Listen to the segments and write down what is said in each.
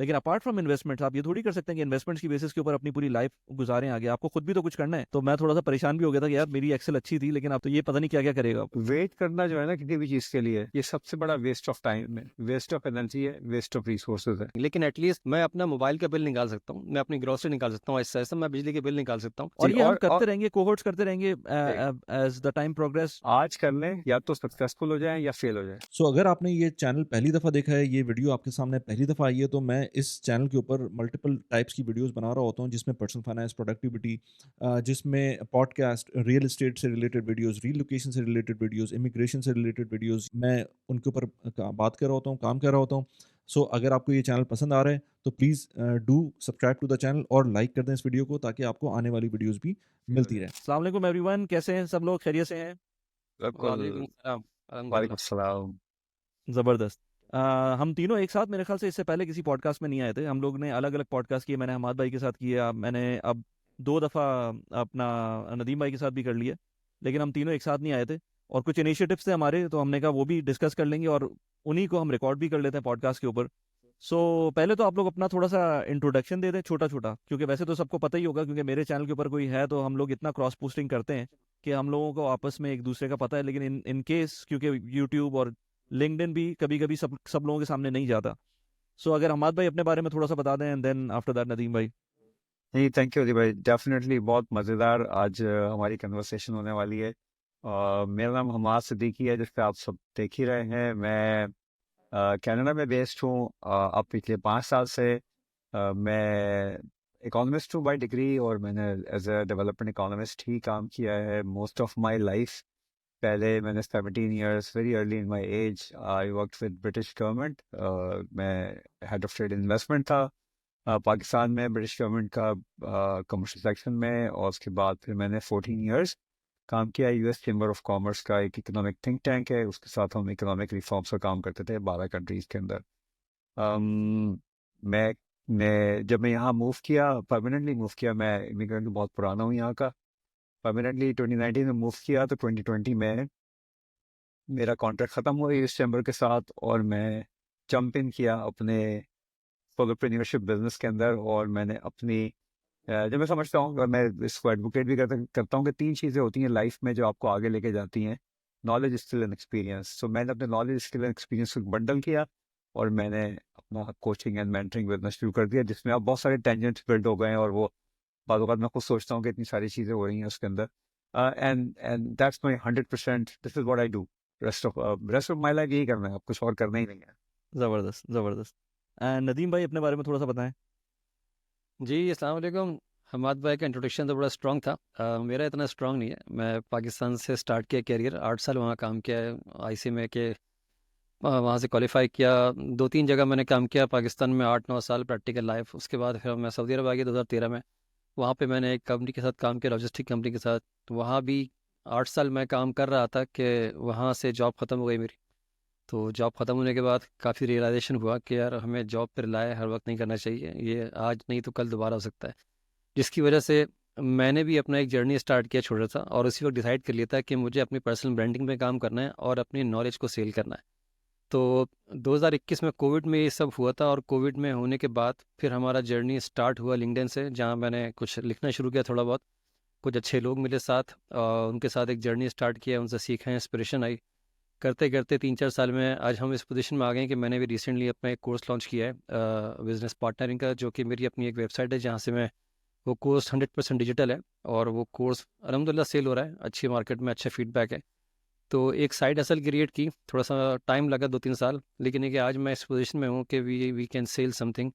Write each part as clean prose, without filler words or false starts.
लेकिन apart from investments आप ये थोड़ी कर सकते हैं कि इन्वेस्टमेंट्स की बेसिस के ऊपर अपनी पूरी लाइफ गुजारें आगे, आपको खुद भी तो कुछ करना है। तो मैं थोड़ा सा परेशान भी हो गया था कि यार मेरी एक्सेल अच्छी थी लेकिन अब तो ये पता नहीं क्या क्या करेगा। वेट करना जो है ना किसी भी चीज के लिए, ये सबसे बड़ा वेस्ट ऑफ टाइम है, वेस्ट ऑफ एनर्जी है, वेस्ट ऑफ रिसोर्सेज है। लेकिन एटलीस्ट मैं अपना मोबाइल का बिल निकाल सकता हूँ, मैं अपनी ग्रोसरी निकाल सकता हूँ, ऐसा ऐसा मैं बिजली के बिल निकाल सकता हूँ। और जी, ये हम करते और रहेंगे, कोहोर्ट्स करते रहेंगे एज द टाइम प्रोग्रेस। आज कर लें, या तो सक्सेसफुल हो जाए या फेल हो जाए। अगर आपने ये चैनल पहली दफ़ा देखा है, ये वीडियो आपके सामने पहली दफ़ा आई है, तो मैं इस चैनल के ऊपर मल्टीपल टाइप्स की वीडियोस बना रहा होता हूँ, जिसमें पर्सनल फाइनेंस, प्रोडक्टिविटी, जिसमें पॉडकास्ट, रियल एस्टेट से रिलेटेड वीडियोस, रीलोकेशन से रिलेटेड वीडियोस, इमिग्रेशन से रिलेटेड वीडियोस, मैं उनके ऊपर बात कर रहा होता हूँ, काम कर रहा होता हूँ। अगर आपको ये चैनल पसंद आ रहा है तो please do subscribe to the channel और लाइक कर दें इस वीडियो को, ताकि आपको आने वाली वीडियोस भी मिलती रहे। अस्सलाम वालेकुम एवरीवन, कैसे हैं सब लोग? खैरियत से हैं? वालेकुम सलाम, वालेकुम अल्हम्दुलिल्लाह। सलाम। ज़बरदस्त। हम तीनों एक साथ मेरे ख्याल से इससे पहले किसी पॉडकास्ट में नहीं आए थे। हम लोग ने अलग अलग पॉडकास्ट किए, मैंने हमाद भाई के साथ किया, मैंने अब 2 दफ़ा अपना नदीम भाई के साथ भी कर लिया, लेकिन हम तीनों एक साथ नहीं आए थे। और कुछ इनिशिएटिव्स थे हमारे, तो हमने कहा वो भी डिस्कस कर लेंगे और उन्हीं को हम रिकॉर्ड भी कर लेते हैं पॉडकास्ट के ऊपर। पहले तो आप लोग अपना थोड़ा सा इंट्रोडक्शन दे दें, छोटा छोटा, क्योंकि वैसे तो सबको पता ही होगा, क्योंकि मेरे चैनल के ऊपर कोई है तो हम लोग इतना क्रॉस पोस्टिंग करते हैं कि हम लोगों को आपस में एक दूसरे का पता है। लेकिन इन केस क्योंकि यूट्यूब और लिंक्डइन भी कभी कभी सब लोगों के सामने नहीं जाता। अगर हमाद भाई अपने बारे में थोड़ा सा बता दें, and then after that Nadeem भाई। नहीं, थैंक यू अली भाई, डेफिनेटली बहुत मज़ेदार आज हमारी कन्वर्सेशन होने वाली है। मेरा नाम हमाद सिद्दीकी है, जिससे आप सब देख ही रहे हैं। मैं कनाडा में बेस्ड हूँ अब पिछले 5 साल से। मैं इकोनॉमिस्ट हूँ बाय डिग्री, और मैंने एज ए डेवलपमेंट इकोनॉमिस्ट ही काम किया है मोस्ट ऑफ माय लाइफ। पहले मैंने 17 years, very early in my age, I worked with British government. मैं हेड ऑफ ट्रेड इन्वेस्टमेंट था पाकिस्तान में, ब्रिटिश गवर्नमेंट का कमर्शियल सेक्शन में। और उसके बाद फिर मैंने 14 ईयर्स काम किया यूएस चेंबर ऑफ कॉमर्स का एक इकोनॉमिक थिंक टैंक है, उसके साथ हम इकोनॉमिक रिफॉर्म्स का काम करते थे 12 कंट्रीज के अंदर। अम, जब मैं यहाँ मूव किया, परमानेंटली मूव किया, मैं इमिग्रेंट बहुत पुराना हूँ यहाँ का। परमानेंटली 2019 में मूव किया, तो 2020 में मेरा कॉन्ट्रैक्ट ख़त्म हुआ यूएस चैम्बर के साथ, और मैं जंप इन किया अपने सोलोप्रेन्योरशिप बिजनेस के अंदर। और मैंने अपनी जब मैं समझता हूँ, और मैं इसको एडवोकेट भी करता हूँ कि 3 चीज़ें होती हैं लाइफ में जो आपको आगे लेके जाती हैं: नॉलेज, स्किल एंड एक्सपीरियंस। सो मैंने अपने नॉलेज, स्किल एंड एक्सपीरियंस को बंडल किया, और मैंने अपना कोचिंग एंड मेंटरिंग बिजनेस शुरू कर दिया, जिसमें अब बहुत सारे टेंजेंट्स बिल्ड हो गए हैं। और वो बाद मैं खुद सोचता हूँ कि इतनी सारी चीज़ें हो रही हैं उसके अंदर। And that's my 100%, this is what I do. Rest of my life यही करना है, अब कुछ और करना ही नहीं है। ज़बरदस्त ज़बरदस्त। एंड नदीम भाई अपने बारे में थोड़ा सा बताएं। जी, अस्सलाम वालेकुम। हमाद भाई का इंट्रोडक्शन तो बड़ा स्ट्रॉन्ग था। मेरा इतना स्ट्रॉन्ग नहीं है। मैं पाकिस्तान से स्टार्ट किया कैरियर, 8 साल वहाँ काम किया है आईसी में के, वहाँ से क्वालिफाई किया। 2-3 जगह मैंने काम किया पाकिस्तान में, 8-9 साल प्रैक्टिकल लाइफ। उसके बाद फिर मैं सऊदी अरब आ गया 2013 में। वहाँ पे मैंने एक कंपनी के साथ काम किया, लॉजिस्टिक कंपनी के साथ। तो वहाँ भी 8 साल मैं काम कर रहा था कि वहाँ से जॉब ख़त्म हो गई मेरी। तो जॉब ख़त्म होने के बाद काफ़ी रियलाइजेशन हुआ कि यार हमें जॉब पर रिलाय हर वक्त नहीं करना चाहिए, ये आज नहीं तो कल दोबारा हो सकता है। जिसकी वजह से मैंने भी अपना एक जर्नी स्टार्ट किया छोटा सा, और उसी वक्त डिसाइड कर लिया था कि मुझे अपनी पर्सनल ब्रांडिंग में काम करना है और अपनी नॉलेज को सेल करना है। तो 2021 में कोविड में ये सब हुआ था, और कोविड में होने के बाद फिर हमारा जर्नी स्टार्ट हुआ लिंक्डइन से, जहाँ मैंने कुछ लिखना शुरू किया थोड़ा बहुत। कुछ अच्छे लोग मिले साथ, उनके साथ एक जर्नी स्टार्ट किया, उनसे सीखा, इंस्पिरेशन आई। करते करते 3-4 साल में आज हम इस पोजीशन में आ गए हैं कि मैंने भी रिसेंटली अपना एक कोर्स लॉन्च किया है बिजनेस पार्टनरिंग का, जो कि मेरी अपनी एक वेबसाइट है, जहाँ से मैं वो कोर्स 100% डिजिटल है। और वो कोर्स अलहमदिल्ला सेल हो रहा है, अच्छी मार्केट में अच्छा फीडबैक है। तो एक साइड हसल क्रिएट की, थोड़ा सा टाइम लगा 2-3 साल, लेकिन ये कि आज मैं इस पोजीशन में हूँ कि we can sell something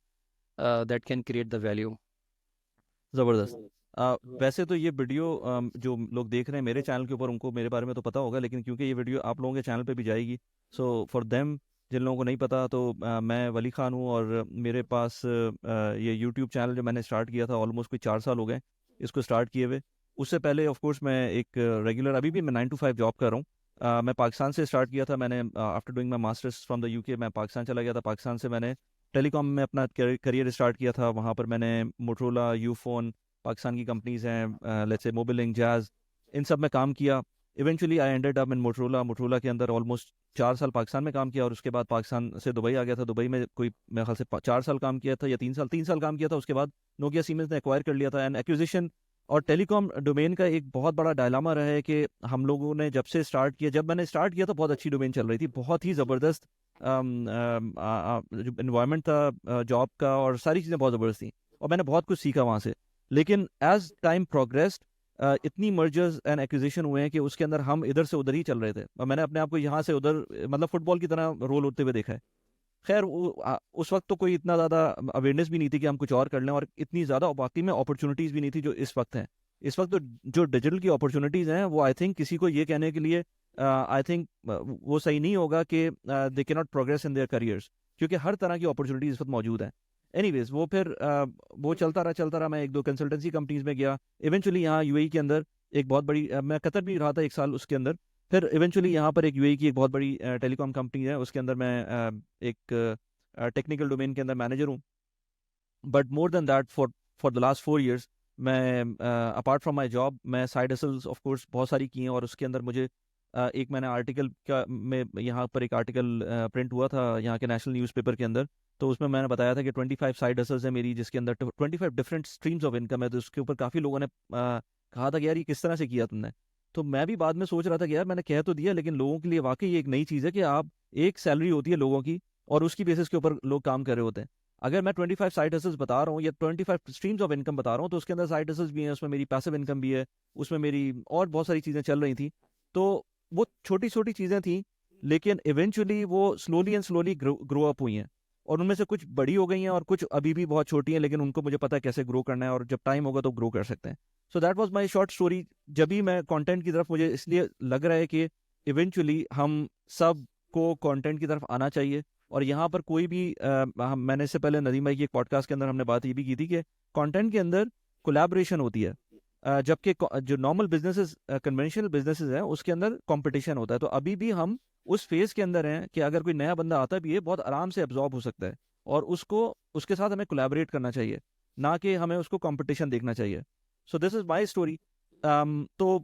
that can create the value. ज़बरदस्त। वैसे तो ये वीडियो जो लोग देख रहे हैं मेरे चैनल के ऊपर, उनको मेरे बारे में तो पता होगा, लेकिन क्योंकि ये वीडियो आप लोगों के चैनल पे भी जाएगी, फॉर देम, जिन लोगों को नहीं पता, तो मैं वली खान हूँ, और मेरे पास ये यूट्यूब चैनल जो मैंने स्टार्ट किया था, ऑलमोस्ट कोई 4 साल हो गए इसको स्टार्ट किए हुए। उससे पहले ऑफ कोर्स मैं एक रेगुलर, अभी भी मैं 9 to 5 जॉब कर रहा हूँ। मैं पाकिस्तान से स्टार्ट किया था, मैंने after doing my masters from the UK मैं पाकिस्तान चला गया था। पाकिस्तान से मैंने टेलीकॉम में अपना करियर स्टार्ट किया था। वहाँ पर मैंने मोटरोला, यूफोन, पाकिस्तान की कंपनीज हैं, लेट्स से मोबिलिंग, जाज, इन सब में काम किया। Eventually I ended up in Motorola के अंदर ऑलमोस्ट 4 साल पाकिस्तान में काम किया, और उसके बाद पाकिस्तान से दुबई आ गया था। दुबई में कोई मेरे ख्याल से 4 साल काम किया था या 3 साल काम किया था। उसके बाद नोकिया सीमेंस ने एक्वायर कर लिया था। एंड एक्विजिशन और टेलीकॉम डोमेन का एक बहुत बड़ा डायलामा रहा है कि हम लोगों ने जब से स्टार्ट किया, जब मैंने स्टार्ट किया तो बहुत अच्छी डोमेन चल रही थी, बहुत ही ज़बरदस्त जो इन्वायरमेंट था जॉब का, और सारी चीज़ें बहुत ज़बरदस्त थी, और मैंने बहुत कुछ सीखा वहाँ से। लेकिन एज टाइम प्रोग्रेस्ड इतनी मर्जर्स एंड एक्विजिशन हुए हैं कि उसके अंदर हम इधर से उधर ही चल रहे थे, और मैंने अपने आप को यहाँ से उधर मतलब फुटबॉल की तरह रोल होते हुए देखा है। खैर उस वक्त तो कोई इतना ज़्यादा अवेयरनेस भी नहीं थी कि हम कुछ और कर लें, और इतनी ज़्यादा वाकई में अपॉर्चुनिटीज़ भी नहीं थी जो इस वक्त हैं। इस वक्त तो जो डिजिटल की अपॉर्चुनिटीज़ हैं वो आई थिंक किसी को ये कहने के लिए आई थिंक वो सही नहीं होगा कि they can not progress in their careers, क्योंकि हर तरह की अपॉर्चुनिटीज़ इस वक्त मौजूद हैं। एनीवेज वो फिर वो चलता रहा। मैं 1-2 कंसल्टेंसी कंपनीज में गया। इवेंचुअली यहाँ यूएई के अंदर एक बहुत बड़ी मैं कतर भी रहा था 1 साल उसके अंदर। फिर इवेंचुअली यहाँ पर एक यूएई की एक बहुत बड़ी टेलीकॉम कंपनी है, उसके अंदर मैं एक टेक्निकल डोमेन के अंदर मैनेजर हूँ। But more than that for the last 4 years मैं अपार्ट फ्रॉम माई जॉब मैं साइड हसल्स ऑफ कोर्स बहुत सारी की हैं, और उसके अंदर मुझे एक मैंने आर्टिकल का में यहाँ पर एक आर्टिकल प्रिंट हुआ था यहाँ के नेशनल न्यूज़पेपर के अंदर। तो उसमें मैंने बताया था कि 25 साइड हसल्स है मेरी, जिसके अंदर 25 डिफरेंट स्ट्रीम्स ऑफ इनकम है। तो उसके ऊपर काफ़ी लोगों ने कहा था कि यार ये किस तरह से किया तुमने। तो मैं भी बाद में सोच रहा था कि यार मैंने कह तो दिया, लेकिन लोगों के लिए वाकई ये एक नई चीज़ है कि आप एक सैलरी होती है लोगों की, और उसकी बेसिस के ऊपर लोग काम कर रहे होते हैं। अगर मैं 25 साइड हसल्स बता रहा हूँ या 25 स्ट्रीम्स ऑफ इनकम बता रहा हूँ, तो उसके अंदर साइड हसल्स भी हैं, उसमें मेरी पैसिव इनकम भी है, उसमें मेरी और बहुत सारी चीज़ें चल रही थी। तो वो छोटी छोटी चीज़ें थी, लेकिन इवेंचुअली वो slowly and slowly grow up हुई हैं, और उनमें से कुछ बड़ी हो गई हैं और कुछ अभी भी बहुत छोटी हैं, लेकिन उनको मुझे पता है कैसे ग्रो करना है, और जब टाइम होगा तो ग्रो कर सकते हैं। So that was my short story. जब भी मैं कंटेंट की तरफ, मुझे इसलिए लग रहा है कि इवेंचुअली हम सब को कंटेंट की तरफ आना चाहिए। और यहाँ पर कोई भी मैंने इससे पहले नदीम भाई की एक पॉडकास्ट के अंदर हमने बात ये भी की थी कि कंटेंट के अंदर कोलैबोरेशन होती है, जबकि जो नॉर्मल बिजनेसेस कन्वेंशनल बिजनेसेस हैं उसके अंदर कंपटीशन होता है। तो अभी भी हम उस फेज के अंदर हैं कि अगर कोई नया बंदा आता भी है बहुत आराम से एब्जॉर्ब हो सकता है, और उसको उसके साथ हमें कोलैबोरेट करना चाहिए, ना कि हमें उसको कंपटीशन देखना चाहिए। So this is my story. तो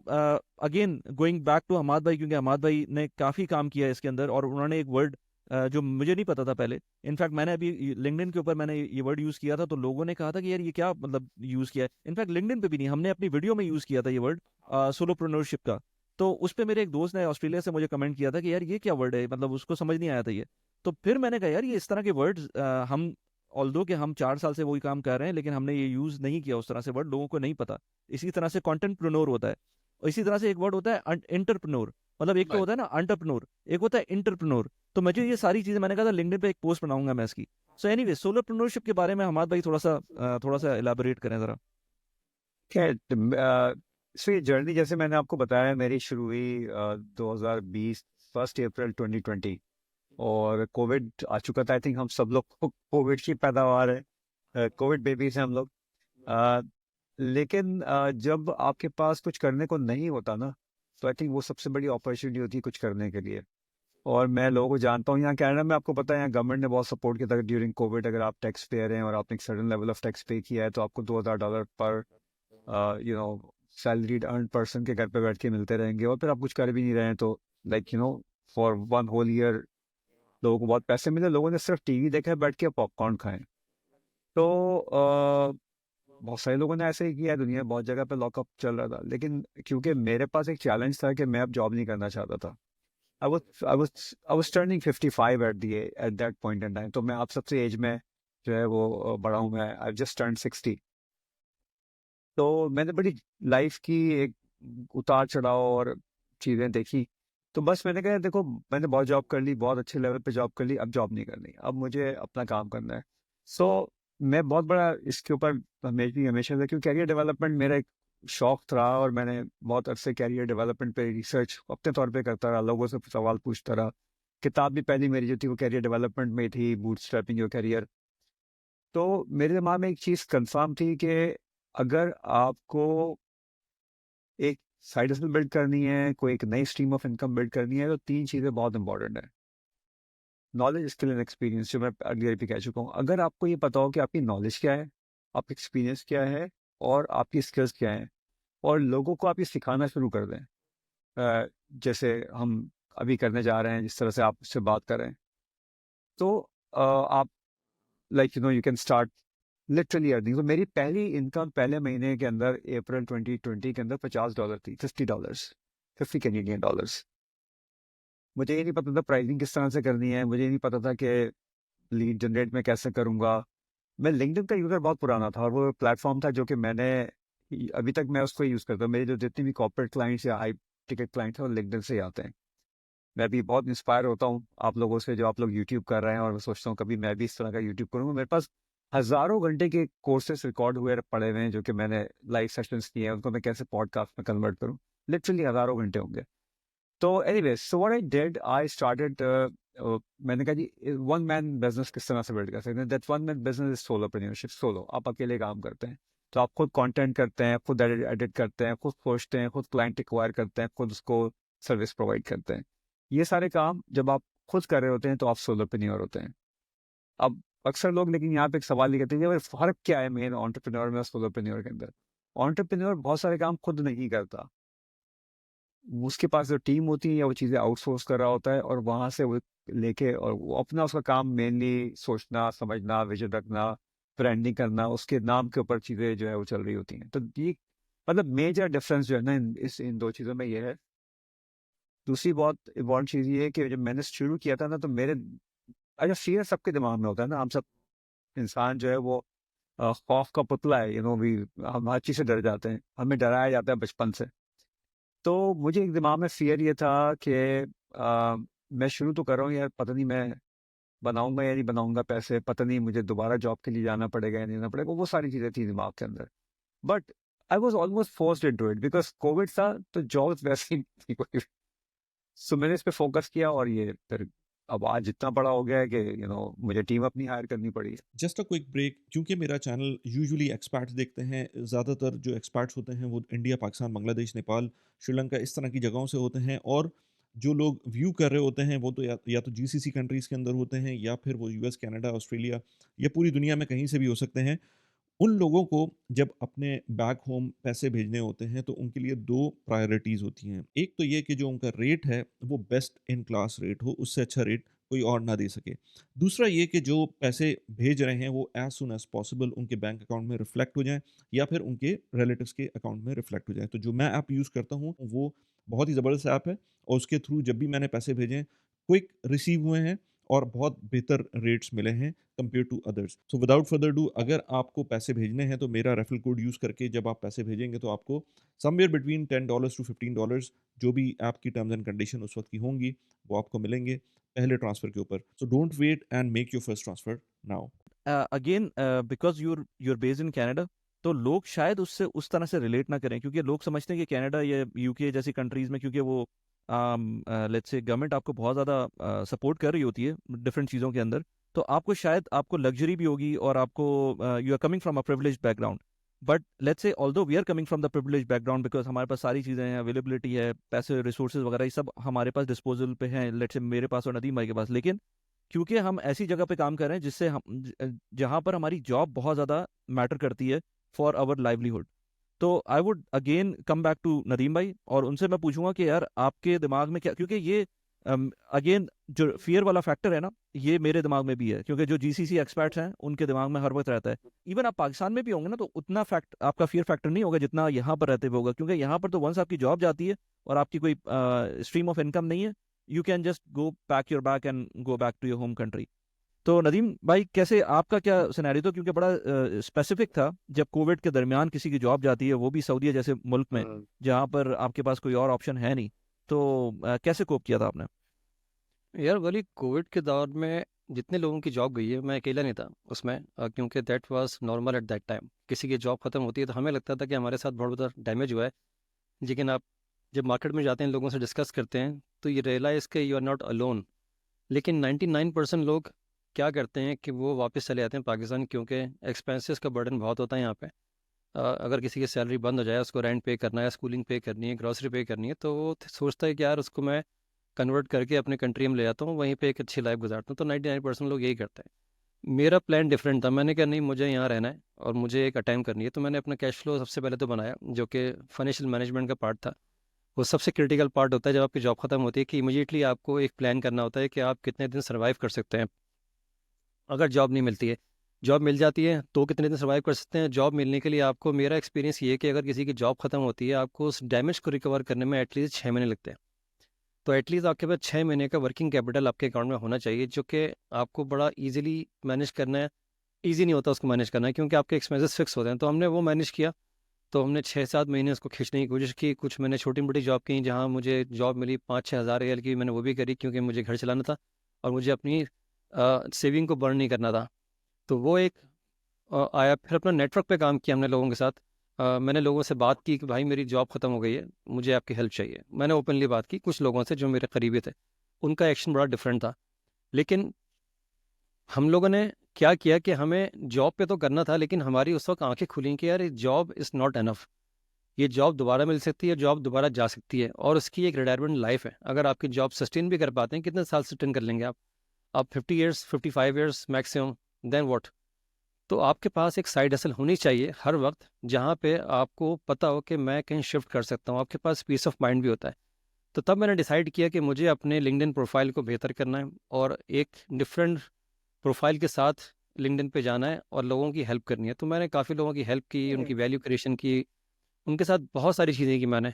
again going back to Hamad भाई, क्योंकि हमाद भाई ने काफ़ी काम किया है इसके अंदर, और उन्होंने एक वर्ड जो मुझे नहीं पता था पहले, इनफैक्ट मैंने अभी लिंक्डइन के ऊपर मैंने ये वर्ड यूज़ किया था, तो लोगों ने कहा था कि यार ये क्या मतलब यूज़ किया है। इनफैक्ट लिंक्डइन पे भी नहीं, हमने अपनी वीडियो में यूज़ किया था ये वर्ड सोलोप्रेन्योरशिप का। तो उस पर मेरे एक दोस्त ने ऑस्ट्रेलिया से मुझे कमेंट किया था कि यार ये क्या वर्ड है, मतलब उसको समझ नहीं आया था ये। तो फिर मैंने कहा यार ये इस तरह के वर्ड्स हम ऑल्दो कि हम 4 साल से वही काम कर रहे हैं, लेकिन हमने ये यूज़ नहीं किया उस तरह से वर्ड, लोगों को नहीं पता। इसी तरह से कॉन्टेंटप्रेन्योर होता है, और इसी तरह से एक वर्ड होता है एंटरप्रेन्योर, मतलब एक तो होता है ना एंटरप्रेन्योर, एक होता है इंटरप्रेन्योर। तो मुझे ये सारी चीज़ें, मैंने कहा था लिंक्डइन पे एक पोस्ट बनाऊंगा मैं इसकी। सो एनीवे सोलोप्रेन्योरशिप के बारे में हमाद भाई थोड़ा सा एलाबोरेट करें ज़रा। खैर सो ये जर्नी जैसे मैंने आपको बताया मेरी शुरू हुई 2020 1 अप्रैल 2020, और कोविड आ चुका था। आई थिंक हम सब लोग कोविड की पैदावार है, कोविड बेबीज हैं हम लोग। लेकिन जब आपके पास कुछ करने को नहीं होता ना, तो आई थिंक वो सबसे बड़ी अपॉर्चुनिटी होती है कुछ करने के लिए। और मैं लोगों को जानता हूँ यहाँ कनाडा में, आपको पता है यहाँ गवर्नमेंट ने बहुत सपोर्ट किया था ड्यूरिंग कोविड। अगर आप टैक्स पेयर हैं और आपने एक सर्टेन लेवल ऑफ टैक्स पे किया है, तो आपको $2000 पर सैलरीड अर्न पर्सन के घर पे बैठ के मिलते रहेंगे। और फिर आप कुछ कर भी नहीं रहे हैं तो फॉर 1 whole year लोगों को बहुत पैसे मिले। लोगों ने सिर्फ टीवी देखा है, बैठ के पॉपकॉर्न खाएं। तो बहुत सारे लोगों ने ऐसे ही किया है, दुनिया में बहुत जगह पे लॉकअप चल रहा था। लेकिन क्योंकि मेरे पास एक चैलेंज था कि मैं अब जॉब नहीं करना चाहता था। I was turning 55 at that point in time। तो मैं आप सबसे एज में जो है वो बड़ा हूँ। मैं आई जस्ट टर्न 60। तो मैंने बड़ी लाइफ की एक उतार चढ़ाव और चीज़ें देखी। तो बस मैंने कहा देखो, मैंने बहुत जॉब कर ली, बहुत अच्छे लेवल पे जॉब कर ली, अब जॉब नहीं करनी, अब मुझे अपना काम करना है। सो मैं बहुत बड़ा इसके ऊपर हमेशा से, क्योंकि कैरियर डेवलपमेंट मेरा एक शौक था, और मैंने बहुत अरसे कैरियर डेवलपमेंट पे रिसर्च अपने तौर पे करता रहा, लोगों से सवाल पूछता रहा। किताब भी पहली मेरी जो थी वो कैरियर डेवलपमेंट में थी, बूटस्ट्रैपिंग योर कैरियर। तो मेरे दिमाग में एक चीज़ कंफर्म थी कि अगर आपको एक साइड हसल बिल्ड करनी है, कोई एक नई स्ट्रीम ऑफ इनकम बिल्ड करनी है, तो 3 चीज़ें बहुत इंपॉर्टेंट है। नॉलेज, स्किल एंड एक्सपीरियंस, जो मैं अर्लियर भी कह चुका हूँ। अगर आपको ये पता हो कि आपकी नॉलेज क्या है, आपका एक्सपीरियंस क्या है, और आपकी स्किल्स क्या हैं, और लोगों को आप ये सिखाना शुरू कर दें, जैसे हम अभी करने जा रहे हैं, जिस तरह से आप उससे बात कर रहे हैं, तो आप like you can start literally earning. तो मेरी पहली इनकम पहले महीने के अंदर अप्रैल 2020 के अंदर $50 थी, $50, 50 कैनेडियन डॉलर्स। मुझे ये नहीं पता था प्राइसिंग किस तरह से करनी है, मुझे नहीं पता था कि लीड जनरेट में कैसे करूंगा। मैं लिंक्डइन का यूज़र बहुत पुराना था, और वो प्लेटफॉर्म था जो कि मैंने अभी तक मैं उसको यूज़ करता हूँ। मेरे जो जितने भी कॉर्पोरेट क्लाइंट्स या हाई टिकट क्लाइंट्स हैं वो लिंक्डइन से ही आते हैं। मैं भी बहुत इंस्पायर होता हूँ आप लोगों से, जो आप लोग यूट्यूब कर रहे हैं, और मैं सोचता हूँ कभी मैं भी इस तरह का यूट्यूब करूँगा। मेरे पास हज़ारों घंटे के कोर्सेस रिकॉर्ड हुए पड़े हुए हैं, जो कि मैंने लाइव सेशंस किए हैं, उनको मैं कैसे पॉडकास्ट में कन्वर्ट करूँ। लिटरली हज़ारों घंटे होंगे। तो anyway, so what I did, I started, मैंने कहा जी वन मैन बिजनेस किस तरह से बिल्ड कर सकते हैं। That one man business is solopreneurship. Solo, आप अकेले काम करते हैं, तो आप खुद कंटेंट करते हैं, खुद एडिट करते हैं, खुद सोचते हैं, खुद क्लाइंट एक्वायर करते हैं, खुद उसको सर्विस प्रोवाइड करते हैं। ये सारे काम जब आप खुद कर रहे होते हैं तो आप सोलोप्रेन्योर होते हैं। अब अक्सर लोग लेकिन यहाँ पे एक सवाल ये कहते हैं कि फर्क क्या है मेन एंटरप्रेन्योर में और सोलोप्रेन्योर के अंदर। एंटरप्रेन्योर बहुत सारे काम खुद नहीं करता, उसके पास जो टीम होती है या वो चीज़ें आउटसोर्स कर रहा होता है, और वहाँ से वो लेके, और वो अपना उसका काम मेनली सोचना, समझना, विजन रखना, ब्रांडिंग करना, उसके नाम के ऊपर चीज़ें जो है वो चल रही होती हैं। तो ये मतलब मेजर डिफरेंस जो है ना इन दो चीज़ों में ये है। दूसरी बहुत इम्पोर्टेंट चीज़ ये है कि जब मैंने शुरू किया था ना, तो मेरे, अच्छा फियर सबके दिमाग में होता है ना, हम सब इंसान जो है वो खौफ का पुतला है, भी हम हर चीज़ से डर जाते हैं, हमें डराया जाता है बचपन से। तो मुझे एक दिमाग में फियर ये था कि मैं शुरू तो कर रहा हूँ यार, पता नहीं मैं बनाऊंगा या नहीं बनाऊंगा पैसे, पता नहीं मुझे दोबारा जॉब के लिए जाना पड़ेगा या नहीं जाना पड़ेगा, वो सारी चीज़ें थी दिमाग के अंदर। But I was almost forced into it, because Covid था तो जॉब वैसे ही नहीं थी कोई। सो मैंने इस पे फोकस किया, और ये फिर अब आज इतना बड़ा हो गया है कि मुझे टीम अपनी हायर करनी पड़ी है। जस्ट अ क्विक ब्रेक, क्योंकि मेरा चैनल यूजुअली एक्सपर्ट्स देखते हैं, ज़्यादातर जो एक्सपर्ट्स होते हैं वो इंडिया, पाकिस्तान, बांग्लादेश, नेपाल, श्रीलंका, इस तरह की जगहों से होते हैं। और जो लोग व्यू कर रहे होते हैं वो तो या तो जीसीसी कंट्रीज़ के अंदर होते हैं, या फिर वो यूएस, कनाडा, ऑस्ट्रेलिया, या पूरी दुनिया में कहीं से भी हो सकते हैं। उन लोगों को जब अपने बैक होम पैसे भेजने होते हैं तो उनके लिए दो प्रायोरिटीज़ होती हैं। एक तो ये कि जो उनका रेट है वो बेस्ट इन क्लास रेट हो, उससे अच्छा रेट कोई और ना दे सके। दूसरा ये कि जो पैसे भेज रहे हैं वो एज सुन एज पॉसिबल उनके बैंक अकाउंट में रिफ्लेक्ट हो जाएँ, या फिर उनके रिलेटिव्स के अकाउंट में रिफ्लेक्ट हो जाएँ। तो जो मैं ऐप यूज़ करता हूँ वो बहुत ही ज़बरदस्त ऐप है, और उसके थ्रू जब भी मैंने पैसे भेजे हैं, क्विक रिसीव हुए हैं और बहुत बेहतर रेट्स मिले हैं compare to others. So without further do, अगर आपको पैसे भेजने हैं तो मेरा रेफरल कोड यूज़ करके जब आप पैसे भेजेंगे तो आपको समवेयर बिटवीन $10 टू $15, जो भी ऐप की टर्म्स एंड कंडीशन उस वक्त की होंगी, वो आपको मिलेंगे पहले ट्रांसफर के ऊपर। So don't wait and make your first transfer now. Again because you're based in Canada, तो लोग शायद उससे उस तरह से रिलेट ना करें, क्योंकि लोग समझते हैं कि कनाडा या यूके जैसी कंट्रीज में, क्योंकि वो लेट्स से गवर्नमेंट आपको बहुत ज़्यादा सपोर्ट कर रही होती है डिफरेंट चीज़ों के अंदर, तो आपको शायद आपको लग्जरी भी होगी, और आपको you are coming from a privilege background. But let's say although we are coming from the privilege background, because हमारे पास सारी चीज़ें हैं, अवेलेबिलिटी है, पैसे, रिसोर्सेज वगैरह, ये सब हमारे पास डिस्पोजल पे हैं, लेट्स से मेरे पास और नदीम भाई के पास। लेकिन क्योंकि हम ऐसी जगह पे काम कर रहे हैं जिससे जहाँ पर हमारी जॉब बहुत ज़्यादा मैटर करती है फॉर आवर लाइवलीहुड, तो I would again come back to Nadeem भाई, और उनसे मैं पूछूंगा कि यार आपके दिमाग में क्या, क्योंकि ये अगेन जो फियर वाला फैक्टर है ना, ये मेरे दिमाग में भी है, क्योंकि जो जीसीसी एक्सपर्ट्स हैं उनके दिमाग में हर वक्त रहता है। इवन आप पाकिस्तान में भी होंगे ना, तो उतना फैक्ट आपका फियर फैक्टर नहीं होगा जितना यहाँ पर रहते हुए होगा, क्योंकि यहाँ पर तो वंस आपकी जॉब जाती है और आपकी कोई स्ट्रीम ऑफ इनकम नहीं है, you can just go pack your bag and go back to your home country. तो नदीम भाई, कैसे आपका क्या सिनेरियो था, क्योंकि बड़ा स्पेसिफिक था, जब कोविड के दरमियान किसी की जॉब जाती है, वो भी सऊदीया जैसे मुल्क में जहाँ पर आपके पास कोई और ऑप्शन है नहीं, तो कैसे कोप किया था आपने? यार वली कोविड के दौर में जितने लोगों की जॉब गई है, मैं अकेला नहीं था उसमें, क्योंकि that was normal at that time. किसी की जॉब खत्म होती है तो हमें लगता था कि हमारे साथ बहुत बड़ा डैमेज हुआ है। लेकिन आप जब मार्केट में जाते हैं, लोगों से डिस्कस करते हैं, तो ये रियलाइज़ कि यू आर नॉट अलोन। लेकिन 99% लोग क्या करते हैं कि वो वापस चले जाते हैं पाकिस्तान, क्योंकि एक्सपेंसेस का बर्डन बहुत होता है यहाँ पे। अगर किसी की सैलरी बंद हो जाए, उसको रेंट पे करना है, स्कूलिंग पे करनी है, ग्रॉसरी पे करनी है, तो वो सोचता है कि यार उसको मैं कन्वर्ट करके अपने कंट्री में ले जाता हूँ, वहीं पे एक अच्छी लाइफ गुजारता हूँ। तो 99% लोग यही करते हैं। मेरा प्लान डिफरेंट था। मैंने कहा नहीं, मुझे यहाँ रहना है और मुझे एक अटैम्प्ट करनी है। तो मैंने अपना कैश फ्लो सबसे पहले तो बनाया, जो कि फाइनेंशियल मैनेजमेंट का पार्ट था। वो सबसे क्रिटिकल पार्ट होता है जब आपकी जॉब ख़त्म होती है कि इमीडिएटली आपको एक प्लान करना होता है कि आप कितने दिन सर्वाइव कर सकते हैं। अगर जॉब नहीं मिलती है, जॉब मिल जाती है तो कितने दिन सर्वाइव कर सकते हैं। जॉब मिलने के लिए आपको, मेरा एक्सपीरियंस ये है कि अगर किसी की जॉब ख़त्म होती है, आपको उस डैमेज को रिकवर करने में एटलीस्ट 6 महीने लगते हैं। तो एटलीस्ट आपके पास 6 महीने का वर्किंग कैपिटल आपके अकाउंट में होना चाहिए, जो कि आपको बड़ा ईजिली मैनेज करना है। ईजी नहीं होता उसको मैनेज करना, क्योंकि आपके एक्सपेंसेस फिक्स होते हैं। तो हमने वो मैनेज किया। तो हमने 6-7 महीने उसको खींचने की कोशिश की। कुछ मैंने छोटी मोटी जॉब की, जहाँ मुझे जॉब मिली 5-6 हज़ार रियल की, मैंने वो भी करी क्योंकि मुझे घर चलाना था और मुझे अपनी सेविंग को बर्न नहीं करना था। तो वो एक आया। फिर अपना नेटवर्क पे काम किया हमने लोगों के साथ। मैंने लोगों से बात की कि भाई मेरी जॉब ख़त्म हो गई है, मुझे आपकी हेल्प चाहिए। मैंने ओपनली बात की कुछ लोगों से जो मेरे करीबी थे। उनका एक्शन बड़ा डिफरेंट था। लेकिन हम लोगों ने क्या किया कि हमें जॉब पे तो करना था, लेकिन हमारी उस वक्त आंखें खुली कि यार जॉब इज़ नॉट एनफ। ये जॉब दोबारा मिल सकती है, जॉब दोबारा जा सकती है, और उसकी एक रिटायरमेंट लाइफ है। अगर आपकी जॉब सस्टेन भी कर पाते हैं, कितने साल सस्टेन कर लेंगे आप 50 years 55 years maximum, then what. तो आपके पास एक साइड हसल होनी चाहिए हर वक्त, जहाँ पे आपको पता हो कि मैं कहीं शिफ्ट कर सकता हूँ, आपके पास पीस ऑफ माइंड भी होता है। तो तब मैंने डिसाइड किया कि मुझे अपने लिंक्डइन प्रोफाइल को बेहतर करना है और एक डिफरेंट प्रोफाइल के साथ लिंक्डइन पे जाना है और लोगों की हेल्प करनी है। तो मैंने काफ़ी लोगों की हेल्प की, उनकी वैल्यू क्रिएशन की, उनके साथ बहुत सारी चीज़ें की मैंने।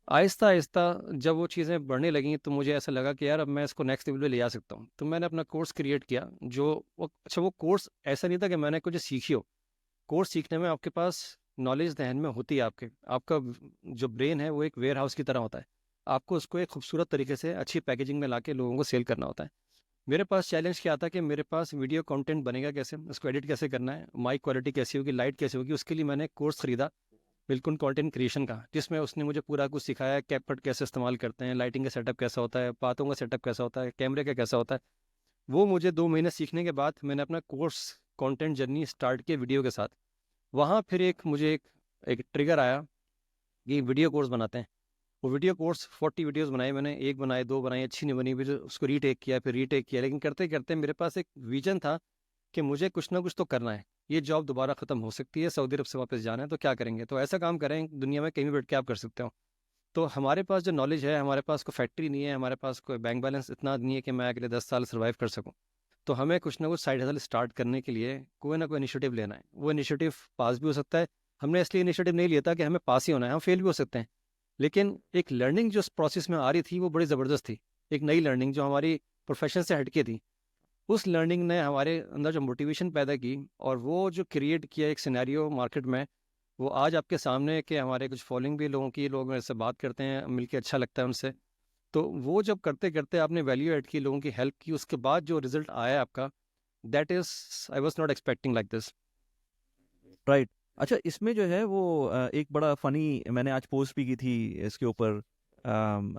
आहिस्ता आहिस्ता जब वो चीज़ें बढ़ने लगीं तो मुझे ऐसा लगा कि यार अब मैं इसको नेक्स्ट लेवल पे ले जा सकता हूँ। तो मैंने अपना कोर्स क्रिएट किया। जो वो कोर्स ऐसा नहीं था कि मैंने कुछ सीखी हो। कोर्स सीखने में आपके पास नॉलेज जहन में होती है। आपका जो ब्रेन है वो एक वेयर हाउस की तरह होता है। आपको उसको एक खूबसूरत तरीके से अच्छी पैकेजिंग में लाके लोगों को सेल करना होता है। मेरे पास चैलेंज क्या था कि मेरे पास वीडियो कंटेंट बनेगा कैसे, उसको एडिट कैसे करना है, माइक क्वालिटी कैसी होगी, लाइट कैसे होगी। उसके लिए मैंने कोर्स ख़रीदा बिल्कुल कंटेंट क्रिएशन का, जिसमें उसने मुझे पूरा कुछ सिखाया। कैपकट कैसे इस्तेमाल करते हैं, लाइटिंग का सेटअप कैसा होता है, बातों का सेटअप कैसा होता है, कैमरे का कैसा होता है। वो मुझे 2 महीने सीखने के बाद मैंने अपना कोर्स कंटेंट जर्नी स्टार्ट किया वीडियो के साथ। वहाँ फिर मुझे एक ट्रिगर आया कि वीडियो कोर्स बनाते हैं। वो वीडियो कोर्स 40 वीडियोस बनाए मैंने, एक बनाए, दो बनाए, अच्छी नहीं बनी, फिर उसको रीटेक किया, फिर रीटेक किया। लेकिन करते करते मेरे पास एक विजन था कि मुझे कुछ ना कुछ तो करना है। ये जॉब दोबारा ख़त्म हो सकती है, सऊदी अरब से वापस जाना है, तो क्या करेंगे? तो ऐसा काम करें दुनिया में कहीं भी बैठ के आप कर सकते हो। तो हमारे पास जो नॉलेज है, हमारे पास कोई फैक्ट्री नहीं है, हमारे पास कोई बैंक बैलेंस इतना नहीं है कि मैं अगले 10 साल सर्वाइव कर सकूँ। तो हमें कुछ ना कुछ साइड हसल स्टार्ट करने के लिए कोई ना कोई इनिशिएटिव लेना है। वो इनिशिएटिव पास भी हो सकता है। हमने इसलिए इनिशिएटिव नहीं लिया था कि हमें पास ही होना है, हम फेल भी हो सकते हैं। लेकिन एक लर्निंग जो इस प्रोसेस में आ रही थी वो बड़ी ज़बरदस्त थी। एक नई लर्निंग जो हमारी प्रोफेशन से हटके थी। उस लर्निंग ने हमारे अंदर जो मोटिवेशन पैदा की और वो जो क्रिएट किया एक सिनेरियो मार्केट में, वो आज आपके सामने है कि हमारे कुछ फॉलोइंग भी लोगों की, लोग मेरे से बात करते हैं, मिलके अच्छा लगता है उनसे। तो वो जब करते करते आपने वैल्यू ऐड की, लोगों की हेल्प की, उसके बाद जो रिजल्ट आया आपका, that is I was not expecting like this. Right. अच्छा, इसमें जो है वो एक बड़ा फनी मैंने आज पोस्ट भी की थी इसके ऊपर,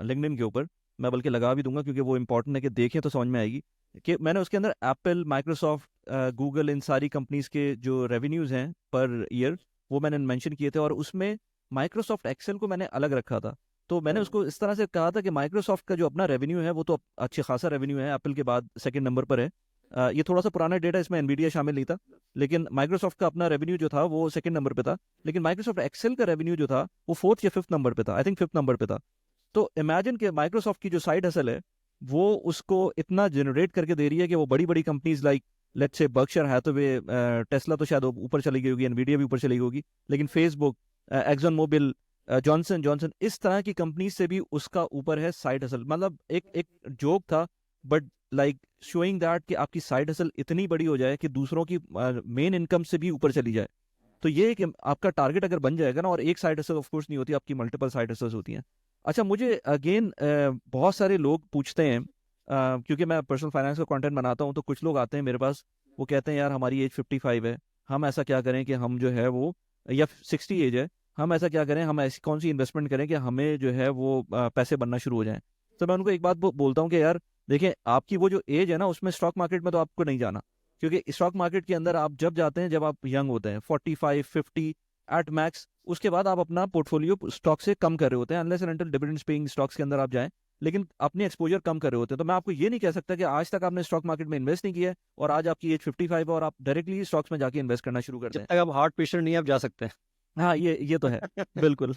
लिंक्डइन के ऊपर। मैं बल्कि लगा भी दूंगा क्योंकि वो इम्पोर्टेंट है कि देखें तो समझ में आएगी। कि मैंने उसके अंदर एप्पल, माइक्रोसॉफ्ट, गूगल, इन सारी कंपनीज के जो रेवेन्यूज़ हैं पर ईयर, वो मैंने मेंशन किए थे। और उसमें माइक्रोसॉफ्ट एक्सेल को मैंने अलग रखा था। तो मैंने उसको इस तरह से कहा था कि माइक्रोसॉफ्ट का जो अपना रेवेन्यू है वो तो अच्छे खासा रेवेन्यू है, एप्पल के बाद सेकंड नंबर पर है। ये थोड़ा सा पुराना डेटा, इसमें एनवीडिया शामिल नहीं था, लेकिन माइक्रोसॉफ्ट का अपना रेवेन्यू जो था वो सेकंड नंबर पे था। लेकिन माइक्रोसॉफ्ट एक्सेल का रेवेन्यू जो था वो फोर्थ या फिफ्थ नंबर पे था, आई थिंक फिफ्थ नंबर पे था। तो इमेजिन कि माइक्रोसॉफ्ट की जो साइड हसल है वो उसको इतना जनरेट करके दे रही है कि वो बड़ी बड़ी companies like let's say Berkshire Hathaway, Tesla तो शायद ऊपर चली गई होगी, एनवीडिया भी ऊपर चली गई होगी, लेकिन Facebook, Exxon Mobil, Johnson Johnson, इस तरह की कंपनी से भी उसका ऊपर है साइड हसल। मतलब एक एक जोक था, बट लाइक शोइंग दैट कि आपकी साइड हसल इतनी बड़ी हो जाए कि दूसरों की मेन इनकम से भी ऊपर चली जाए। तो ये एक आपका टारगेट अगर बन जाएगा ना, और एक साइड हसल ऑफ कोर्स नहीं होती, आपकी मल्टीपल साइड हसल्स होती हैं। अच्छा, मुझे अगेन बहुत सारे लोग पूछते हैं, क्योंकि मैं पर्सनल फाइनेंस का कंटेंट बनाता हूँ, तो कुछ लोग आते हैं मेरे पास, वो कहते हैं यार हमारी एज 55 है, हम ऐसा क्या करें कि हम जो है वो, या 60 एज है, हम ऐसा क्या करें, हम ऐसी कौन सी इन्वेस्टमेंट करें कि हमें जो है वो पैसे बनना शुरू हो जाएं। तो मैं उनको एक बात बोलता हूँ कि यार देखिए, आपकी वो जो एज है ना, उसमें स्टॉक मार्केट में तो आपको नहीं जाना, क्योंकि स्टॉक मार्केट के अंदर आप जब जाते हैं जब आप यंग होते हैं, 45 50 एट मैक्स। उसके बाद आप अपना पोर्टफोलियो स्टॉक से कम कर रहे होते हैं, unless and until dividends paying stocks के अंदर आप जाएं, लेकिन अपनी एक्सपोजर कम कर रहे होते हैं। तो मैं आपको ये नहीं कह सकता कि आज तक आपने स्टॉक मार्केट में इन्वेस्ट नहीं किया है और आज आपकी एज 55 है और आप डायरेक्टली स्टॉक्स में जाके इन्वेस्ट करना शुरू कर जब दें। तक आप हार्ट पेशेंट नहीं, आप जा सकते हैं। हाँ, ये तो है बिल्कुल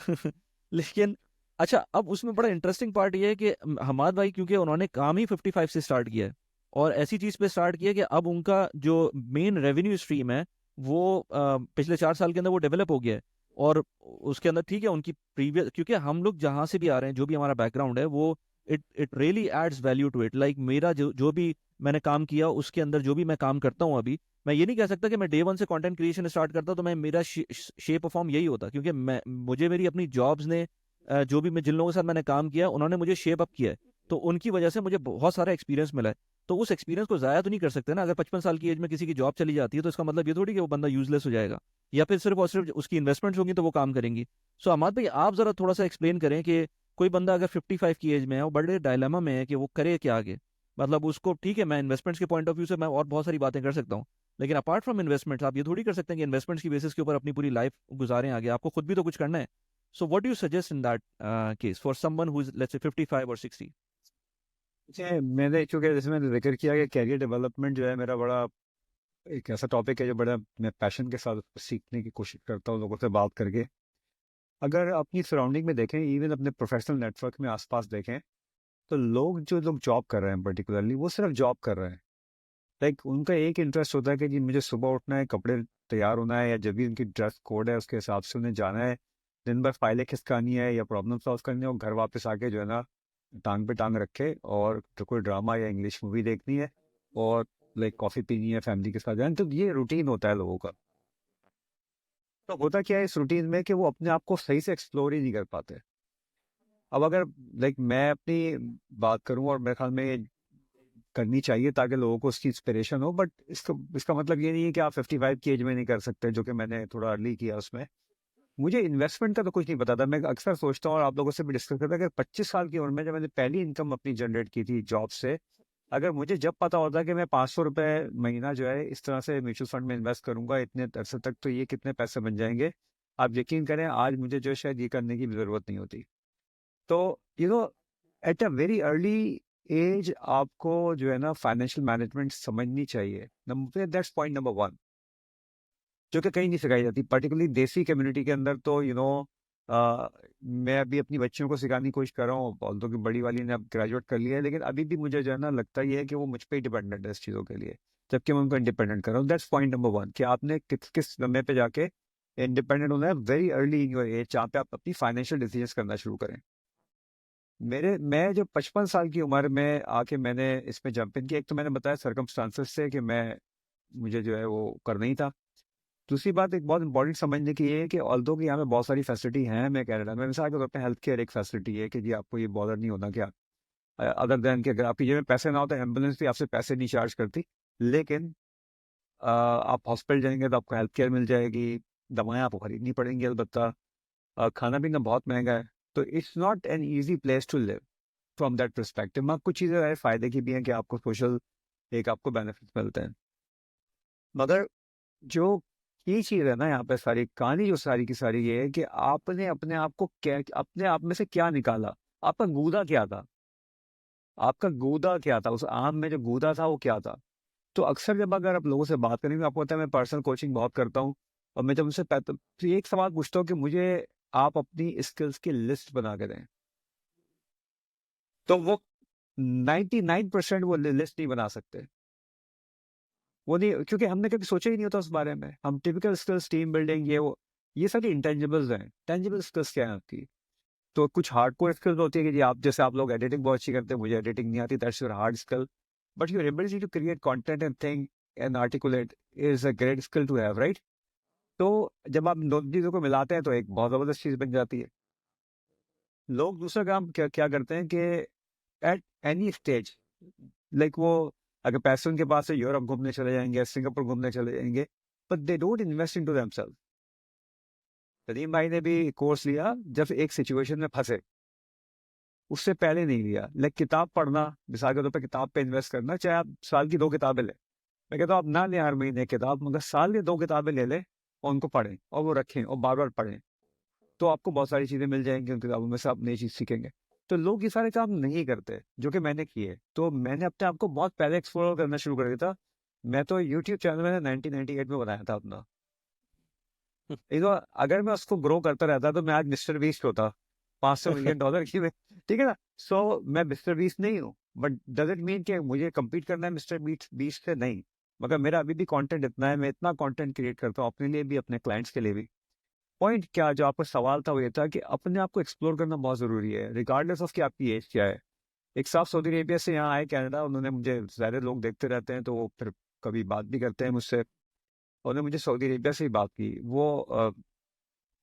लेकिन अच्छा, अब उसमें बड़ा इंटरेस्टिंग पार्ट ये है कि हमाद भाई, क्योंकि उन्होंने काम ही 55 से स्टार्ट किया है और ऐसी चीज़ पे स्टार्ट किया कि अब उनका जो मेन रेवेन्यू स्ट्रीम है वो पिछले 4 साल के अंदर वो डेवलप हो गया है। और उसके अंदर ठीक है उनकी प्रीवियस, क्योंकि हम लोग जहाँ से भी आ रहे हैं, जो भी हमारा बैकग्राउंड है, वो it it really adds value to it. Like मेरा जो भी मैंने काम किया उसके अंदर जो भी मैं काम करता हूँ अभी, मैं ये नहीं कह सकता कि मैं डे वन से कंटेंट क्रिएशन स्टार्ट करता तो मैं मेरा शेप ऑफ फॉर्म यही होता, क्योंकि मुझे मेरी अपनी जॉब्स ने जो भी मैं जिन लोगों के साथ मैंने काम किया उन्होंने मुझे शेप अप किया है, तो उनकी वजह से मुझे बहुत सारा एक्सपीरियंस मिला है। तो उस एक्सपीरियंस को ज़ाया तो नहीं कर सकते ना। अगर 55 साल की एज में किसी की जॉब चली जाती है तो इसका मतलब ये थोड़ी कि वो बंदा यूजलेस हो जाएगा, या फिर सिर्फ और सिर्फ उसकी इन्वेस्टमेंट्स होंगी तो वो काम करेंगी। सो अहमद भाई, आप ज़रा थोड़ा सा एक्सप्लेन करें कि कोई बंदा अगर 55 की एज में है, वो बड़े डायलेमा में है कि वो करे क्या आगे। मतलब उसको, ठीक है, मैं इन्वेस्टमेंट्स के पॉइंट ऑफ व्यू से मैं और बहुत सारी बातें कर सकता हूँ, लेकिन अपार्ट फ्रॉम इन्वेस्टमेंट्स आप ये थोड़ी कर सकते हैं कि इन्वेस्टमेंट्स की बेसिस के ऊपर अपनी पूरी लाइफ गुजारें आगे। आपको खुद भी तो कुछ करना है। So what do you suggest in that case for someone who is, let's say, 55 or 60? मैंने चूँकि जैसे मैंने जिक्र किया कि कैरियर डेवलपमेंट जो है मेरा बड़ा एक ऐसा टॉपिक है जो बड़ा मैं पैशन के साथ सीखने की कोशिश करता हूँ लोगों से बात करके। अगर अपनी सराउंडिंग में देखें, इवन अपने प्रोफेशनल नेटवर्क में आसपास देखें, तो लोग जॉब कर रहे हैं पर्टिकुलरली, वो सिर्फ जॉब कर रहे हैं। लाइक उनका एक इंटरेस्ट होता है कि जी मुझे सुबह उठना है, कपड़े तैयार होना है, या जब भी उनकी ड्रेस कोड है उसके हिसाब से उन्हें जाना है, दिन भर फाइलें खिसकानी है या प्रॉब्लम सॉल्व करनी है, और घर वापस आके जो है ना टांग पे टांग रखे और तो कोई ड्रामा या इंग्लिश मूवी देखनी है और लाइक कॉफ़ी पीनी है फैमिली के साथ जाना। तो ये रूटीन होता है लोगों का। तो होता क्या है इस रूटीन में कि वो अपने आप को सही से एक्सप्लोर ही नहीं कर पाते। अब अगर लाइक मैं अपनी बात करूं, और मेरे ख्याल में ये करनी चाहिए ताकि लोगों को उसकी इंस्पिरेशन हो, बट इसका मतलब ये नहीं है कि आप 55 की एज में नहीं कर सकते, जो कि मैंने थोड़ा अर्ली किया उसमें। मुझे इन्वेस्टमेंट का तो कुछ नहीं पता था। मैं अक्सर सोचता हूँ और आप लोगों से भी डिस्कस करता कि 25 साल की उम्र में जब मैंने पहली इनकम अपनी जनरेट की थी जॉब से, अगर मुझे जब पता होता कि मैं 500 रुपये महीना जो है इस तरह से म्यूचुअल फंड में इन्वेस्ट करूंगा इतने अरसे तक, तो ये कितने पैसे बन जाएंगे। आप यकीन करें आज मुझे जो है शायद ये करने की भी ज़रूरत नहीं होती। तो at a very early age आपको जो है ना फाइनेंशियल मैनेजमेंट समझनी चाहिए। नंबर दैट्स पॉइंट नंबर 1, जो कि कहीं नहीं सिखाई जाती, पर्टिकुलरली देसी कम्युनिटी के अंदर। तो मैं अभी अपनी बच्चियों को सिखाने की कोशिश कर रहा हूँ, ऑल्दो कि बड़ी वाली ने अब ग्रेजुएट कर लिया है, लेकिन अभी भी मुझे जो है ना लगता ये है कि वो मुझ पर ही डिपेंडेंट है इस चीज़ों के लिए, जबकि मैं उनको इंडिपेंडेंट कर रहा हूँ। दैट्स पॉइंट नंबर 1 कि आपने किस किस समय पे जाके इंडिपेंडेंट होना है, very early in your age, जहाँ पे आप अपनी फाइनेंशियल डिसीजन करना शुरू करें। मैं जो 55 साल की उम्र में आके मैंने इसमें जंप इन किया, एक तो मैंने बताया सर्कमस्टांसेस से कि मुझे जो है वो करना ही था। दूसरी बात एक बहुत इंपॉर्टेंट समझने की ये है कि ऑल्दो कि यहाँ पे बहुत सारी फैसिलिटी हैं, मैं कनाडा में मिसाल के तौर पे हेल्थ केयर एक फैसिलिटी है कि जी आपको ये बॉदर नहीं होना कि अदर देन कि अगर आपकी जेब में पैसे ना हो तो एम्बुलेंस भी आपसे पैसे नहीं चार्ज करती, लेकिन आप हॉस्पिटल जाएंगे तो आपको हेल्थ केयर मिल जाएगी, दवाएं आपको खरीदनी पड़ेंगी अलबत्ता, खाना पीना बहुत महंगा है। तो it's not an easy place to live from that perspective. में कुछ चीज़ें है फ़ायदे की भी हैं कि आपको सोशल एक आपको बेनिफिट मिलते हैं, मगर जो ये चीज़ है ना यहाँ पे सारी कहानी जो सारी की सारी ये है कि आपने अपने आप को क्या, अपने आप में से क्या निकाला, आपका गूदा क्या था, आपका गूदा क्या था, उस आम में जो गूदा था वो क्या था। तो अक्सर जब अगर आप लोगों से बात करेंगे, आपको पता है मैं पर्सनल कोचिंग बहुत करता हूँ, और मैं जब उनसे तो एक सवाल पूछता हूँ कि मुझे आप अपनी स्किल्स की लिस्ट बना के दें, तो वो 99% वो लिस्ट नहीं बना सकते। वो नहीं, क्योंकि हमने कभी सोचा ही नहीं होता उस बारे में। हम टिपिकल स्किल्स, टीम बिल्डिंग, ये सारी इंटेंजिबल्स हैं। टेंजिबल स्किल्स क्या है आपकी? तो कुछ हार्डकोर स्किल्स होती है कि जी आप जैसे आप लोग एडिटिंग बहुत अच्छी करते हैं, मुझे एडिटिंग नहीं आती, that's your hard skill, but your ability to create content and think and articulate is a great skill to have, right? तो जब आप दोनों चीज़ों को मिलाते हैं तो एक बहुत ज़बरदस्त चीज़ बन जाती है। लोग दूसरा काम क्या क्या करते हैं कि एट एनी स्टेज, लाइक वो अगर पैसे उनके पास है यूरोप घूमने चले जाएंगे, सिंगापुर घूमने चले जाएंगे, but they don't invest into themselves. Salim भाई ने भी कोर्स लिया जब एक सिचुएशन में फंसे, उससे पहले नहीं लिया। लाइक किताब पढ़ना, मिसाल के तौर पर किताब पे इन्वेस्ट करना, चाहे आप साल की 2 किताबें ले, मैं कहता हूँ आप ना लें हर महीने किताब, मगर साल की 2 किताबें ले लें और उनको पढ़ें और वो रखें और बार बार पढ़ें, तो आपको बहुत सारी चीज़ें मिल जाएंगी उन किताबों में से, आप नई चीज़ सीखेंगे। तो लोग ये सारे काम नहीं करते जो कि मैंने किए, तो मैंने अपने आप को बहुत पहले एक्सप्लोर करना शुरू कर दिया था। मैं तो यूट्यूब चैनल मैंने 1998 में बनाया था अपना। अगर मैं उसको ग्रो करता रहता तो मैं आज मिस्टर बीस्ट होता, 500 मिलियन डॉलर की में, ठीक है ना। सो मैं मिस्टर बीस्ट नहीं हूँ, बट डज इट मीन कि मुझे कम्पीट करना है मिस्टर बीस्ट से? नहीं, मगर मेरा अभी भी कंटेंट इतना है, मैं इतना कंटेंट क्रिएट करता हूँ अपने लिए भी, अपने क्लाइंट्स के लिए भी। पॉइंट क्या, जो आपका सवाल था वो ये था कि अपने आप को एक्सप्लोर करना बहुत जरूरी है, रिगार्डलेस ऑफ कि आपकी एज क्या है। एक साहब सऊदी अरेबिया से यहाँ आए कनाडा, उन्होंने मुझे, ज़्यादा लोग देखते रहते हैं तो वो फिर कभी बात भी करते हैं मुझसे, उन्होंने मुझे सऊदी अरेबिया से ही बात की। वो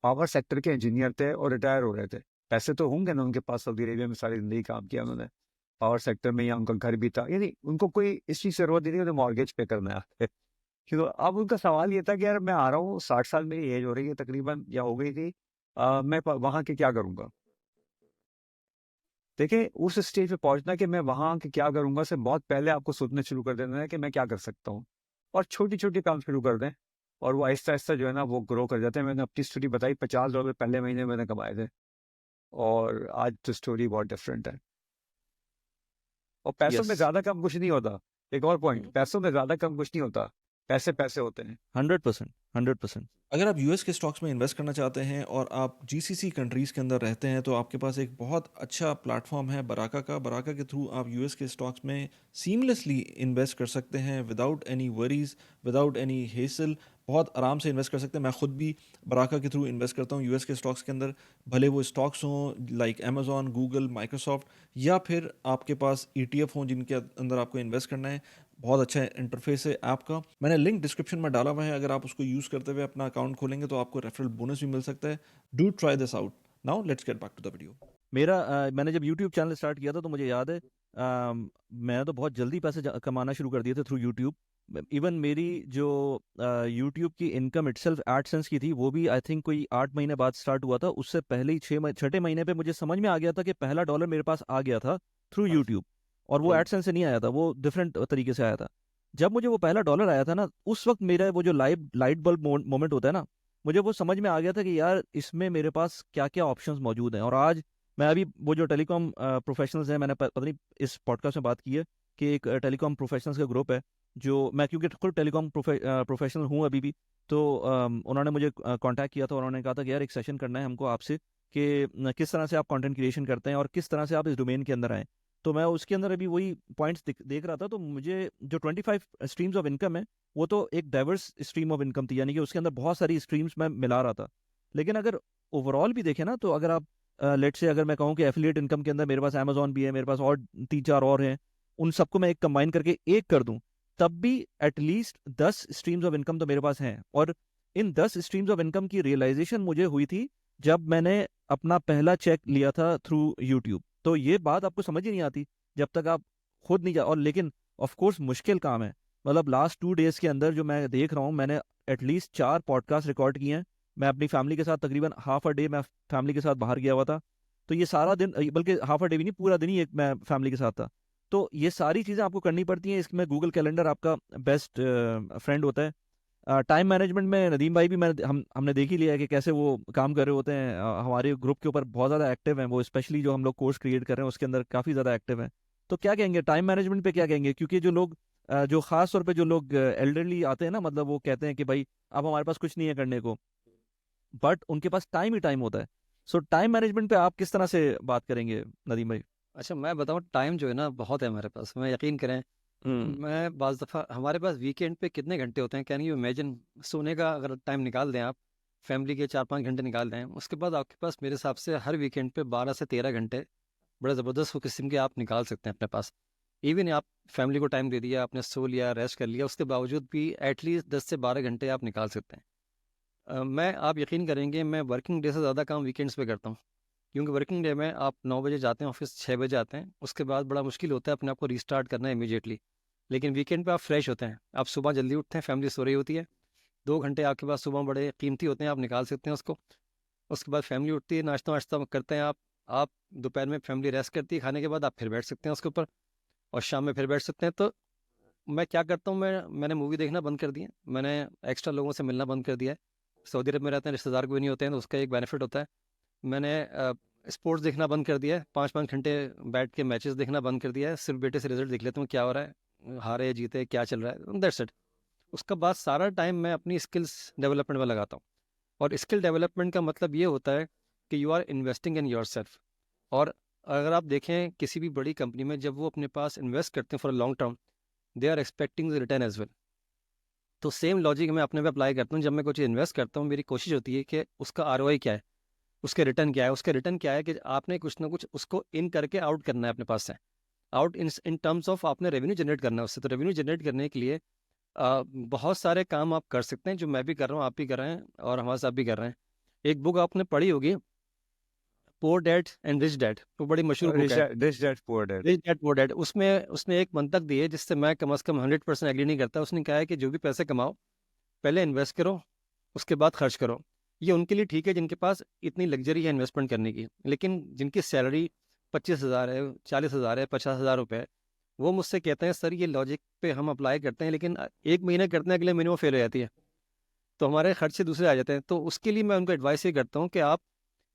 पावर सेक्टर के इंजीनियर थे और रिटायर हो रहे थे। पैसे तो होंगे ना उनके पास, सऊदी अरेबिया में सारी जिंदगी काम किया उन्होंने पावर सेक्टर में, या उनका घर भी था, यानी उनको कोई इस चीज़ से जरूरत नहीं थी, उन्हें मॉर्गेज पे करना है। तो अब उनका सवाल ये था कि यार मैं आ रहा हूँ, 60 साल मेरी एज हो रही है तकरीबन, या हो गई थी, मैं वहाँ के क्या करूँगा। देखिए, उस स्टेज पे पहुंचना कि मैं वहाँ के क्या करूँगा से बहुत पहले आपको सोचना शुरू कर देना है कि मैं क्या कर सकता हूँ, और छोटी छोटी काम शुरू कर दें, और वो आहिस्ता आहिस्ता जो है ना वो ग्रो कर जाते हैं। मैंने अपनी स्टोरी बताई, $50 पहले महीने मैंने कमाए थे, और आज तो स्टोरी बहुत डिफरेंट है। और पैसों में यस। ज़्यादा कम कुछ नहीं होता। एक और पॉइंट, पैसों में ज़्यादा कम कुछ नहीं होता, पैसे पैसे होते हैं। 100%, 100%। अगर आप यूएस के स्टॉक्स में इन्वेस्ट करना चाहते हैं और आप जीसीसी कंट्रीज़ के अंदर रहते हैं तो आपके पास एक बहुत अच्छा प्लेटफॉर्म है बराका का। बराका के थ्रू आप यूएस के स्टॉक्स में सीमलेसली इन्वेस्ट कर सकते हैं without any worries, without any hassle. बहुत आराम से इन्वेस्ट कर सकते हैं। मैं खुद भी बराका के थ्रू इन्वेस्ट करता हूँ यूएस के स्टॉक्स के अंदर, भले वो स्टॉक्स हों लाइक अमेजॉन, गूगल, माइक्रोसॉफ्ट, या फिर आपके पास ईटीएफ हों जिनके अंदर आपको इन्वेस्ट करना है। बहुत अच्छा इंटरफेस है ऐप का, मैंने लिंक डिस्क्रिप्शन में डाला हुआ है। अगर आप उसको यूज़ करते हुए अपना अकाउंट खोलेंगे तो आपको रेफरल बोनस भी मिल सकता है। Do try this out. Now let's get back to the video. मैंने जब यूट्यूब चैनल स्टार्ट किया था तो मुझे याद है, मैंने तो बहुत जल्दी पैसे कमाना शुरू कर दिए थे थ्रू यूट्यूब। इवन मेरी जो यूट्यूब की इनकम इटसेल्फ एडसेंस की थी, वो भी आई थिंक कोई 8 महीने बाद स्टार्ट हुआ था। उससे पहले ही छठे महीने पे मुझे समझ में आ गया था कि पहला डॉलर मेरे पास आ गया था थ्रू यूट्यूब, और वो एडसेंस से नहीं आया था, वो डिफरेंट तरीके से आया था। जब मुझे वो पहला डॉलर आया था ना, उस वक्त मेरा वो जो लाइट बल्ब मोमेंट होता है ना, मुझे वो समझ में आ गया था कि यार इसमें मेरे पास क्या क्या ऑप्शंस मौजूद हैं। और आज मैं अभी वो जो टेलीकॉम प्रोफेशनल्स हैं, मैंने पता नहीं इस पॉडकास्ट में बात की है कि एक टेलीकॉम प्रोफेशनल्स का ग्रुप है, जो मैं क्योंकि खुद टेलीकॉम प्रोफेशनल हूँ अभी भी, तो उन्होंने मुझे कांटेक्ट किया था और उन्होंने कहा था कि यार एक सेशन करना है हमको आपसे कि किस तरह से आप कंटेंट क्रिएशन करते हैं और किस तरह से आप इस डोमेन के अंदर आए। तो मैं उसके अंदर अभी वही पॉइंट्स देख रहा था। तो मुझे जो 25 स्ट्रीम्स ऑफ इनकम है, वो तो एक डाइवर्स स्ट्रीम ऑफ इनकम थी, यानी कि उसके अंदर बहुत सारी स्ट्रीम्स मैं मिला रहा था। लेकिन अगर ओवरऑल भी देखें ना, तो अगर आप लेट से अगर मैं कहूँ कि एफिलिएट इनकम के अंदर मेरे पास अमेजॉन भी है, मेरे पास और 3-4 और हैं, उन सबको मैं एक कंबाइन करके एक कर दूं, तब भी एटलीस्ट 10 स्ट्रीम्स ऑफ इनकम तो मेरे पास हैं। और इन 10 स्ट्रीम्स ऑफ इनकम की रियलाइजेशन मुझे हुई थी जब मैंने अपना पहला चेक लिया था थ्रू यूट्यूब। तो ये बात आपको समझ ही नहीं आती जब तक आप खुद नहीं जा। और लेकिन ऑफ कोर्स मुश्किल काम है। मतलब लास्ट 2 डेज के अंदर जो मैं देख रहा हूँ, मैंने एटलीस्ट 4 पॉडकास्ट रिकॉर्ड किए हैं। मैं अपनी फैमिली के साथ तकरीबन हाफ अ डे मैं फैमिली के साथ बाहर गया हुआ था, तो ये सारा दिन, बल्कि हाफ अ डे भी नहीं, पूरा दिन ही एक मैं फैमिली के साथ था। तो ये सारी चीज़ें आपको करनी पड़ती हैं। इसमें गूगल कैलेंडर आपका बेस्ट फ्रेंड होता है। टाइम मैनेजमेंट में नदीम भाई भी हमने देख ही लिया है कि कैसे वो काम कर रहे होते हैं। हमारे ग्रुप के ऊपर बहुत ज़्यादा एक्टिव हैं वो, स्पेशली जो हम लोग कोर्स क्रिएट कर रहे हैं उसके अंदर काफ़ी ज़्यादा एक्टिव हैं। तो क्या कहेंगे टाइम मैनेजमेंट पे, क्या कहेंगे? क्योंकि जो लोग जो खास तौर पे जो लोग एल्डरली आते हैं ना, मतलब वो कहते हैं कि भाई अब हमारे पास कुछ नहीं है करने को, बट उनके पास टाइम ही टाइम होता है। सो टाइम मैनेजमेंट पे आप किस तरह से बात करेंगे नदीम भाई? अच्छा, मैं बताऊँ, टाइम जो है ना बहुत है हमारे पास। मैं यकीन करें, मैं बाज़ दफ़ा हमारे पास वीकेंड पे कितने घंटे होते हैं, कैन यू इमेजिन? सोने का अगर टाइम निकाल दें आप, फैमिली के 4-5 घंटे निकाल दें, उसके बाद आपके पास मेरे हिसाब से हर वीकेंड पे 12 से 13 घंटे बड़े ज़बरदस्त वो किस्म के आप निकाल सकते हैं अपने पास। इवन आप फैमिली को टाइम दे दिया, आपने सो लिया, रेस्ट कर लिया, उसके बावजूद भी एटलीस्ट 10 से 12 घंटे आप निकाल सकते हैं। आप यकीन करेंगे, मैं वर्किंग डे से ज़्यादा काम वीकेंड्स पे करता हूँ, क्योंकि वर्किंग डे में आप 9 बजे जाते हैं ऑफिस, 6 बजे आते हैं, उसके बाद बड़ा मुश्किल होता है अपने आप को रीस्टार्ट करना इमीडिएटली। लेकिन वीकेंड पे आप फ्रेश होते हैं, आप सुबह जल्दी उठते हैं, फैमिली सो रही होती है, 2 घंटे आपके पास सुबह बड़े कीमती होते हैं, आप निकाल सकते हैं उसको। उसके बाद फैमिली उठती है, नाश्ता वाश्ता करते हैं आप दोपहर में फैमिली रेस्ट करती है, खाने के बाद आप फिर बैठ सकते हैं उसके ऊपर, और शाम में फिर बैठ सकते हैं। तो मैं क्या करता हूँ, मैंने मूवी देखना बंद कर दिया, मैंने एक्स्ट्रा लोगों से मिलना बंद कर दिया है। सऊदी अरब में रहते हैं, रिश्तेदार कोई नहीं होते हैं, तो उसका एक बेनिफिट होता है। मैंने स्पोर्ट्स देखना बंद कर दिया है, 5-5 घंटे बैठ के मैचेस देखना बंद कर दिया है। सिर्फ बेटे से रिजल्ट देख लेता हूँ, क्या हो रहा है, हारे जीते क्या चल रहा है, दैट्स इट। उसका बाद सारा टाइम मैं अपनी स्किल्स डेवलपमेंट में लगाता हूँ। और स्किल डेवलपमेंट का मतलब ये होता है कि you are investing in yourself. और अगर आप देखें किसी भी बड़ी कंपनी में जब वो अपने पास इन्वेस्ट करते हैं for a long term, they are expecting the return as well. तो सेम लॉजिक मैं अपने पे अप्लाई करता हूँ। जब मैं कुछ इन्वेस्ट करता हूँ, मेरी कोशिश होती है कि उसका आरओआई क्या है, उसके रिटर्न क्या है। उसके रिटर्न क्या है कि आपने कुछ ना कुछ उसको इन करके आउट करना है अपने पास से। आउट इन टर्म्स ऑफ आपने रेवेन्यू जनरेट करना है उससे। तो रेवेन्यू जनरेट करने के लिए बहुत सारे काम आप कर सकते हैं, जो मैं भी कर रहा हूँ, आप भी कर रहे हैं, और हमारे साथ भी कर रहे हैं। एक बुक आपने पढ़ी होगी, पोर डैड एंड रिच डैड, वो बड़ी मशहूर बुक है, rich dad poor dad. Rich dad पोर डैड। उसमें उसने एक मंतक दी है जिससे मैं कम से कम 100% एग्री नहीं करता। उसने कहा है कि जो भी पैसे कमाओ, पहले इन्वेस्ट करो, उसके बाद खर्च करो। ये उनके लिए ठीक है जिनके पास इतनी लग्जरी है इन्वेस्टमेंट करने की, लेकिन जिनकी सैलरी 25,000 है, 40,000 है, 50,000 रुपये है, वो मुझसे कहते हैं सर ये लॉजिक पे हम अप्लाई करते हैं, लेकिन एक महीने करते हैं, अगले महीने वो फेल हो जाती है, तो हमारे खर्चे दूसरे आ जाते हैं। तो उसके लिए मैं उनको एडवाइस ये करता हूँ कि आप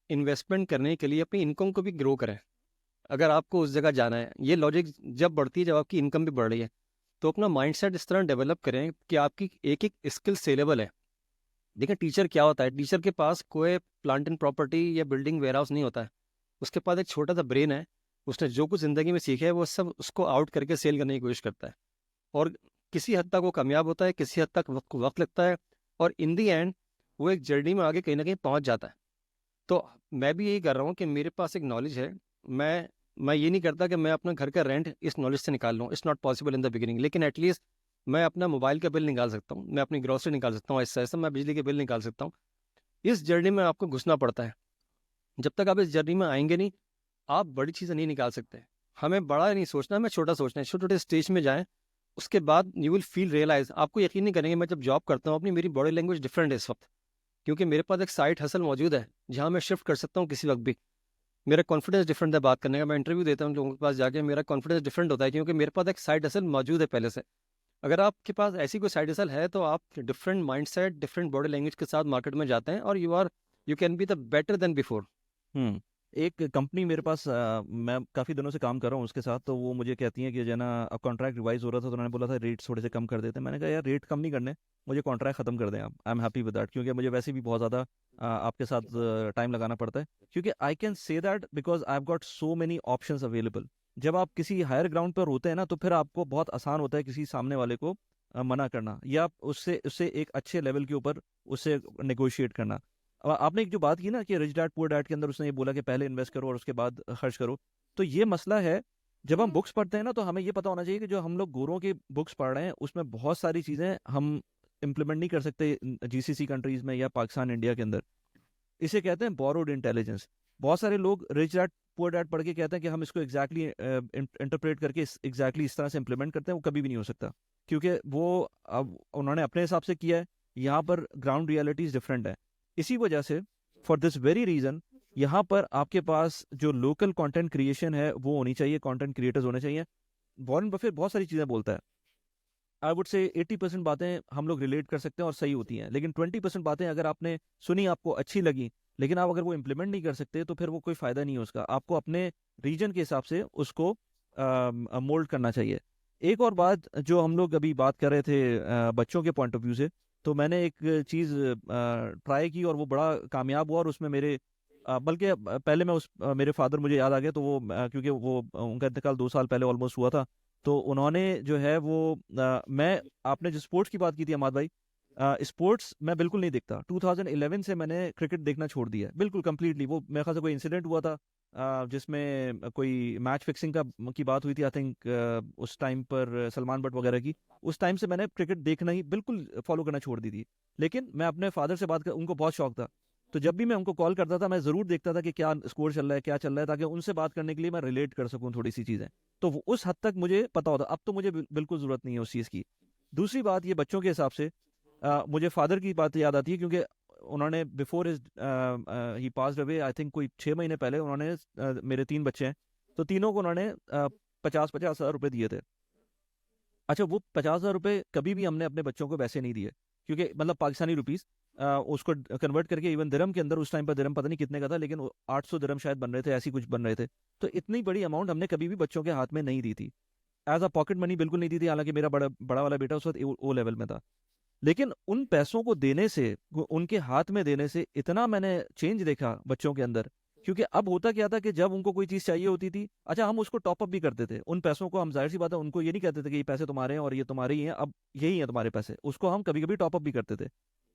इन्वेस्टमेंट करने के लिए अपनी इनकम को भी ग्रो करें। अगर आपको उस जगह जाना है, ये लॉजिक जब बढ़ती है जब आपकी इनकम भी बढ़ रही है, तो अपना माइंडसेट इस तरह डेवलप करें कि आपकी एक एक स्किल सेलेबल है। देखिए टीचर क्या होता है, टीचर के पास कोई प्लांट एंड प्रॉपर्टी या बिल्डिंग वेयर हाउस नहीं होता है। उसके पास एक छोटा सा ब्रेन है, उसने जो कुछ ज़िंदगी में सीखा है वो सब उसको आउट करके सेल करने की कोशिश करता है, और किसी हद तक वो कामयाब होता है, किसी हद तक वक्त लगता है, और इन दी एंड वो एक जर्नी में आगे कहीं ना कहीं पहुंच जाता है। तो मैं भी यही कर रहा हूँ कि मेरे पास एक नॉलेज है। मैं ये नहीं करता कि मैं अपना घर का रेंट इस नॉलेज से निकाल लूँ, it's not possible in the beginning, लेकिन एटलीस्ट मैं अपना मोबाइल का बिल निकाल सकता हूँ, मैं अपनी ग्रोसरी निकाल सकता हूँ, ऐसा ऐसा मैं बिजली के बिल निकाल सकता हूँ। इस जर्नी में आपको घुसना पड़ता है। जब तक आप इस जर्नी में आएंगे नहीं, आप बड़ी चीज़ें नहीं निकाल सकते। हमें बड़ा नहीं सोचना, हमें छोटा सोचना है, छोटे छोटे स्टेज में जाएं, उसके बाद यू विल फील रियलाइज। आपको यकीन नहीं करेंगे, मैं जब जॉब करता हूँ अपनी, मेरी बॉडी लैंग्वेज डिफरेंट है इस वक्त, क्योंकि मेरे पास एक साइड हसल मौजूद है जहाँ मैं शिफ्ट कर सकता हूँ किसी वक्त भी। मेरा कॉन्फिडेंस डिफरेंट है बात करने का, मैं इंटरव्यू देता हूँ लोगों के पास जाके, मेरा कॉन्फिडेंस डिफरेंट होता है क्योंकि मेरे पास एक साइड हसल मौजूद है पहले से। अगर आपके पास ऐसी कोई साइड हसल है तो आप different mindset, different body language के साथ मार्केट में जाते हैं, और you can be the better than before. Hmm एक कंपनी मेरे पास मैं काफ़ी दिनों से काम कर रहा हूँ उसके साथ, तो वो मुझे कहती है कि जो है ना अब कॉन्ट्रैक्ट रिवाइज हो रहा था तो उन्होंने बोला था रेट थोड़े से कम कर देते हैं। मैंने कहा यार रेट कम नहीं करने, मुझे कॉन्ट्रैक्ट ख़त्म कर दें आप, I am happy with that, क्योंकि मुझे वैसे भी बहुत ज़्यादा आपके साथ टाइम लगाना पड़ता है। क्योंकि I can say that because I have got so many options available. जब आप किसी हायर ग्राउंड पर होते हैं ना, तो फिर आपको बहुत आसान होता है किसी सामने वाले को मना करना, या आप उससे उससे एक अच्छे लेवल के ऊपर उससे नेगोशिएट करना। अब आपने एक जो बात की ना कि रिच डैड पुअर डैड के अंदर उसने ये बोला कि पहले इन्वेस्ट करो और उसके बाद खर्च करो, तो ये मसला है। जब हम बुक्स पढ़ते हैं ना, तो हमें ये पता होना चाहिए कि जो हम लोग गोरों की बुक्स पढ़ रहे हैं उसमें बहुत सारी चीज़ें हम इम्प्लीमेंट नहीं कर सकते जीसीसी कंट्रीज में या पाकिस्तान इंडिया के अंदर। इसे कहते हैं बोरोड इंटेलिजेंस। बहुत सारे लोग रिच डैड पुअर डैड पढ़ के कहते हैं कि हम इसको एग्जैक्टली इंटरप्रेट करके एग्जैक्टली इस तरह से इम्प्लीमेंट करते हैं, वो कभी भी नहीं हो सकता, क्योंकि वो अब उन्होंने अपने हिसाब से किया है। यहाँ पर ग्राउंड रियलिटीज डिफरेंट है। इसी वजह से फॉर दिस वेरी रीजन यहाँ पर आपके पास जो लोकल कंटेंट क्रिएशन है वो होनी चाहिए, कंटेंट क्रिएटर्स होने चाहिए। वॉरेन बफेट बहुत सारी चीज़ें बोलता है, आई वुड से 80% बातें हम लोग रिलेट कर सकते हैं और सही होती हैं, लेकिन 20% बातें अगर आपने सुनी, आपको अच्छी लगी, लेकिन आप अगर वो इम्प्लीमेंट नहीं कर सकते तो फिर वो कोई फ़ायदा नहीं है उसका। आपको अपने रीजन के हिसाब से उसको मोल्ड करना चाहिए। एक और बात जो हम लोग अभी बात कर रहे थे बच्चों के पॉइंट ऑफ व्यू से, तो मैंने एक चीज़ ट्राई की और वो बड़ा कामयाब हुआ, और उसमें मेरे बल्कि पहले मैं मेरे फादर मुझे याद आ गया, तो वो क्योंकि वो उनका इंतकाल 2 साल पहले ऑलमोस्ट हुआ था, तो उन्होंने जो है वो मैं आपने जो स्पोर्ट्स की बात की थी अहमद भाई, स्पोर्ट्स मैं बिल्कुल नहीं देखता। 2011 से मैंने क्रिकेट देखना छोड़ दिया है बिल्कुल कंप्लीटली। वो मेरे ख्याल से कोई इंसिडेंट हुआ था जिसमें कोई मैच फिक्सिंग की बात हुई थी, आई थिंक उस टाइम पर सलमान बट वगैरह की। उस टाइम से मैंने क्रिकेट देखना ही बिल्कुल फॉलो करना छोड़ दी थी। लेकिन मैं अपने फादर से बात कर, उनको बहुत शौक था, तो जब भी मैं उनको कॉल करता था मैं ज़रूर देखता था कि क्या स्कोर चल रहा है, क्या चल रहा है, ताकि उनसे बात करने के लिए मैं रिलेट कर सकूं थोड़ी सी चीज़ें। तो उस हद तक मुझे पता होता। अब तो मुझे बिल्कुल ज़रूरत नहीं है उस चीज़ की। दूसरी बात, ये बच्चों के हिसाब से मुझे फादर की बात याद आती है, क्योंकि उन्होंने before he passed away, I think कोई 6 महीने पहले, उन्होंने मेरे 3 बच्चे हैं, तो तीनों को उन्होंने 50-50 हज़ार रुपये दिए थे। अच्छा, वो 50,000 रुपये कभी भी हमने अपने बच्चों को वैसे नहीं दिए, क्योंकि मतलब पाकिस्तानी रुपीस उसको कन्वर्ट करके इवन दिरहम के अंदर, उस टाइम पर दिरहम पता नहीं कितने का था, लेकिन 800 दिरहम शायद बन रहे थे, ऐसी कुछ बन रहे थे। तो इतनी बड़ी अमाउंट हमने कभी भी बच्चों के हाथ में नहीं दी थी, एज अ पॉकेट मनी बिल्कुल नहीं दी थी। हालांकि मेरा बड़ा बड़ा वाला बेटा उस वक्त ओ लेवल में था। लेकिन उन पैसों को देने से, उनके हाथ में देने से इतना मैंने चेंज देखा बच्चों के अंदर। क्योंकि अब होता क्या था कि जब उनको कोई चीज़ चाहिए होती थी, अच्छा हम उसको टॉप अप भी करते थे उन पैसों को। हम जाहिर सी बात है उनको ये नहीं कहते थे कि ये पैसे तुम्हारे हैं और ये तुम्हारे ही हैं, अब यही हैं तुम्हारे पैसे, उसको हम कभी कभी टॉप अप भी करते थे।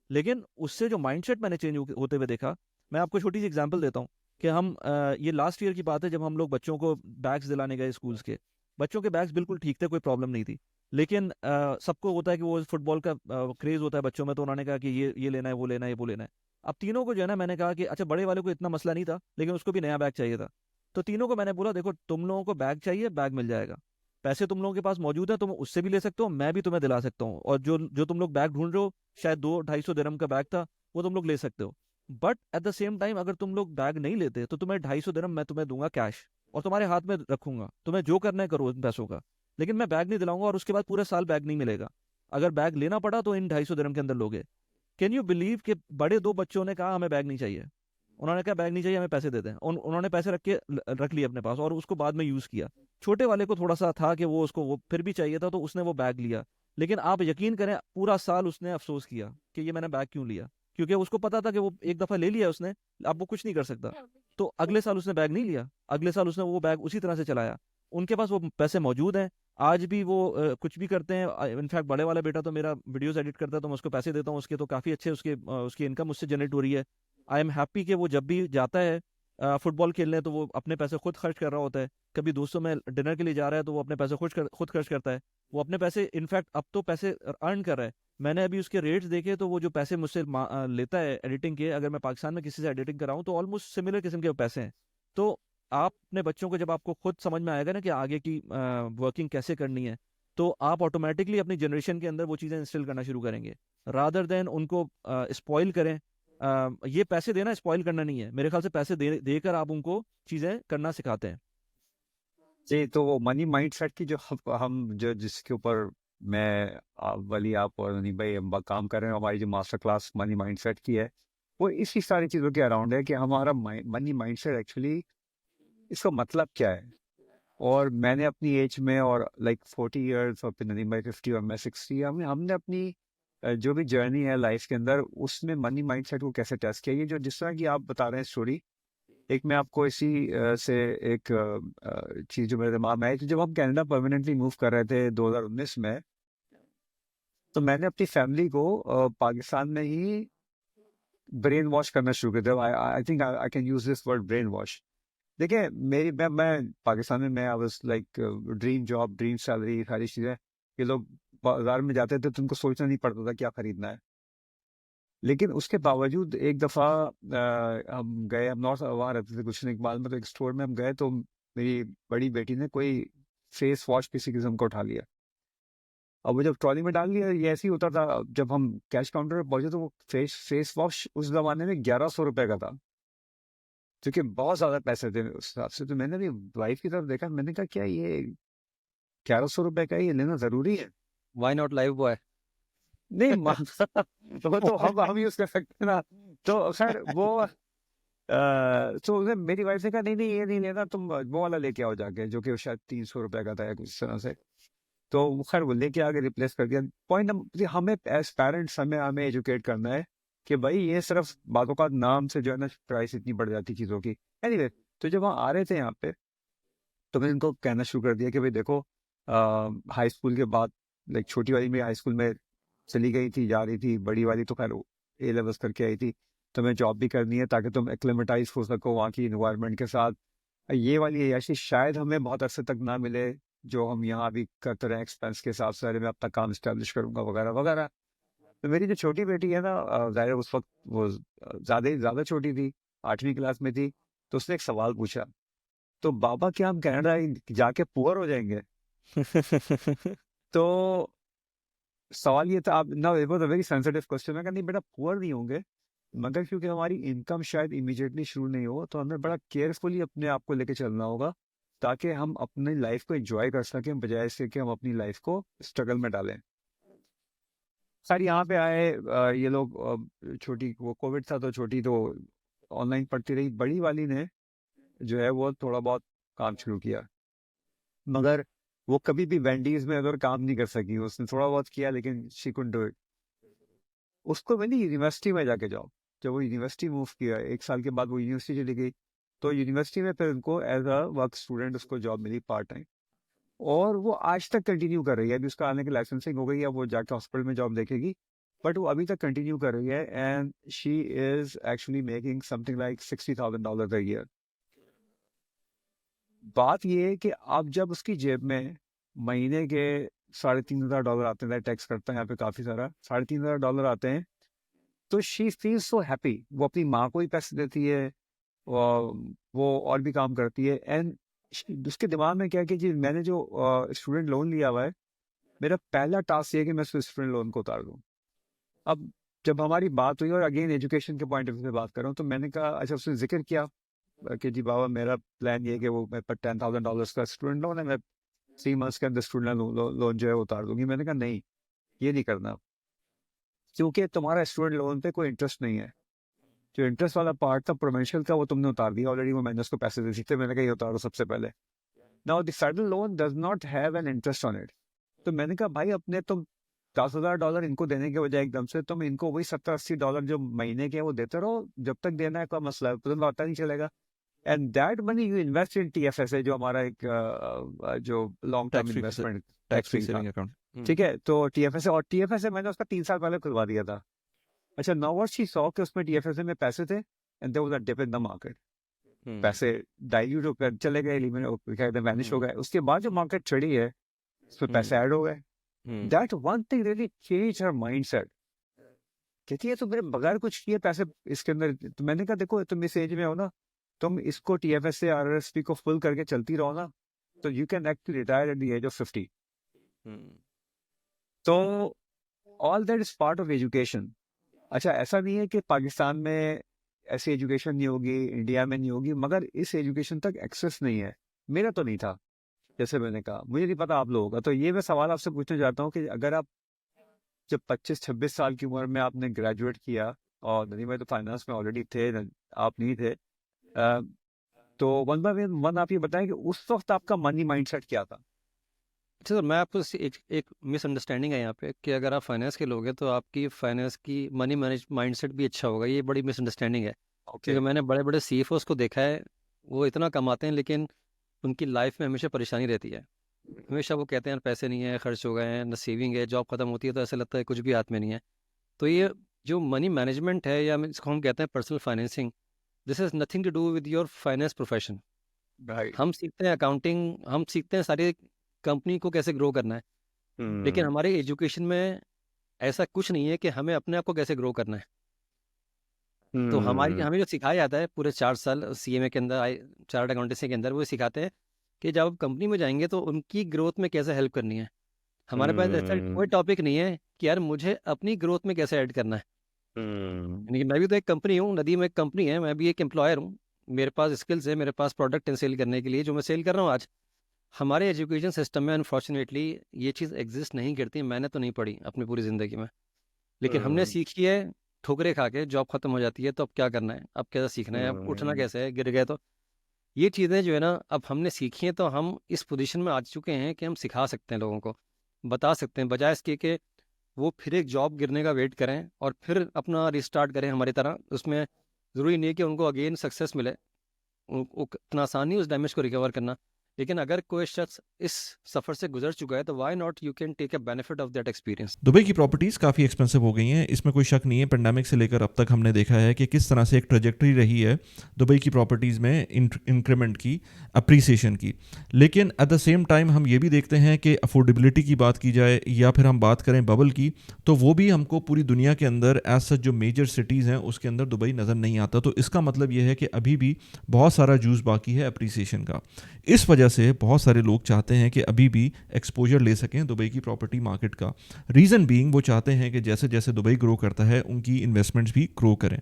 लेकिन उससे जो माइंडसेट मैंने चेंज होते हुए देखा, मैं आपको छोटी सी एग्जांपल देता हूँ कि हम ये लास्ट ईयर की बात है, जब हम लोग बच्चों को बैग्स दिलाने गए स्कूल्स के। बच्चों के बैग्स बिल्कुल ठीक थे, कोई प्रॉब्लम नहीं थी। लेकिन सबको होता है कि वो फुटबॉल का क्रेज होता है बच्चों में, तो उन्होंने कहा कि ये लेना है, वो लेना है, वो लेना है। अब तीनों को जो है ना, मैंने कहा कि अच्छा, बड़े वाले को इतना मसला नहीं था, लेकिन उसको भी नया बैग चाहिए था। तो तीनों को मैंने बोला, देखो तुम लोगों को बैग चाहिए, बैग मिल जाएगा। पैसे तुम लोगों के पास मौजूद है, तुम उससे भी ले सकते हो, मैं भी तुम्हें दिला सकता हूँ। और जो जो तुम लोग बैग ढूंढ रहे हो, शायद 200-250 का बैग था, वो तुम लोग ले सकते हो। But at the same time, अगर तुम लोग बैग नहीं लेते तो तुम्हें 250 मैं तुम्हें दूंगा कैश, और तुम्हारे हाथ में रखूंगा, तुम्हें जो करना है करो इन पैसों का। लेकिन मैं बैग नहीं दिलाऊंगा, और उसके बाद पूरे साल बैग नहीं मिलेगा। अगर बैग लेना पड़ा तो इन 250 के अंदर लोगे। कैन यू बिलीव कि बड़े दो बच्चों ने कहा हमें बैग नहीं चाहिए। उन्होंने कहा बैग नहीं चाहिए, हमें पैसे दे दें। उन्होंने पैसे रख लिए अपने पास, और उसको बाद में यूज किया। छोटे वाले को थोड़ा सा था कि वो फिर भी चाहिए था, तो उसने वो बैग लिया। लेकिन आप यकीन करें, पूरा साल उसने अफसोस किया कि ये मैंने बैग क्यों लिया, क्योंकि उसको पता था कि वो एक दफा ले लिया उसने, अब वो कुछ नहीं कर सकता। तो अगले साल उसने बैग नहीं लिया, अगले साल उसने वो बैग उसी तरह से चलाया। उनके पास वो पैसे मौजूद हैं, आज भी वो कुछ भी करते हैं। इनफैक्ट बड़े वाला बेटा तो मेरा वीडियोस एडिट करता है, तो मैं उसको पैसे देता हूँ उसके, तो काफ़ी अच्छे उसकी इनकम उससे जनरेट हो रही है। आई एम हैप्पी कि वो जब भी जाता है फुटबॉल खेलने, तो वो अपने पैसे खुद खर्च कर रहा होता है। कभी दोस्तों में डिनर के लिए जा रहा है, तो वो अपने पैसे खुद खर्च करता है। वो अपने पैसे, इनफैक्ट अब तो पैसे अर्न कर रहा है। मैंने अभी उसके रेट्स देखे, तो वो जो पैसे मुझसे लेता है एडिटिंग के, अगर मैं पाकिस्तान में किसी से एडिटिंग कराऊँ, तो ऑलमोस्ट सिमिलर किस्म के पैसे हैं। तो आप अपने बच्चों को, जब आपको खुद समझ में आएगा ना कि आगे की वर्किंग कैसे करनी है, तो आप ऑटोमेटिकली अपनी जनरेशन के अंदर वो चीज़ें इंस्टॉल करना शुरू करेंगे, रादर देन उनको स्पॉइल करें। ये पैसे देना स्पॉइल करना नहीं है, मेरे ख्याल से पैसे देकर आप उनको चीज़ें करना सिखाते हैं। जी, तो वो मनी माइंडसेट की जो हम जो जिसके ऊपर मैं वली आप और ननी भाई हम काम कर रहे हैं, हमारी जो मास्टर क्लास मनी माइंडसेट की है, वो इसी सारी चीज़ों के अराउंड है कि हमारा मनी माइंडसेट एक्चुअली इसका मतलब क्या है। और मैंने अपनी एज में, और लाइक 40 ईयर्स, और फिर नदीम भाई 50 और मैं 60, हमने अपनी जो भी जर्नी है लाइफ के अंदर, उसमें मनी माइंडसेट को कैसे टेस्ट किया। ये जो जिस तरह की आप बता रहे हैं स्टोरी, एक मैं आपको इसी से एक चीज़ जो मेरे दिमाग में आई थी, जब हम कनाडा परमानेंटली मूव कर रहे थे 2019 में, तो मैंने अपनी फैमिली को पाकिस्तान में ही ब्रेन वॉश करना शुरू कर दिया। I think I can use this word, brain wash. देखिए, मैं पाकिस्तान में, मैं I was like dream job, dream salary, सारी चीज़ें। ये लोग बाजार में जाते थे तो उनको सोचना नहीं पड़ता था क्या खरीदना है। लेकिन उसके बावजूद एक दफ़ा हम गए, हम नॉर्थ वहाँ रहते थे गुलशन इकबाल में, तो एक स्टोर में हम गए, तो मेरी बड़ी बेटी ने कोई फेस वॉश किसी किस्म का उठा लिया। अब वो जब ट्रॉली में डाल लिया, ये ऐसे ही होता था, जब हम कैश काउंटर पर पहुंचे, तो वो फेस वॉश उस जमाने में 1100 रुपए का था, जो कि बहुत ज्यादा पैसे थे उस हिसाब से। तो मैंने भी वाइफ की तरफ देखा, मैंने कहा क्या ये 1100 रुपए का ये लेना जरूरी है? Why not live boy. नहीं तो हम यूज कर सकते हैं ना। तो खैर वो तो मेरी वाइफ ने कहा नहीं नहीं, ये नहीं लेना, तुम वो वाला लेके आओ जाके, जो कि शायद 300 रुपए का था या कुछ इस तरह से। तो खैर वो लेके आगे रिप्लेस कर दिया। पॉइंट हमें एज पेरेंट्स, हमें एजुकेट करना है कि भाई ये सिर्फ बातों का नाम से जो है ना, प्राइस इतनी बढ़ जाती चीज़ों की। एनीवे, तो जब वहाँ आ रहे थे यहाँ पे, तो मैंने इनको कहना शुरू कर दिया कि भाई देखो, हाई स्कूल के बाद, लाइक छोटी वाली मेरी हाई स्कूल में चली गई थी, जा रही थी, बड़ी वाली तो खैर ए लेवल्स करके आई थी। तो मैं जॉब भी करनी है ताकि तुम एक्लेमेटाइज हो सको वहाँ की इन्वायरमेंट के साथ। ये वाली ऐसी शायद हमें बहुत अरसे तक ना मिले, जो हम यहाँ भी करते रहे एक्सपेंस के हिसाब से, अरे मैं अपना काम स्टैब्लिश करूंगा वगैरह वगैरह। तो मेरी जो छोटी बेटी है ना, जाहिर है उस वक्त वो ज़्यादा छोटी थी, 8वीं क्लास में थी। तो उसने एक सवाल पूछा, तो बाबा क्या हम कनाडा जाके पुअर हो जाएंगे? तो सवाल ये था, आप ना, it was a very sensitive question. मैं कहा नहीं बेटा, पुअर नहीं होंगे, मगर क्योंकि हमारी इनकम शायद इमीडिएटली शुरू नहीं हो, तो हमें बड़ा केयरफुली अपने आप को लेके चलना होगा, ताकि हम अपनी लाइफ को एंजॉय कर सकें, बजाय इसके कि हम अपनी लाइफ को स्ट्रगल में डालें। सर यहाँ पे आए, ये लोग, छोटी, वो कोविड था तो छोटी तो ऑनलाइन पढ़ती रही, बड़ी वाली ने जो है वो थोड़ा बहुत काम शुरू किया, मगर वो कभी भी वेंडीज में अगर काम नहीं कर सकी। उसने थोड़ा बहुत किया, लेकिन शी कुडंट डू इट। उसको मिली यूनिवर्सिटी में जाके जॉब। जब वो यूनिवर्सिटी मूव किया 1 साल के बाद वो यूनिवर्सिटी चली गई, तो यूनिवर्सिटी में फिर उनको एज अ वर्क स्टूडेंट उसको जॉब मिली पार्ट टाइम, और वो आज तक कंटिन्यू कर रही है। अभी उसका आने की लाइसेंसिंग हो गई है, वो जाके हॉस्पिटल में जॉब देखेगी, बट वो अभी तक कंटिन्यू कर रही है, and she is actually making something like $60,000 a year. बात ये है कि आप जब उसकी जेब में महीने के $3,500 आते हैं, टैक्स करता है यहाँ पे काफी सारा, $3,500 आते हैं, तो शी फील सो हैप्पी। वो अपनी माँ को ही पैसे देती है, वो और भी काम करती है, एंड उसके दिमाग में क्या है कि जी मैंने जो स्टूडेंट लोन लिया हुआ है, मेरा पहला टास्क ये है कि मैं उस स्टूडेंट लोन को उतार दूँ। अब जब हमारी बात हुई, और अगेन एजुकेशन के पॉइंट ऑफ व्यू से बात कर रहा हूँ, तो मैंने कहा, अच्छा उसने जिक्र किया कि जी बाबा मेरा प्लान ये है कि वो मेरे पर $10,000 का स्टूडेंट लोन है, मैं 3 मंथ्स के अंदर स्टूडेंट लोन जो है उतार दूंगी। मैंने कहा नहीं, ये नहीं करना, क्योंकि तुम्हारा स्टूडेंट लोन पे कोई इंटरेस्ट नहीं है। जो इंटरेस्ट वाला पार्ट था प्रोविंशियल का, वो तुमने उतार दिया ऑलरेडी, वो मैंने उसको पैसे दे दिए थे, मैंने कहा ये उतारो सबसे पहले। Now the federal loan does not have an interest on it. तो मैंने कहा भाई अपने तुम $10,000 इनको देने के बजाय एकदम से तुम इनको वही $70-80 जो महीने के वो देते रहो, जब तक देना है, कोई मसला है, तुम्हें पता नहीं चलेगा। And that money you invest in TFSA, जो हमारा एक जो long term tax free investment tax free tax था, सेविंग अकाउंट। ठीक है। तो TFSA, और TFSA मैंने उसका 3 साल पहले खुलवा दिया था। अच्छा, नाउ व्हाट शी सॉ कि उसमें TFSA में पैसे थे, and there was a dip in the market, पैसे डाइल्यूट होकर चले गए, एलिमिनेट वैनिश हो गए। उसके बाद जो मार्केट चढ़ी है, उसमें पैसे ऐड हो गए। That one thing really change her mindset. कहती है तो मेरे बगैर कुछ किए पैसे इसके अंदर। तो मैंने कहा देखो तुम इस एज में हो ना, तुम इसको TFSA RRSP को फुल करके चलती रहो ना, तो you can actually retire at the age of 50। तो all that is part of education. अच्छा, ऐसा नहीं है कि पाकिस्तान में ऐसी एजुकेशन नहीं होगी, इंडिया में नहीं होगी, मगर इस एजुकेशन तक एक्सेस नहीं है। मेरा तो नहीं था, जैसे मैंने कहा, मुझे नहीं पता आप लोगों का। तो ये मैं सवाल आपसे पूछना चाहता हूँ कि अगर आप जब 25-26 साल की उम्र में आपने ग्रेजुएट किया, और नदीम भाई तो फाइनेंस में ऑलरेडी थे, आप नहीं थे, तो वन बाय वन आप ये बताएं कि उस वक्त आपका मनी माइंडसेट क्या था? अच्छा सर, मैं आपको एक मिसअंडरस्टैंडिंग है यहाँ पे कि अगर आप फाइनेंस के लोग हैं तो आपकी फाइनेंस की मनी मैनेज माइंडसेट भी अच्छा होगा। ये बड़ी मिसअंडरस्टैंडिंग है, ओके। क्योंकि मैंने बड़े बड़े CFOs को देखा है, वो इतना कमाते हैं लेकिन उनकी लाइफ में हमेशा परेशानी रहती है। हमेशा वो कहते हैं यार पैसे नहीं है, खर्च हो गए हैं, न सेविंग है, जॉब खत्म होती है तो ऐसा लगता है कुछ भी हाथ में नहीं है। तो ये जो मनी मैनेजमेंट है, या इसको हम कहते हैं personal financing, this is nothing to do with your finance profession. Right. हम सीखते हैं अकाउंटिंग, हम सीखते हैं सारी कंपनी को कैसे ग्रो करना है, लेकिन हमारे एजुकेशन में ऐसा कुछ नहीं है कि हमें अपने आप को कैसे ग्रो करना है। तो हमें जो सिखाया जाता है पूरे 4 साल CMA के अंदर, चार्टर्ड अकाउंटेंसी के अंदर, वो सिखाते हैं कि जब आप कंपनी में जाएंगे तो उनकी ग्रोथ में कैसे हेल्प करनी है। हमारे पास ऐसा कोई टॉपिक नहीं है कि यार मुझे अपनी ग्रोथ में कैसे ऐड करना है। यानी कि मैं भी तो एक कंपनी हूँ, नदीम एक कंपनी है, मैं भी एक एम्प्लॉयर हूँ, मेरे पास स्किल्स है, मेरे पास प्रोडक्ट है सेल करने के लिए, जो मैं सेल कर रहा हूँ आज। हमारे एजुकेशन सिस्टम में अनफॉर्चुनेटली ये चीज़ एग्जिस्ट नहीं करती। मैंने तो नहीं पढ़ी अपनी पूरी ज़िंदगी में, लेकिन हमने सीखी है ठोकरे खा के। जॉब खत्म हो जाती है तो अब क्या करना है, अब कैसे सीखना है, अब उठना कैसे है, गिर गए तो। ये चीज़ें जो है ना, अब हमने सीखी हैं, तो हम इस पोजीशन में आ चुके हैं कि हम सिखा सकते हैं लोगों को, बता सकते हैं, बजाय इसके कि वो फिर एक जॉब गिरने का वेट करें और फिर अपना रिस्टार्ट करें हमारी तरह। उसमें ज़रूरी नहीं है कि उनको अगेन सक्सेस मिले, इतना आसान नहीं उस डैमेज को रिकवर करना। लेकिन अगर कोई शख्स इस सफ़र से गुजर चुका है तो why not, you can take a benefit of that experience. Dubai की प्रॉपर्टीज़ काफ़ी एक्सपेंसिव हो गई हैं, इसमें कोई शक नहीं है। पेंडेमिक से लेकर अब तक हमने देखा है कि किस तरह से एक ट्रेजेक्टरी रही है दुबई की प्रॉपर्टीज़ में इंक्रीमेंट की, अप्रीसिएशन की। लेकिन एट द सेम टाइम हम ये भी देखते हैं कि अफोर्डेबिलिटी की बात की जाए या फिर हम बात करें बबल की, तो वो भी हमको पूरी दुनिया के अंदर एज सच जो मेजर सिटीज़ हैं उसके अंदर दुबई नज़र नहीं आता। तो इसका मतलब ये है कि अभी भी बहुत सारा जूस बाकी है अप्रीसिएशन का। इस वजह से बहुत सारे लोग चाहते हैं कि अभी भी एक्सपोजर ले सकें दुबई की प्रॉपर्टी मार्केट का। रीज़न बीइंग वो चाहते हैं कि जैसे जैसे दुबई ग्रो करता है उनकी इन्वेस्टमेंट्स भी ग्रो करें।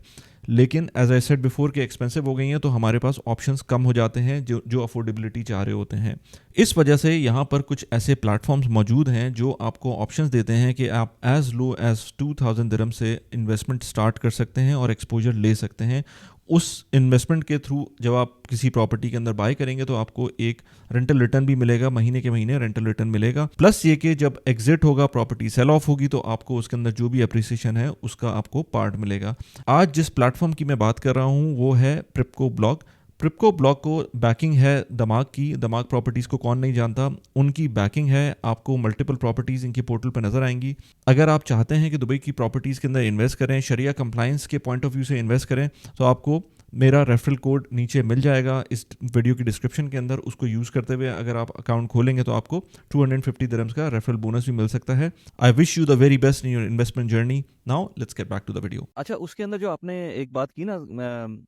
लेकिन एज आई सेड बिफोर के एक्सपेंसिव हो गई हैं, तो हमारे पास ऑप्शंस कम हो जाते हैं जो अफोर्डेबिलिटी चाह रहे होते हैं। इस वजह से यहाँ पर कुछ ऐसे प्लेटफॉर्म्स मौजूद हैं जो आपको ऑप्शंस देते हैं कि आप एज लो एज 2000 दिरहम से इन्वेस्टमेंट स्टार्ट कर सकते हैं और एक्सपोजर ले सकते हैं उस इन्वेस्टमेंट के थ्रू जब आप किसी प्रॉपर्टी के अंदर बाय करेंगे तो आपको एक रेंटल रिटर्न भी मिलेगा, महीने के महीने रेंटल रिटर्न मिलेगा। प्लस ये कि जब एग्जिट होगा, प्रॉपर्टी सेल ऑफ होगी, तो आपको उसके अंदर जो भी अप्रिसिएशन है उसका आपको पार्ट मिलेगा। आज जिस प्लेटफॉर्म की मैं बात कर रहा हूँ वो है प्रिपको ब्लॉक। प्रिपको ब्लॉक को बैकिंग है दमाग की। दमाग प्रॉपर्टीज़ को कौन नहीं जानता, उनकी बैकिंग है। आपको मल्टीपल प्रॉपर्टीज़ इनके पोर्टल पर नज़र आएंगी। अगर आप चाहते हैं कि दुबई की प्रॉपर्टीज़ के अंदर इन्वेस्ट करें, शरिया कंप्लाइंस के पॉइंट ऑफ व्यू से इन्वेस्ट करें, तो आपको मेरा रेफरल कोड नीचे मिल जाएगा इस वीडियो की डिस्क्रिप्शन के अंदर। उसको यूज़ करते हुए अगर आप अकाउंट खोलेंगे तो आपको 250 दिरहम्स का रेफरल बोनस भी मिल सकता है। I wish you the very best in your investment journey. Now let's get back to the video. अच्छा, उसके अंदर जो आपने एक बात की ना,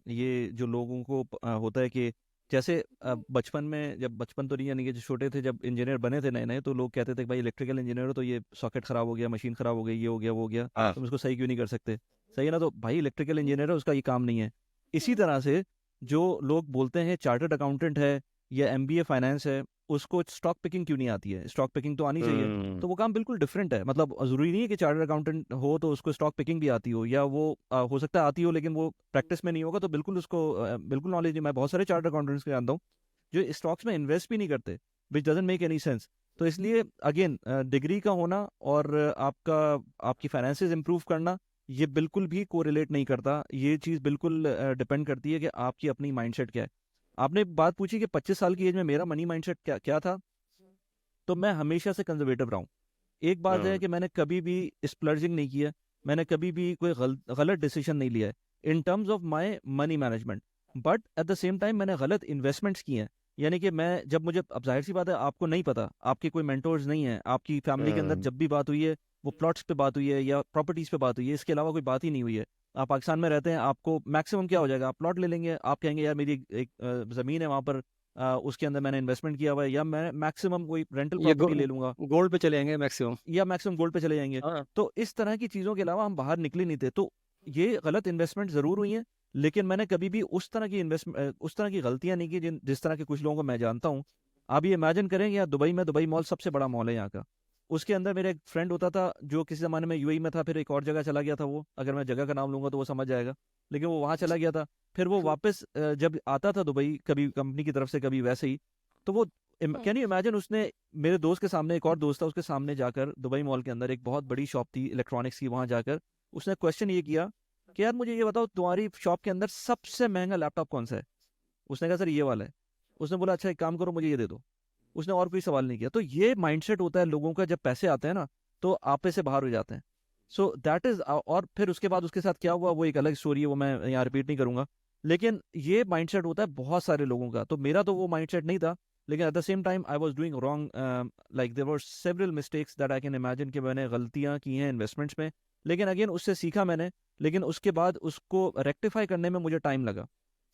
ये जो लोगों को होता है कि जैसे बचपन में, जब बचपन तो नहीं, यानी कि जो छोटे थे, जब इंजीनियर बने थे नए नए, तो लोग कहते थे कि भाई इलेक्ट्रिकल इंजीनियर हो तो ये सॉकेट खराब हो गया, मशीन खराब हो गई, ये हो गया, वो हो गया, हाँ। तुम इसको सही क्यों नहीं कर सकते? सही है ना? तो भाई इलेक्ट्रिकल इंजीनियर है, उसका ये काम नहीं है। इसी तरह से जो लोग बोलते हैं चार्टर्ड अकाउंटेंट है या एमबीए फाइनेंस है, उसको स्टॉक पिकिंग क्यों नहीं आती है? स्टॉक पिकिंग तो आनी चाहिए। तो वो काम बिल्कुल डिफरेंट है। मतलब ज़रूरी नहीं है कि चार्टर्ड अकाउंटेंट हो तो उसको स्टॉक पिकिंग भी आती हो, या वो हो सकता है आती हो लेकिन वो प्रैक्टिस में नहीं होगा, तो बिल्कुल उसको बिल्कुल नॉलेज नहीं। मैं बहुत सारे चार्टर्ड अकाउंटेंट्स को जानता हूँ जो स्टॉक्स में इन्वेस्ट भी नहीं करते, विच डजंट मेक एनी सेंस। तो इसलिए अगेन डिग्री का होना और आपकी फाइनेंसेस इंप्रूव करना, ये बिल्कुल भी कोरिलेट नहीं करता। ये चीज़ बिल्कुल डिपेंड करती है कि आपकी अपनी माइंडसेट क्या है। आपने बात पूछी कि 25 साल की एज में मेरा मनी माइंडसेट क्या क्या था, तो मैं हमेशा से कंजर्वेटिव रहा हूँ। एक बात है कि मैंने कभी भी स्प्लर्जिंग नहीं किया, मैंने कभी भी कोई गलत डिसीजन नहीं लिया है in terms of my money management. But at the same time मैंने गलत इन्वेस्टमेंट्स किए हैं। यानी कि मैं जब मुझे, अब जाहिर सी बात है आपको नहीं पता, आपके कोई मेंटोर्स नहीं है, आपकी फैमिली के अंदर जब भी बात हुई है वो प्लॉट्स पे बात हुई है या प्रॉपर्टीज पे बात हुई है, इसके अलावा कोई बात ही नहीं हुई है। आप पाकिस्तान में रहते हैं, आपको मैक्सिमम क्या हो जाएगा, आप प्लॉट ले लेंगे, आप कहेंगे यार मेरी एक ज़मीन है वहाँ पर, उसके अंदर मैंने इन्वेस्टमेंट किया हुआ है, या मैं मैक्सिमम कोई रेंटल ये प्रॉपर्टी ले लूंगा, गोल्ड पे चले जाएंगे मैक्सिमम। या मैक्सिमम गोल्ड पे चले जाएंगे। हाँ। तो इस तरह की चीज़ों के अलावा हम बाहर निकले नहीं थे। तो ये गलत इन्वेस्टमेंट ज़रूर हुई हैं, लेकिन मैंने कभी भी उस तरह की उस तरह की गलतियां नहीं की जिस तरह के कुछ लोगों को मैं जानता हूँ। आप ये इमेजिन करें कि यार दुबई में, दुबई मॉल सबसे बड़ा मॉल है यहाँ का, उसके अंदर मेरा एक फ्रेंड होता था जो किसी ज़माने में यूएई में था, फिर एक और जगह चला गया था। वो, अगर मैं जगह का नाम लूंगा तो वो समझ जाएगा, लेकिन वो वहाँ चला गया था। फिर वो वापस जब आता था दुबई, कभी कंपनी की तरफ से, कभी वैसे ही, तो वो, कैन यू इमेजिन, उसने मेरे दोस्त के सामने, एक और दोस्त था उसके सामने जाकर, दुबई मॉल के अंदर एक बहुत बड़ी शॉप थी इलेक्ट्रॉनिक्स की, वहां जाकर उसने क्वेश्चन ये किया कि यार मुझे ये बताओ तुम्हारी शॉप के अंदर सबसे महंगा लैपटॉप कौन सा है? उसने कहा सर ये वाला है। उसने बोला अच्छा एक काम करो मुझे ये दे दो। उसने और कोई सवाल नहीं किया। तो ये माइंडसेट होता है लोगों का, जब पैसे आते हैं ना तो आपे से बाहर हो जाते हैं। सो दैट इज, और फिर उसके बाद उसके साथ क्या हुआ वो एक अलग स्टोरी है, वो मैं यहाँ रिपीट नहीं करूंगा। लेकिन ये माइंडसेट होता है बहुत सारे लोगों का। तो मेरा तो वो माइंडसेट नहीं था, लेकिन at the same time I was doing wrong, like there were several mistakes that I can imagine, कि मैंने गलतियां की हैं इन्वेस्टमेंट्स में। लेकिन अगेन उससे सीखा मैंने, लेकिन उसके बाद उसको रेक्टिफाई करने में मुझे टाइम लगा।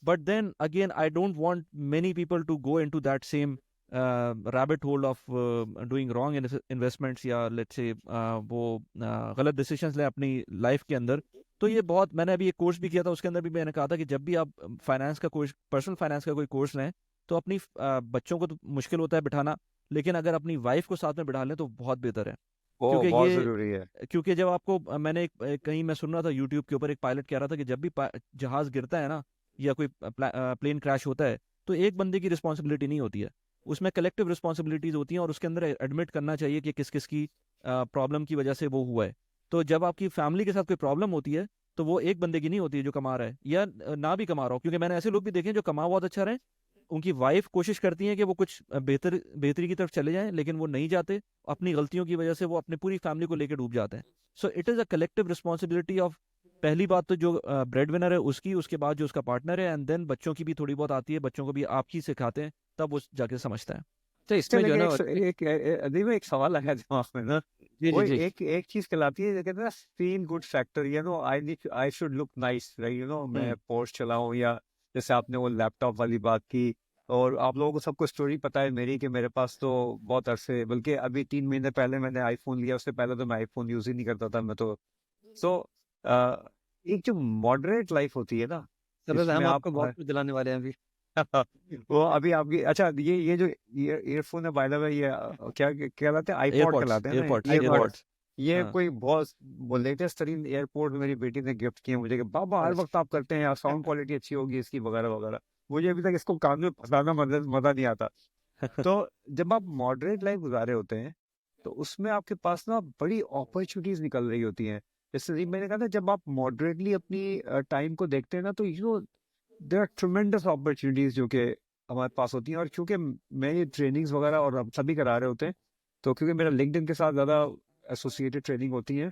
But then again I don't want many people to go into that same rabbit hole of doing wrong investments, या लेट्स से वो गलत डिसीजंस लें अपनी लाइफ के अंदर। तो ये बहुत, मैंने अभी एक कोर्स भी किया था, उसके अंदर भी मैंने कहा था कि जब भी आप फाइनेंस का कोर्स, पर्सनल फाइनेंस का कोई कोर्स लें, तो अपनी बच्चों को तो मुश्किल होता है बिठाना, लेकिन अगर अपनी वाइफ को साथ में बिठा लें तो बहुत बेहतर है। वो क्योंकि बहुत ये, जरूरी है। क्योंकि जब आपको, मैंने कहीं मैं सुन रहा था यूट्यूब के ऊपर, एक पायलट कह रहा था कि जब भी जहाज गिरता है ना, या कोई प्लेन क्रैश होता है, तो एक बंदे की रिस्पॉन्सिबिलिटी नहीं होती है, उसमें कलेक्टिव रिस्पॉन्सिबिलिटीज होती हैं, और उसके अंदर एडमिट करना चाहिए कि किस किस की प्रॉब्लम की वजह से वो हुआ है। तो जब आपकी फैमिली के साथ कोई प्रॉब्लम होती है, तो वो एक बंदे की नहीं होती है जो कमा रहा है या ना भी कमा रहा हो। क्योंकि मैंने ऐसे लोग भी देखे हैं जो कमा बहुत अच्छा रहे, उनकी वाइफ कोशिश करती है कि वो कुछ बेहतरी की तरफ चले जाएं, लेकिन वो नहीं जाते, अपनी गलतियों की वजह से वो अपनी पूरी फैमिली को लेकर डूब जाते हैं। So it is a collective responsibility of, पहली बात तो जो ब्रेड विनर है उसकी, उसके बाद जो उसका पार्टनर है, एंड देन बच्चों की भी थोड़ी बहुत आती है, बच्चों को भी आप ही सिखाते हैं, तब वो जाके समझता है। तो इसमें जो है ना, अदीब एक सवाल आया दिमाग में ना, जी वो जी जी एक चीज कहलाती है, कहते हैं ना feel good factor, I should look nice, right, मैं पोर्श चलाऊं, या जैसे आपने वो लैपटॉप वाली बात की, और आप लोगों को सबको स्टोरी पता है मेरी, कि मेरे पास तो बहुत अरसे, बल्कि अभी 3 महीने पहले मैंने आईफोन लिया, उससे पहले तो मैं आईफोन यूज ही नहीं करता था मैं तो। सो एक जो मॉडरेट लाइफ होती है ना, सर, हम जिसमें आपको आप बहुत कुछ दिलाने वाले हैं अभी। वो अभी आपकी, अच्छा ये जो ईयरफोन है, बाय द वे, ये क्या कहलाते हैं, आईपॉड एयरपॉड्स, कहलाते हैं ना, एयरपॉड्स, एयरपॉड्स। एयरपॉड्स। ये हाँ कोई बहुत वो लेटेस्ट तरीन एयरपोर्ट मेरी बेटी ने गिफ्ट किए मुझे कि पापा हर वक्त आप करते हैं यार, साउंड क्वालिटी अच्छी होगी इसकी वगैरह वगैरह। मुझे अभी तक इसको काम में फंसाना मजा नहीं आता। तो जब आप मॉडरेट लाइफ गुजारे होते हैं तो उसमें आपके पास ना बड़ी अपॉर्चुनिटीज निकल रही होती हैं। जैसे जी मैंने कहा था, जब आप मॉडरेटली अपनी टाइम को देखते हैं ना, तो you know there are tremendous opportunities जो कि हमारे पास होती हैं। और क्योंकि मैं ये ट्रेनिंग्स वगैरह और अब सभी करा रहे होते हैं, तो क्योंकि मेरा लिंक्डइन के साथ ज़्यादा एसोसिएटेड ट्रेनिंग होती है,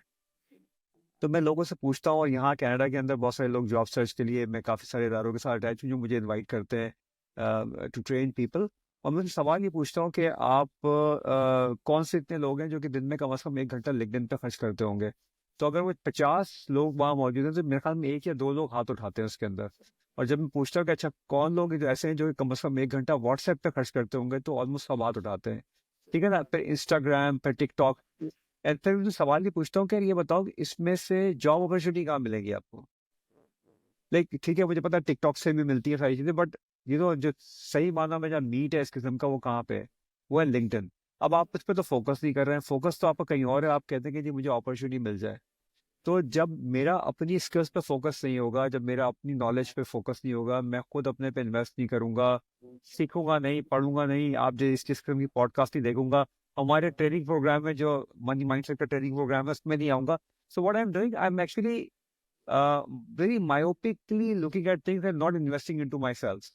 तो मैं लोगों से पूछता हूँ। और यहाँ कनाडा के अंदर बहुत सारे लोग जॉब सर्च के लिए, मैं काफ़ी सारे इदारों के साथ अटैच हूँ जो मुझे इनवाइट करते हैं टू ट्रेन पीपल। और मैं उनसे सवाल ये पूछता हूँ कि आप कौन से इतने लोग हैं जो कि दिन में कम से कम 1 घंटा लिंक्डइन पे खर्च करते होंगे। तो अगर वो 50 लोग वहाँ मौजूद हैं तो मेरे ख्याल में 1 या 2 लोग हाथ उठाते हैं उसके अंदर। और जब मैं पूछता हूँ कि अच्छा कौन लोग हैं जो ऐसे हैं जो कि कम से कम 1 घंटा व्हाट्सएप पे खर्च करते होंगे, तो ऑलमोस्ट सब हाथ उठाते हैं। ठीक है ना, फिर इंस्टाग्राम फिर टिकटॉक। एंड फिर मैं सवाल ये पूछता हूँ कि यार ये बताओ कि इसमें से जॉब अपॉर्चुनिटी कहाँ मिलेगी आपको। लाइक ठीक है, मुझे पता है टिकटॉक से भी मिलती है सारी चीजें, बट यू नो जो सही माना में जहाँ नीट है इस किस्म का, वो कहाँ पे है? वो है लिंक्डइन। अब आप उस पर तो फोकस नहीं कर रहे हैं, फोकस तो आपका कहीं और है। आप कहते हैं कि जी मुझे अपॉर्चुनिटी मिल जाए। तो जब मेरा अपनी स्किल्स पे फोकस नहीं होगा, जब मेरा अपनी नॉलेज पे फोकस नहीं होगा, मैं खुद अपने पे इन्वेस्ट नहीं करूंगा, सीखूंगा नहीं, पढ़ूंगा नहीं, आप जो इस किस्म की पॉडकास्ट ही देखूंगा, हमारे ट्रेनिंग प्रोग्राम में जो मनी माइंडसेट का ट्रेनिंग प्रोग्राम है उसमें नहीं आऊंगा। So what I am doing, I am actually very myopically looking at things and not investing into myself।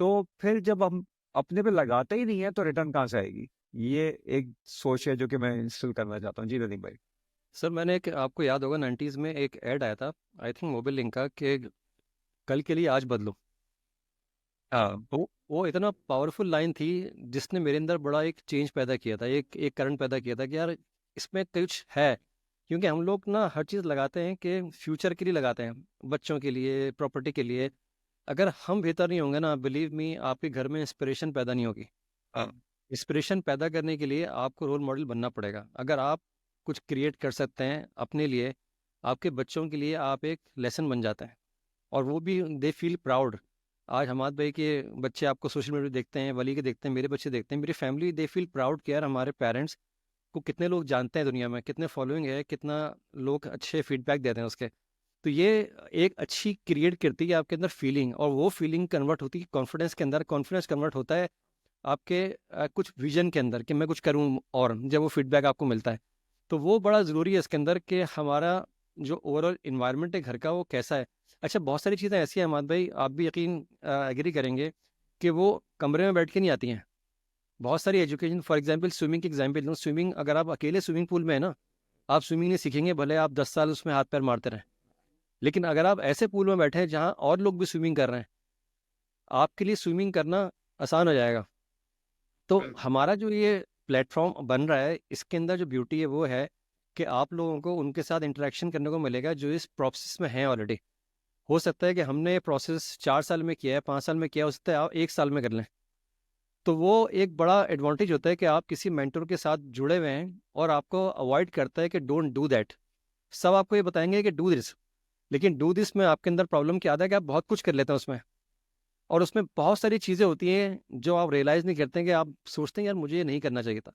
तो फिर जब हम अपने पे लगाते ही नहीं है तो रिटर्न कहाँ से आएगी? ये एक सोच है जो कि मैं इंस्टॉल करना चाहता हूँ। जी नदीम भाई। सर मैंने एक, आपको याद होगा 90s में एक ऐड आया था, आई थिंक मोबाइल लिंक का, कि कल के लिए आज बदलो। हाँ वो इतना पावरफुल लाइन थी जिसने मेरे अंदर बड़ा एक चेंज पैदा किया था, एक करंट पैदा किया था कि यार इसमें कुछ है। क्योंकि हम लोग ना हर चीज़ लगाते हैं कि फ्यूचर के लिए लगाते हैं, बच्चों के लिए, प्रॉपर्टी के लिए। अगर हम बेहतर नहीं होंगे ना, बिलीव मी, आपके घर में इंस्पिरेशन पैदा नहीं होगी। हाँ इंस्पिरेशन पैदा करने के लिए आपको रोल मॉडल बनना पड़ेगा। अगर आप कुछ क्रिएट कर सकते हैं अपने लिए, आपके बच्चों के लिए आप एक लेसन बन जाते हैं, और वो भी दे फील प्राउड। आज हमाद भाई के बच्चे आपको सोशल मीडिया देखते हैं, वली के देखते हैं, मेरे बच्चे देखते हैं, मेरी फैमिली दे फील प्राउड कि यार हमारे पेरेंट्स को कितने लोग जानते हैं दुनिया में, कितने फॉलोइंग है, कितना लोग अच्छे फीडबैक देते हैं उसके। तो ये एक अच्छी क्रिएट करती है आपके अंदर फीलिंग, और वो फीलिंग कन्वर्ट होती है कॉन्फिडेंस के अंदर, कॉन्फिडेंस कन्वर्ट होता है आपके कुछ विजन के अंदर कि मैं कुछ करूं। और जब वो फीडबैक आपको मिलता है तो वो बड़ा ज़रूरी है इसके अंदर कि हमारा जो ओवरऑल इन्वायरमेंट है घर का वो कैसा है। अच्छा, बहुत सारी चीज़ें ऐसी हैं अहमद भाई, आप भी यकीन एग्री करेंगे कि वो कमरे में बैठ के नहीं आती हैं। बहुत सारी एजुकेशन, फॉर एग्जांपल स्विमिंग की एग्जांपल लूँ, स्विमिंग अगर आप अकेले स्विमिंग पूल में है ना, आप स्विमिंग नहीं सीखेंगे, भले आप 10 साल उसमें हाथ पैर मारते रहें। लेकिन अगर आप ऐसे पूल में बैठे हैं जहाँ और लोग भी स्विमिंग कर रहे हैं, आपके लिए स्विमिंग करना आसान हो जाएगा। तो हमारा जो ये प्लेटफॉर्म बन रहा है, इसके अंदर जो ब्यूटी है वो है कि आप लोगों को उनके साथ इंटरेक्शन करने को मिलेगा जो इस प्रोसेस में हैं ऑलरेडी। हो सकता है कि हमने ये प्रोसेस 4 साल में किया है, 5 साल में किया, हो सकता है आप 1 साल में कर लें। तो वो एक बड़ा एडवांटेज होता है कि आप किसी मेंटर के साथ जुड़े हुए हैं, और आपको अवॉइड करता है कि डोंट डू दैट। सब आपको ये बताएंगे कि डू दिस, लेकिन डू दिस में आपके अंदर प्रॉब्लम क्या आता है कि आप बहुत कुछ कर लेते हैं उसमें, और उसमें बहुत सारी चीज़ें होती हैं जो आप रियलाइज़ नहीं करते हैं, कि आप सोचते हैं यार मुझे ये नहीं करना चाहिए था।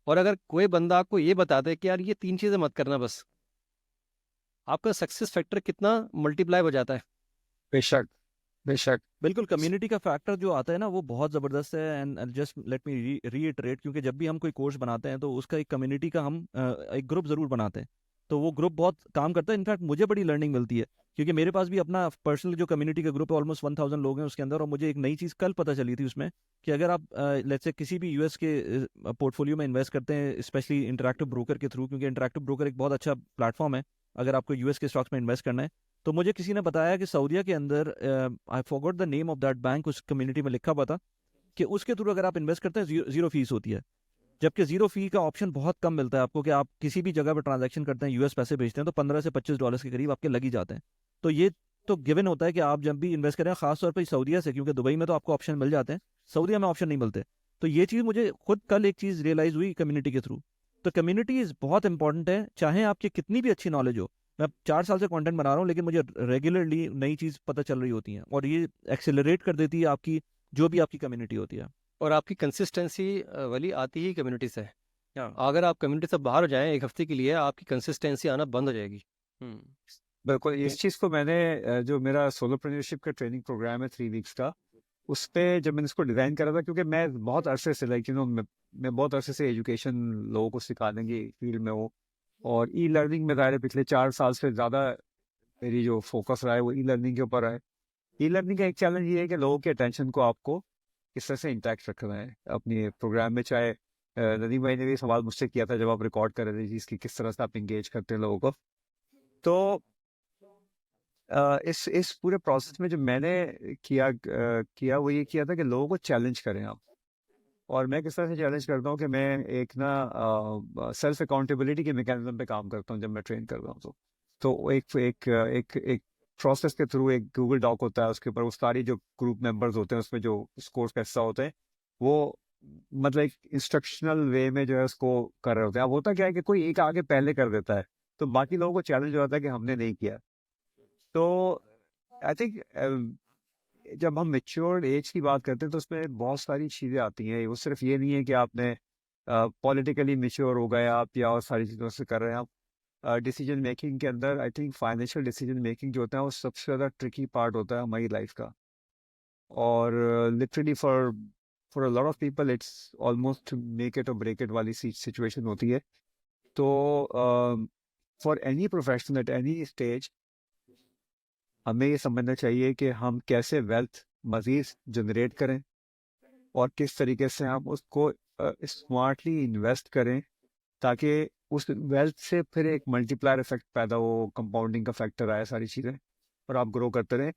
और अगर कोई बंदा आपको ये बता दे कि यार ये 3 चीज़ें मत करना बस, आपका सक्सेस फैक्टर कितना मल्टीप्लाई हो जाता है। बेशक बेशक। बिल्कुल, कम्युनिटी का फैक्टर जो आता है ना वो बहुत ज़बरदस्त है। And just let me reiterate, क्योंकि जब भी हम कोई कोर्स बनाते हैं तो उसका एक कम्युनिटी का हम एक ग्रुप ज़रूर बनाते हैं, तो वो ग्रुप बहुत काम करता है। इनफैक्ट मुझे बड़ी लर्निंग मिलती है, क्योंकि मेरे पास भी अपना पर्सनल जो कम्युनिटी का ग्रुप है, ऑलमोस्ट 1000 लोग हैं उसके अंदर। और मुझे एक नई चीज़ कल पता चली थी उसमें, कि अगर आप लेट्स से किसी भी यूएस के पोर्टफोलियो में इन्वेस्ट करते हैं, स्पेशली इंटरैक्टिव ब्रोकर के थ्रू, क्योंकि इंटरैक्टिव ब्रोकर एक बहुत अच्छा प्लेटफॉर्म है अगर आपको यूएस के स्टॉक्स में इन्वेस्ट करना है। तो मुझे किसी ने बताया कि सऊदीया के अंदर, I forgot the name of that bank, उस कम्युनिटी में लिखा हुआ था कि उसके थ्रू अगर आप इन्वेस्ट करते हैं जीरो फीस होती है। जबकि जीरो फी का ऑप्शन बहुत कम मिलता है आपको, कि आप किसी भी जगह पर ट्रांजैक्शन करते हैं, यूएस पैसे भेजते हैं, तो 15 से 25 डॉलर के करीब आपके लग ही जाते हैं। तो ये तो गिवन होता है कि आप जब भी इन्वेस्ट करें, खासतौर पर सऊदीया से, क्योंकि दुबई में तो आपको ऑप्शन मिल जाते हैं, सऊदीया में ऑप्शन नहीं मिलते। तो ये चीज़ मुझे खुद कल एक चीज़ रियलाइज हुई कम्युनिटी के थ्रू। तो कम्युनिटी बहुत इंपॉर्टेंट है, चाहे आपकी कितनी भी अच्छी नॉलेज हो। मैं 4 साल से कंटेंट बना रहा हूँ, लेकिन मुझे रेगुलरली नई चीज़ पता चल रही होती है, और ये एक्सेलरेट कर देती है आपकी जो भी आपकी कम्युनिटी होती है। और आपकी कंसिस्टेंसी वाली आती ही कम्युनिटी से है। हाँ अगर आप कम्युनिटी से बाहर हो जाएं एक हफ्ते के लिए, आपकी कंसिस्टेंसी आना बंद हो जाएगी। बिल्कुल इस चीज़ को मैंने जो मेरा सोलोप्रेन्योरशिप का ट्रेनिंग प्रोग्राम है 3 वीक्स का, उस पे जब मैंने इसको डिज़ाइन करा था, क्योंकि मैं बहुत अरसे से मैं बहुत अरसे से एजुकेशन लोगों को सिखाने की फील्ड में हूँ, और ई लर्निंग में ज़ाहिर है पिछले 4 साल से ज़्यादा मेरी जो फोकस रहा है वो ई लर्निंग के ऊपर है। ई लर्निंग का एक चैलेंज ये है कि लोगों के अटेंशन को आपको किस तरह से इंटैक्ट रखना है अपने प्रोग्राम में। चाहे नदीम भाई ने भी सवाल मुझसे किया था जब आप रिकॉर्ड कर रहे थे चीज़ की, किस तरह से आप इंगेज करते हैं लोगों को। तो इस पूरे प्रोसेस में जो मैंने किया वो ये किया था कि लोगों को चैलेंज करें आप। और मैं किस तरह से चैलेंज करता हूँ कि मैं एक ना सेल्फ अकाउंटेबिलिटी के मैकेनिज्म पे काम करता हूँ जब मैं ट्रेन कर रहा हूँ। तो एक प्रोसेस के थ्रू एक गूगल डॉक होता है, उसके ऊपर वो सारी जो ग्रुप मेंबर्स होते हैं उसमें जो स्कोर्स का हिस्सा होते हैं वो मतलब एक इंस्ट्रक्शनल वे में जो है उसको कर रहे होते हैं। अब होता क्या है कि कोई एक आगे पहले कर देता है तो बाकी लोगों को चैलेंज हो जाता है कि हमने नहीं किया। तो आई थिंक जब हम मेच्योर्ड एज की बात करते हैं तो उसमें बहुत सारी चीज़ें आती हैं। वो सिर्फ ये नहीं है कि आपने पॉलिटिकली मेच्योर हो गए आप या और सारी चीज़ों से कर रहे हैं आप। डिसीजन मेकिंग के अंदर I think financial decision making जो होता है वो सबसे ज़्यादा ट्रिकी पार्ट होता है हमारी लाइफ का। और literally for a lot of people it's almost make it और ब्रेक इट वाली सिचुएशन होती है। तो for any professional at any stage हमें ये समझना चाहिए कि हम कैसे वेल्थ मजीद जनरेट करें और किस तरीके से हम उसको स्मार्टली इन्वेस्ट करें ताकि उस वेल्थ से फिर एक मल्टीप्लायर इफेक्ट पैदा हो, कंपाउंडिंग का फैक्टर आए, सारी चीज़ें, और आप ग्रो करते रहें।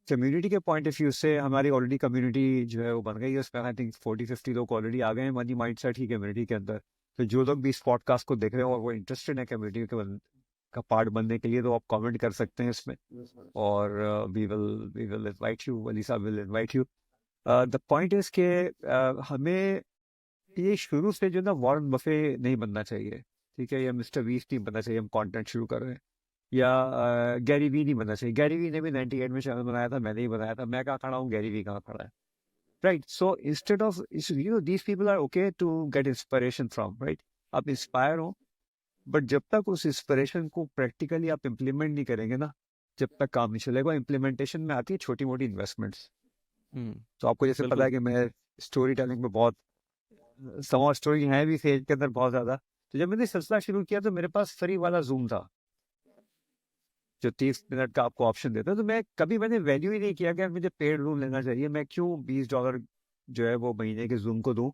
कम्युनिटी के पॉइंट ऑफ व्यू से हमारी ऑलरेडी कम्युनिटी जो है वो बन गई है। उसमें आई थिंक 40-50 लोग ऑलरेडी आ गए हैं मनी माइंडसेट की कम्युनिटी के अंदर। तो जो लोग भी इस पॉडकास्ट को देख रहे हैं और वो इंटरेस्टेड है कम्युनिटी का पार्ट बनने के लिए तो आप कमेंट कर सकते हैं इसमें, और वी विल इनवाइट यू, वली साहब will invite you. The point is के हमें ये शुरू से जो ना वॉरेन बफे नहीं बनना चाहिए, ठीक है, या मिस्टर वीस नहीं बनना चाहिए। हम कंटेंट शुरू कर रहे हैं, या गैरी वी नहीं बनना चाहिए। गैरी वी ने भी 98 में चैनल बनाया था, मैंने ही बनाया था। मैं कहाँ खड़ा हूँ, गैरी वी कहाँ खड़ा है, right? So instead of these people are okay to get inspiration from, right? आप इंस्पायर हो, बट जब तक उस इंस्पिरेशन को प्रैक्टिकली आप इम्प्लीमेंट नहीं करेंगे ना, जब तक काम नहीं चलेगा। इम्प्लीमेंटेशन में आती है छोटी मोटी इन्वेस्टमेंट्स। तो आपको जैसे पता बिल्कुल है कि मैं स्टोरी टेलिंग में बहुत समाज स्टोरी है भी फेज के अंदर बहुत ज्यादा। तो जब मैंने सिलसिला शुरू किया तो मेरे पास फ्री वाला जूम था जो 30 मिनट का आपको ऑप्शन देता है। तो मैं कभी मैंने वैल्यू ही नहीं किया कि मुझे पेड रूम लेना चाहिए, मैं क्यों $20 जो है वो महीने के जूम को दूं।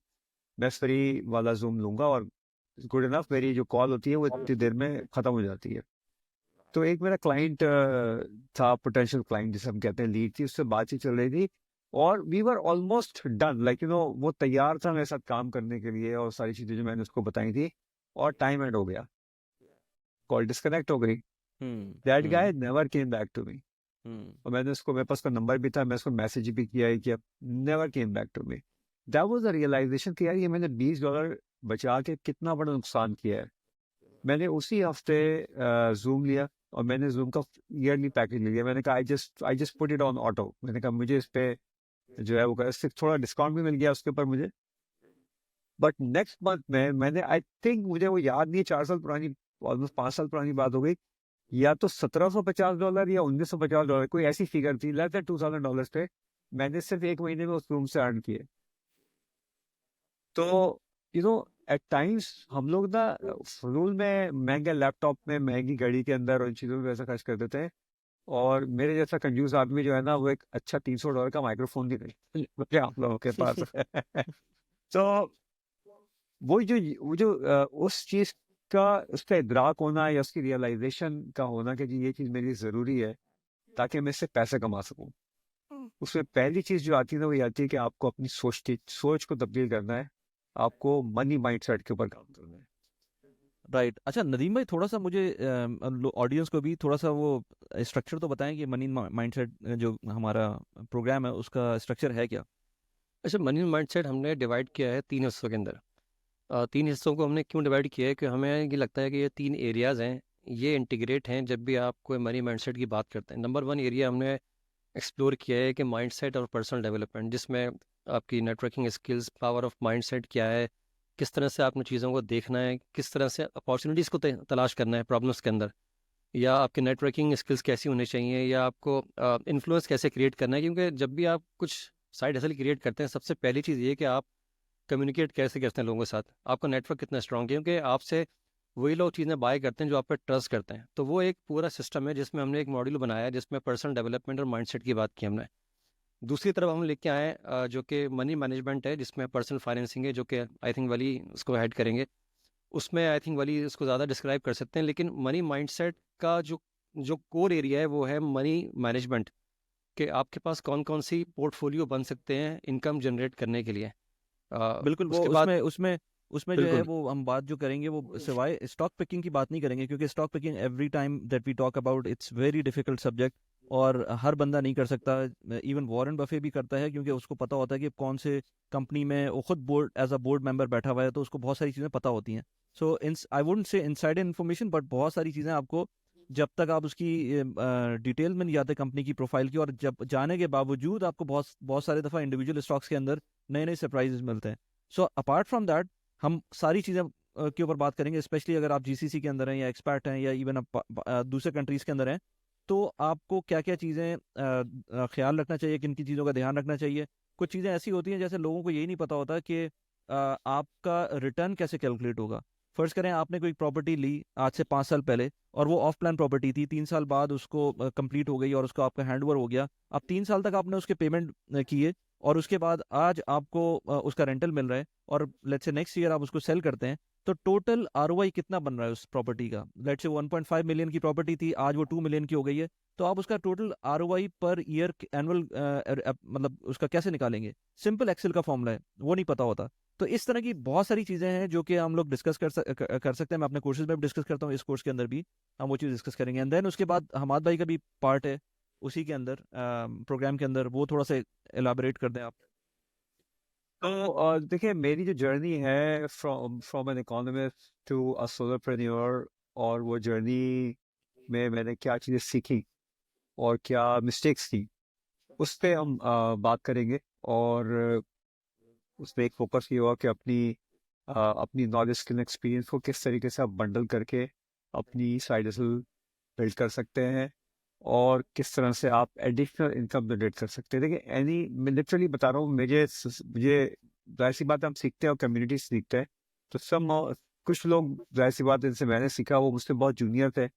मैं फ्री वाला जूम लूंगा और गुड इनफ, मेरी जो कॉल होती है वो इतनी देर में खत्म हो जाती है। तो एक मेरा क्लाइंट था, पोटेंशियल क्लाइंट जिसे हम कहते हैं, लीड थी, उससे बातचीत चल रही थी और we were almost done, like वो तैयार था मेरे साथ काम करने के लिए और सारी चीजें जो मैंने उसको बताई थी, और टाइम एंड हो गया, कॉल डिस्कनेक्ट हो गई। That guy never came back to me. और मैंने उसको, मेरे पास का नंबर भी था, मैं उसको मैसेज भी किया है कि never came back to me. That was a realization कि यार ये मैंने $20 बचा के कितना बड़ा नुकसान किया है। मैंने उसी हफ्ते जूम लिया और मैंने जूम का ईयरली पैकेज लिया। मैंने कहा I just put it on auto. मैंने कहा मुझे इस पे जो है वो इससे थोड़ा डिस्काउंट भी मिल गया उसके ऊपर मुझे। बट नेक्स्ट मंथ में मैंने, आई थिंक मुझे वो याद नहीं, 4 साल पुरानी, ऑलमोस्ट 5 साल पुरानी बात हो गई, या तो $1750 या $1950, कोई ऐसी फिगर थी, लेस देन $2000 थे। मैंने सिर्फ एक महीने में उस रूम से अर्न किए। तो एट टाइम्स हम लोग ना फजूल में महंगे लैपटॉप में, महंगी घड़ी के अंदर और इन चीज़ों में पैसा खर्च कर देते हैं। और मेरे जैसा कंजूस आदमी जो है ना, वो एक अच्छा $300 का माइक्रोफोन भी नहीं बल्कि आप लोगों के पास। तो उस चीज़ का, उसका इदराक होना या उसकी रियलाइजेशन का होना कि जी ये चीज़ मेरी ज़रूरी है ताकि मैं इससे पैसे कमा सकूं, उसमें पहली चीज़ जो आती है ना वो ये आती है कि आपको अपनी सोच को तब्दील करना है, आपको मनी माइंडसेट के ऊपर काम करना है। राइट। अच्छा नदीम भाई, थोड़ा सा मुझे ऑडियंस को भी थोड़ा सा वो स्ट्रक्चर तो बताएं कि मनी माइंडसेट जो हमारा प्रोग्राम है उसका स्ट्रक्चर है क्या? अच्छा, मनी माइंडसेट हमने डिवाइड किया है 3 हिस्सों के अंदर। 3 हिस्सों को हमने क्यों डिवाइड किया है कि हमें ये लगता है कि ये 3 एरियाज़ हैं, ये इंटीग्रेट हैं जब भी आप कोई मनी माइंडसेट की बात करते हैं। नंबर 1 एरिया हमने एक्सप्लोर किया है कि माइंडसेट और पर्सनल डेवलपमेंट, जिसमें आपकी networking skills, power of mindset क्या है, किस तरह से आपने चीज़ों को देखना है, किस तरह से अपॉर्चुनिटीज़ को तलाश करना है प्रॉब्लम्स के अंदर, या आपके नेटवर्किंग स्किल्स कैसी होनी चाहिए, या आपको इन्फ्लुएंस कैसे क्रिएट करना है। क्योंकि जब भी आप कुछ साइड हसल क्रिएट करते हैं, सबसे पहली चीज़ ये है कि आप कम्युनिकेट कैसे करते हैं लोगों के साथ, आपका नेटवर्क कितना स्ट्रॉन्ग है। क्योंकि आपसे वही लोग चीज़ें बाय करते हैं जो आप पे ट्रस्ट करते हैं। तो वो एक पूरा सिस्टम है जिसमें हमने एक मॉड्यूल बनाया है जिसमें पर्सनल डेवलपमेंट और माइंडसेट की बात की हमने। दूसरी तरफ हम लेके आए हैं जो कि मनी मैनेजमेंट है, जिसमें पर्सनल फाइनेंसिंग है, जो कि आई थिंक वली उसको हेड करेंगे। उसमें आई थिंक वली उसको ज़्यादा डिस्क्राइब कर सकते हैं। लेकिन मनी माइंडसेट का जो जो कोर एरिया है वो है मनी मैनेजमेंट, कि आपके पास कौन कौन सी पोर्टफोलियो बन सकते हैं इनकम जनरेट करने के लिए। बिल्कुल। वो उसके बाद उसमें उसमें उसमें जो है बिल्कुल वो हम बात जो करेंगे वो सिवाय स्टॉक पिकिंग की बात नहीं करेंगे, क्योंकि stock picking every time that we talk about it's very difficult subject, और हर बंदा नहीं कर सकता। इवन वॉरेन बफे भी करता है, क्योंकि उसको पता होता है कि कौन से कंपनी में वो खुद board as a board member बैठा हुआ है, तो उसको बहुत सारी चीज़ें पता होती हैं। So I wouldn't say inside information, but बहुत सारी चीज़ें आपको जब तक आप उसकी डिटेल में नहीं जाते कंपनी की प्रोफाइल की, और जब जाने के बावजूद आपको बहुत बहुत सारे दफ़ा इंडिविजुअल स्टॉक्स के अंदर नए नए सरप्राइजेस मिलते हैं। सो अपार्ट फ्रॉम दैट हम सारी चीज़ें के ऊपर बात करेंगे, स्पेशली अगर आप जीसीसी के अंदर हैं या एक्सपैट हैं या इवन आप दूसरे कंट्रीज़ के अंदर हैं, तो आपको क्या क्या चीज़ें ख्याल रखना चाहिए, किन किन चीज़ों का ध्यान रखना चाहिए। कुछ चीज़ें ऐसी होती हैं जैसे लोगों को यही नहीं पता होता कि आपका रिटर्न कैसे कैलकुलेट होगा। फर्ज करें आपने कोई प्रॉपर्टी ली आज से 5 साल पहले, और वो ऑफ प्लान प्रॉपर्टी थी, 3 साल बाद उसको कंप्लीट हो गई और उसको आपका हैंड ओवर हो गया। अब 3 साल तक आपने उसके पेमेंट किए, और उसके बाद आज आपको उसका रेंटल मिल रहा है, और लेट्स से नेक्स्ट ईयर आप उसको सेल करते हैं, तो टोटल आरओआई कितना बन रहा है उस प्रॉपर्टी का। लेट्स से 1.5 मिलियन की प्रॉपर्टी थी, आज वो 2 मिलियन की हो गई है, तो आप उसका total ROI per year annual मतलब उसका कैसे निकालेंगे। सिंपल एक्सेल का फॉर्मूला है, वो नहीं पता होता। तो इस तरह की बहुत सारी चीज़ें हैं जो कि हम लोग डिस्कस कर सकते हैं। मैं अपने कोर्सेज में भी डिस्कस करता हूँ, इस कोर्स के अंदर भी हम वो चीज़ डिस्कस करेंगे। एंड देन उसके बाद हमाद भाई का भी पार्ट है उसी के अंदर, प्रोग्राम के अंदर, वो थोड़ा सा एलाबोरेट कर दें आप। तो देखिए, मेरी जो जर्नी है from from an economist to a solopreneur, और वो जर्नी में मैंने क्या चीज़ें सीखी और क्या मिस्टेक्स की, उस पे हम बात करेंगे। और उसमें एक फोकस ये हुआ कि अपनी नॉलेज स्किल एक्सपीरियंस को किस तरीके से आप बंडल करके अपनी साइड हसल बिल्ड कर सकते हैं, और किस तरह से आप एडिशनल इनकम जनरेट कर सकते हैं। देखिए, मैं लिटरली बता रहा हूँ, मुझे जाहिर सी बात है, हम सीखते हैं और कम्युनिटी सीखते हैं। तो कुछ लोग, जाहिर सी बात है, जिनसे मैंने सीखा वो मुझसे बहुत जूनियर थे,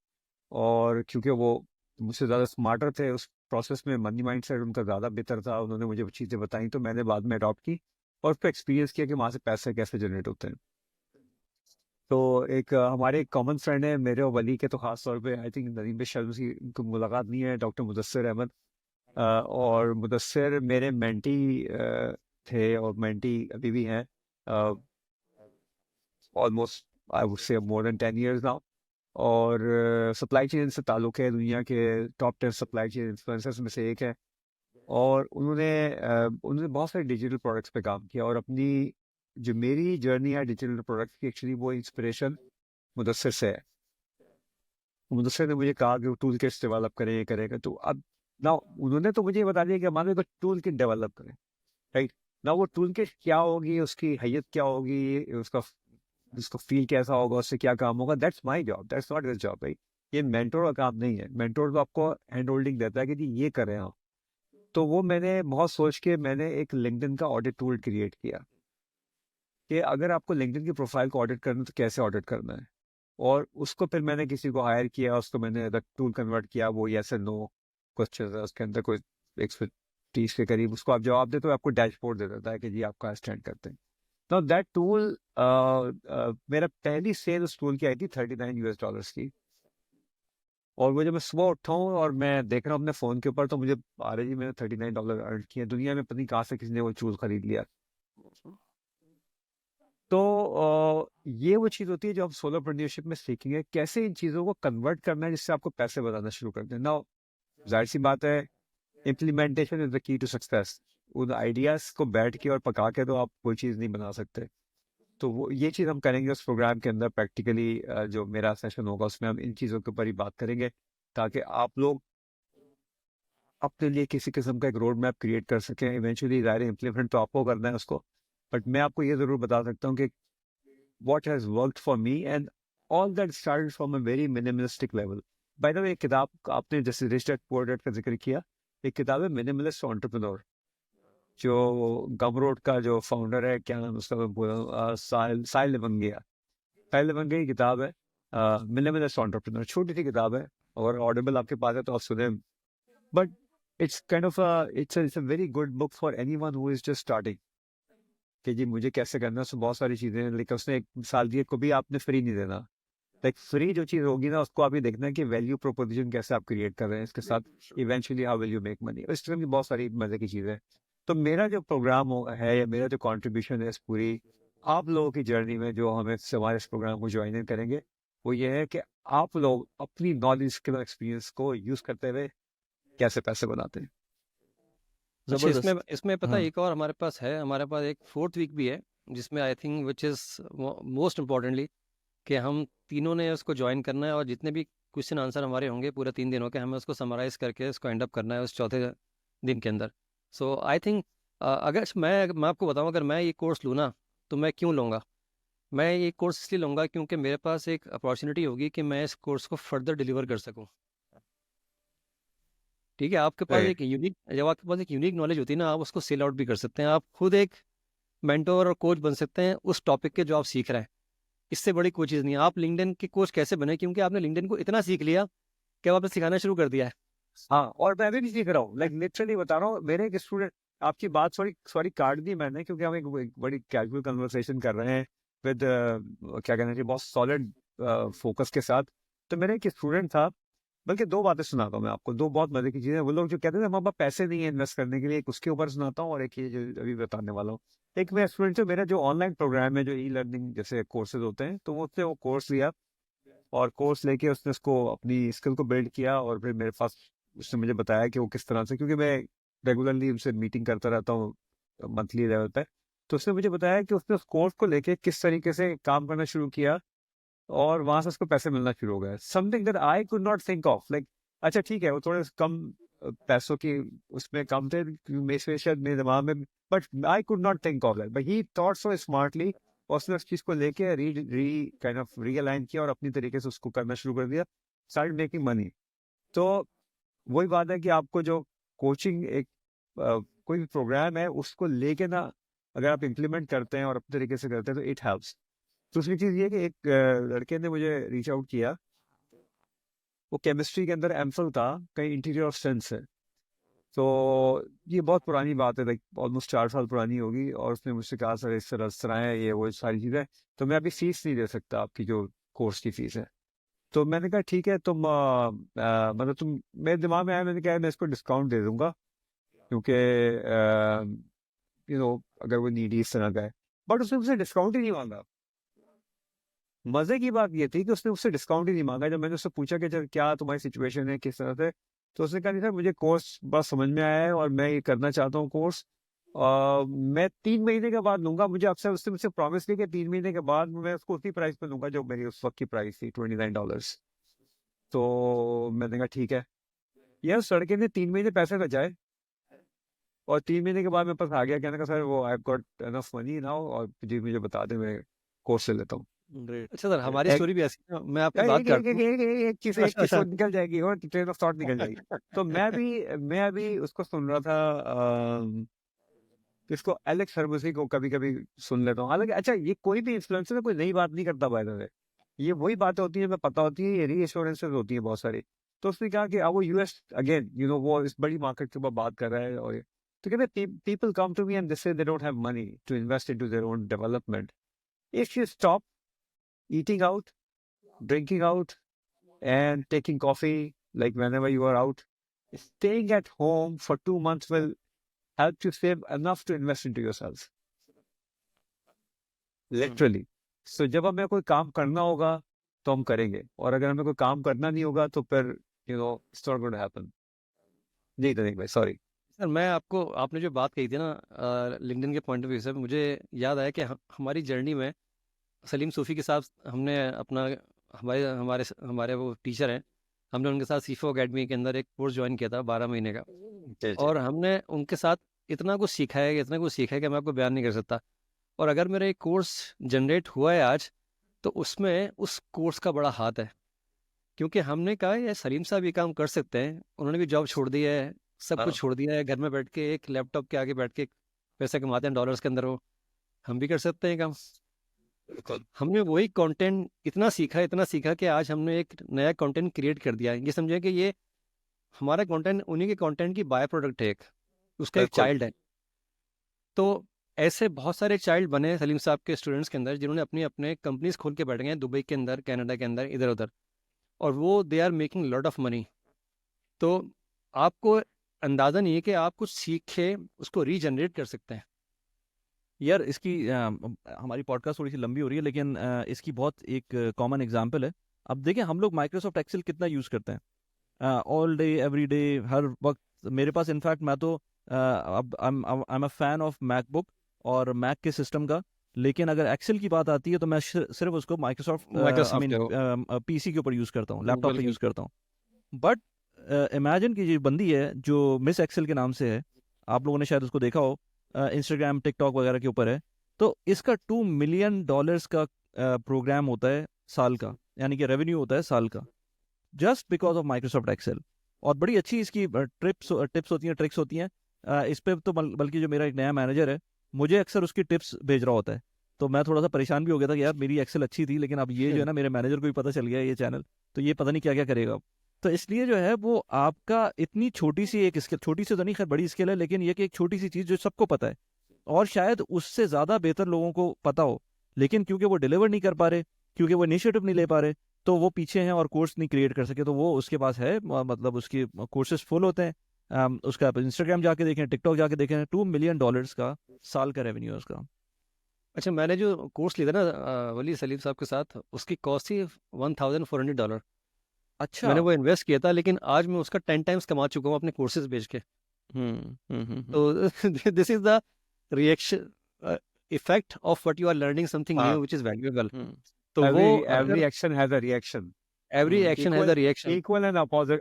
और क्योंकि वो मुझसे ज़्यादा स्मार्टर थे उस प्रोसेस में, मनी माइंड सेट उनका ज़्यादा बेहतर था, उन्होंने मुझे वो चीज़ें बताई, तो मैंने बाद में अडॉप्ट की और उस पर एक्सपीरियंस किया कि वहाँ से पैसे कैसे जनरेट होते हैं। तो हमारे एक कॉमन फ्रेंड है मेरे और वली के, तो खास तौर पे आई थिंक नदीम पे शायद उसकी उनको मुलाकात नहीं है, डॉक्टर मुदस्सिर अहमद। और मुदस्सिर मेरे मेंटी थे और मेंटी अभी भी हैं, almost I would say more than 10 years now. और सप्लाई चेन से ताल्लुक़ है, दुनिया के टॉप 10 सप्लाई चेन इन्फ्लुएंसर्स में से एक है। और उन्होंने बहुत सारे डिजिटल प्रोडक्ट्स पे काम किया, और अपनी जो मेरी जर्नी है डिजिटल प्रोडक्ट्स की, एक्चुअली वो इंस्पिरेशन मुदस्सिर से है। मुदस्सिर ने मुझे कहा कि वो टूल किट्स डेवलप करें, ये करेगा। तो अब ना उन्होंने तो मुझे ये बता दिया कि हमारे तो टूल किट डेवलप करें, राइट ना। वो टूल किट क्या होगी, उसकी हैयत क्या होगी, उसका फील कैसा होगा, उससे क्या काम होगा, that's my job, that's not his job, भाई। ये मेंटोर का काम नहीं है। मेंटोर तो आपको हैंड होल्डिंग देता है कि जी ये करें आप। तो वो मैंने बहुत सोच के मैंने एक लिंक्डइन का ऑडिट टूल क्रिएट किया कि अगर आपको लिंक्डइन की प्रोफाइल को ऑडिट करना है तो कैसे ऑडिट करना है। और उसको फिर मैंने किसी को हायर किया, उसको मैंने टूल कन्वर्ट किया, वो यस एंड नो क्वेश्चन है उसके अंदर, कोई 130 के करीब, उसको आप जवाब देते हो, आपको डैशबोर्ड दे देता है कि जी आपका स्टैंड करते हैं। तो दैट टूल, मेरा पहली सेल उस टूल की आई थी $39 की। और वो जब मैं सुबह उठा हूँ और मैं देख रहा हूँ अपने फ़ोन के ऊपर, तो मुझे आ रही जी मैंने $39 अर्न किए। दुनिया में पता नहीं कहाँ से किसी ने वो टूल खरीद लिया। तो ये वो चीज़ होती है जो हम सोलोप्रेन्योरशिप में सीखेंगे, कैसे इन चीज़ों को कन्वर्ट करना है जिससे आपको पैसे बनाना शुरू कर दें। नाउ जाहिर सी बात है, implementation is the key to success. उन आइडियाज़ को बैठ के और पका के तो आप कोई चीज़ नहीं बना सकते। तो वो ये चीज़ हम करेंगे उस प्रोग्राम के अंदर प्रैक्टिकली। जो मेरा सेशन होगा उसमें हम इन चीज़ों के ऊपर ही बात करेंगे, ताकि आप लोग अपने लिए किसी किस्म का एक रोड मैप क्रिएट कर सकें। इवेंचुअली ज़ाहिर इम्प्लीमेंट तो आपको करना है उसको, बट मैं आपको ये ज़रूर बता सकता हूँ कि what has worked for me, and all that started from a very minimalistic level. By the way, एक किताब आपने जैसे रिच डैड पुअर डैड का जिक्र किया, एक किताब है मिनिमलिस्ट एंटरप्रेन्योर, जो गमरोड का जो फाउंडर है, क्या नाम उसका, मैं बोला साहिल लिवंगिया, साहिल लिवंगिया की किताब है मिनिमलिस्ट एंटरप्रेन्योर। छोटी सी किताब है, और ऑडिबल आपके पास है तो आप सुने, but it's kind of it's a very good book for anyone who is just starting, कि जी मुझे कैसे करना है। उसमें बहुत सारी चीजें हैं, लेकिन उसने एक मिसाल दी है, कभी आपने फ्री नहीं देना। लाइक फ्री जो चीज होगी ना, उसको आप ये देखना है कि वैल्यू प्रोपोजिशन कैसे आप क्रिएट कर रहे हैं, इसके साथ eventually how will you make money. इस तरह की बहुत सारी मजे की चीजें हैं। तो मेरा जो प्रोग्राम है, या मेरा जो कॉन्ट्रीब्यूशन है इस पूरी आप लोगों की जर्नी में, जो हमें हमारे इस प्रोग्राम को ज्वाइन इन करेंगे, वो ये है कि आप लोग अपनी नॉलेज, स्किल और एक्सपीरियंस को यूज करते हुए कैसे पैसे बनाते हैं। अच्छा, इसमें जबरदस्त। इसमें पता हाँ एक और हमारे पास है, हमारे पास एक 4th वीक भी है, जिसमें I think which is most importantly कि हम तीनों ने उसको ज्वाइन करना है, और जितने भी क्वेश्चन आंसर हमारे होंगे पूरे 3 दिनों के, हमें उसको समराइज करके उसको एंड अप करना है उस चौथे दिन के अंदर। सो आई थिंक अगर मैं आपको बताऊं, अगर मैं ये कोर्स लूँ ना, तो मैं क्यों लूँगा? मैं ये कोर्स इसलिए लूँगा क्योंकि मेरे पास एक अपॉर्चुनिटी होगी कि मैं इस कोर्स को फर्दर डिलीवर कर सकूँ। ठीक है, आपके पास एक यूनिक जब आपके पास एक यूनिक नॉलेज होती है ना, आप उसको सेल आउट भी कर सकते हैं, आप खुद एक मेंटोर और कोच बन सकते हैं उस टॉपिक के जो आप सीख रहे हैं। इससे बड़ी कोई चीज़ नहीं है। आप लिंक्डइन के कोच कैसे बने? क्योंकि आपने लिंक्डइन को इतना सीख लिया कि अब आपने सिखाना शुरू कर दिया है। हाँ, और मैं भी सीख रहा हूँ, लाइक लिटरली बता रहा हूँ। मेरे एक स्टूडेंट, आपकी बात सॉरी काट दी मैंने, क्योंकि हम एक बड़ी कैजुअल कन्वर्सेशन कर रहे हैं विद क्या कहना चाहिए, बहुत सॉलिड फोकस के साथ। तो मेरा एक स्टूडेंट था, बल्कि 2 बातें सुनाता हूँ मैं आपको, 2 बहुत मजे की चीजें। वो लोग जो कहते हैं हमारे पास पैसे नहीं है इन्वेस्ट करने के लिए, एक उसके ऊपर सुनाता हूँ, और एक ये जो अभी बताने वाला हूँ। एक मेरा स्टूडेंट, जो मेरा जो ऑनलाइन प्रोग्राम है, जो ई लर्निंग जैसे कोर्सेज होते हैं, तो उसने वो कोर्स लिया, और कोर्स लेके उसने उसको अपनी स्किल को बिल्ड किया, और फिर मेरे पास उसने मुझे बताया कि वो किस तरह से, क्योंकि मैं रेगुलरली उनसे मीटिंग करता रहता हूँ मंथली लेवल पे। तो उसने मुझे बताया कि उसने उस कोर्स को लेके किस तरीके से काम करना शुरू किया, और वहां से उसको पैसे मिलना शुरू हो गए। Something that I could not think of, like अच्छा ठीक है, वो थोड़े कम पैसों की उसमें कम थे शायद मेरे दिमाग में, but I could not think of that, but he thought so smartly. और उसने उस चीज को लेके री काइंड ऑफ रीअलाइन किया, और अपनी तरीके से उसको करना शुरू कर दिया, स्टार्ट मेकिंग मनी। तो वही बात है कि आपको जो कोचिंग एक कोई भी प्रोग्राम है, उसको लेके ना अगर आप इम्प्लीमेंट करते हैं और अपने तरीके से करते हैं, तो इट हेल्प्स। दूसरी चीज ये कि एक लड़के ने मुझे रीच आउट किया, वो केमिस्ट्री के अंदर एमफिल था, कहीं इंटीरियर ऑफ सेंस है। तो ये बहुत पुरानी बात है, लाइक ऑलमोस्ट 4 साल पुरानी होगी, और उसने मुझसे कहा सर इस तरह है, ये वो सारी चीज़ें, तो मैं अभी फीस नहीं दे सकता, आपकी जो कोर्स की फीस है। तो मैंने कहा ठीक है, तुम मतलब तुम, मेरे दिमाग में आया, मैंने कहा मैं इसको डिस्काउंट दे दूंगा, क्योंकि अगर वो नीडी इस तरह का है। बट उसने मुझसे डिस्काउंट ही नहीं मांगा। मजे की बात ये थी कि उसने उससे डिस्काउंट ही नहीं मांगा। जब मैंने उससे पूछा कि चल क्या तुम्हारी सिचुएशन है, किस तरह से, तो उसने कहा नहीं सर, मुझे कोर्स बस समझ में आया है, और मैं ये करना चाहता हूँ कोर्स, मैं 3 महीने के बाद लूंगा। मुझे आपसे उसने मुझसे प्रॉमिस की कि 3 महीने के बाद मैं उसको उसी प्राइस पे लूंगा जो मेरी उस वक्त की प्राइस थी, $29। तो मैंने कहा ठीक है यार। उस लड़के ने 3 महीने पैसे बचाए, और 3 महीने के बाद मेरे पास आ गया, कहने का सर वो I got enough money now, और जी मुझे बता दे, मैं कोर्स ले लेता हूँ। ग्रेट। अच्छा सर, हमारी एक स्टोरी भी ऐसी है, मैं आपकी एक बात एक करता एक हूँ। एक एक चीज एक चीज निकल जाएगी, और ट्रेन ऑफ थॉट निकल जाएगी। तो मैं अभी उसको सुन रहा था, इसको एलेक्स हर्मुसी को कभी कभी सुन लेता हूँ। हालांकि अच्छा, ये कोई भी इन्फ्लुएंसर कोई नई बात नहीं करता, बाय द वे, ये वही बातें होती है मैं पता होती है, ये रीएश्योरेंसेस होती है बहुत सारी। तो उसने कहा कि अब वो यूएस अगेन वो इस बड़ी मार्केट के ऊपर बात कर रहा है, और तो कहते people come to me and they say they don't have money to invest into their own development. If you stop eating out, drinking out, and taking coffee like whenever you are out, staying at home for 2 months will help you save enough to invest into yourself. Literally. So जब हमें कोई काम करना होगा तो हम करेंगे, और अगर हमें कोई काम करना नहीं होगा तो फिर it's not going to happen. नहीं तो नहीं भाई, सॉरी। सर, मैं आपको, आपने जो बात कही थी ना लिंक्डइन के पॉइंट ऑफ व्यू से, मुझे याद आया कि हमारी जर्नी में सलीम सूफ़ी के साथ हमने अपना, हमारे हमारे हमारे वो टीचर हैं, हमने उनके साथ सीफो अकेडमी के अंदर एक कोर्स ज्वाइन किया था 12 महीने का, और हमने उनके साथ इतना कुछ सीखा है कि मैं आपको बयान नहीं कर सकता। और अगर मेरा एक कोर्स जनरेट हुआ है आज, तो उसमें उस कोर्स का बड़ा हाथ है, क्योंकि हमने कहा ये सलीम साहब ये काम कर सकते हैं, उन्होंने भी जॉब छोड़ दी है, सब हाँ कुछ छोड़ दिया है, घर में बैठ के एक लैपटॉप के आगे बैठ के पैसे कमाते हैं डॉलर्स के अंदर, वो हम भी कर सकते हैं काम। बिल्कुल हमने वही कंटेंट इतना सीखा कि आज हमने एक नया कंटेंट क्रिएट कर दिया है। ये समझे कि ये हमारा कंटेंट उन्हीं के कंटेंट की बाय प्रोडक्ट है, एक उसका एक बिल्कुल चाइल्ड है। तो ऐसे बहुत सारे चाइल्ड बने हैं सलीम साहब के स्टूडेंट्स के अंदर, जिन्होंने अपनी अपने कंपनीज खोल के बैठ गए हैं दुबई के अंदर, कनाडा के अंदर, इधर उधर, और वो they are making lot of money. तो आपको अंदाज़ा नहीं है कि आप कुछ सीख के उसको रीजनरेट कर सकते हैं। यार इसकी हमारी पॉडकास्ट थोड़ी सी लंबी हो रही है, लेकिन इसकी बहुत एक कॉमन एग्जांपल है। अब देखें, हम लोग माइक्रोसॉफ्ट एक्सेल कितना यूज़ करते हैं ऑल डे एवरी डे, हर वक्त। मेरे पास इनफैक्ट मैं तो अब I am a fan of MacBook और मैक के सिस्टम का, लेकिन अगर एक्सेल की बात आती है तो मैं सिर्फ उसको माइक्रोसॉफ्ट आई माइक्रोसॉफ्ट मीन है वो, पीसी के ऊपर यूज़ करता हूँ, लैपटॉप पे बिल्कुल। यूज़ करता हूँ। बट इमेजिन कीजिए, बंदी है जो मिस एक्सेल के नाम से है, आप लोगों ने शायद उसको देखा हो, इंस्टाग्राम टिकटॉक वगैरह के ऊपर है। तो इसका $2 मिलियन का प्रोग्राम होता है साल का, यानी कि रेवेन्यू होता है साल का, just because of Microsoft Excel. और बड़ी अच्छी इसकी टिप्स होती हैं, ट्रिक्स होती हैं। इस पे तो बल्कि जो मेरा एक नया मैनेजर है, मुझे अक्सर उसकी टिप्स भेज रहा होता है, तो मैं थोड़ा सा परेशान भी हो गया था कि यार मेरी एक्सेल अच्छी थी, लेकिन अब ये जो है ना, मेरे मैनेजर को भी पता चल गया है ये चैनल, तो ये पता नहीं क्या क्या करेगा अब। तो इसलिए जो है वो आपका इतनी छोटी सी एक स्किल, छोटी सी तो नहीं, खैर बड़ी स्किल है, लेकिन ये कि एक छोटी सी चीज़ जो सबको पता है और शायद उससे ज़्यादा बेहतर लोगों को पता हो, लेकिन क्योंकि वो डिलीवर नहीं कर पा रहे, क्योंकि वो इनिशिएटिव नहीं ले पा रहे, तो वो पीछे हैं और कोर्स नहीं क्रिएट कर सके। तो वो उसके पास है, मतलब उसके कोर्सेज फुल होते हैं। उसका आप इंस्टाग्राम जाके देखें, टिकटॉक जाके देखें, $2 मिलियन का साल का रेवेन्यू है उसका। अच्छा, मैंने जो कोर्स लिया था ना वली सलीम साहब के साथ, उसकी कॉस्ट थी $1,400। अच्छा। मैंने वो इन्वेस्ट किया था, लेकिन आज मैं उसका 10 टाइम्स कमा चुका हूँ अपने कोर्सेज बेच के। तो this is the reaction effect of what you are learning something हाँ न्यू व्हिच इज वैल्यूएबल। तो वो एवरी अगर action has a reaction, every action has a reaction, equal and opposite,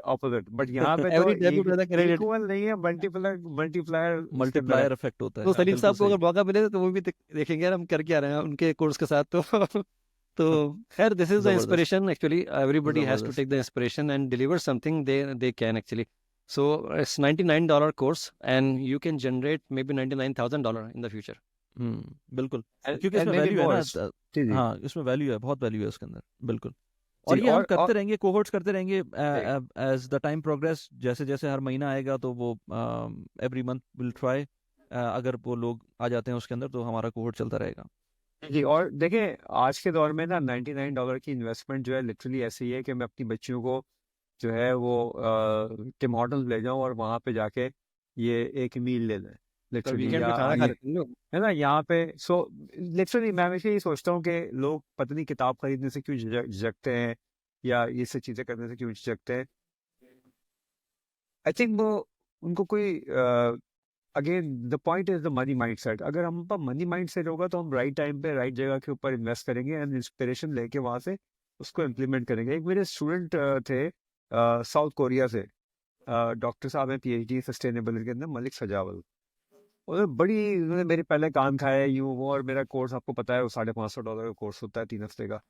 but यहाँ पे तो every debit has a credit. Equal नहीं है, multiplier उसके अंदर है। मल्टीप्लायर इफेक्ट होता है, तो सलीम बिल्कुल साहब को सही। अगर मौका मिले तो वो भी देखेंगे यार हम कर क्या रहे हैं उनके कोर्स के साथ। तो खैर, दिस इज द जबरदस्त, inspiration actually, everybody has to जबरदस्त। Take the inspiration and deliver something they can actually. So it's $99 course and you can generate maybe $99,000 in the future. बिल्कुल, And क्योंकि इसमें maybe वैल्यू है more. ना, जी जी हाँ इसमें value है, बहुत वैल्यू है उसके अंदर, बिल्कुल। और जी ये हम और करते रहेंगे, कोहोर्ट्स करते रहेंगे जी एज द टाइम प्रोग्रेस, जैसे जैसे हर महीना आएगा तो वो एवरी मंथ विल ट्राई, अगर वो लोग आ जाते हैं उसके अंदर तो हमारा कोहोर्ट चलता रहेगा। जी। और देखें, आज के दौर में ना $99 की इन्वेस्टमेंट जो है लिटरली ऐसी है कि मैं अपनी बच्चियों को जो है वो टिम हॉर्टन्स ले जाऊं और वहां पे जाके ये एक मील ले लें तो लिटरली, वीकेंड में या खाना खा ये लेते हैं लोग। है ना यहाँ पे। सो लिटरली मैं हमेशा ये सोचता हूँ कि लोग पता नहीं किताब खरीदने से क्यों झिझकते हैं या ये सब चीजें करने से क्यों झिझकते हैं। आई थिंक वो उनको कोई again the point is the money mindset. अगर हम पर मनी माइंडसेट होगा तो हम राइट टाइम पे राइट जगह के ऊपर इन्वेस्ट करेंगे एंड इंस्पिरेशन लेके वहां से उसको इम्प्लीमेंट करेंगे। एक मेरे स्टूडेंट थे साउथ कोरिया से, डॉक्टर साहब हैं, PhD सस्टेनेबल के अंदर, मलिक सजावल। उन्होंने मेरे पहले कान खाया यूं वो, और मेरा कोर्स आपको पता है वो $550 का कोर्स होता है 3 हफ्ते का।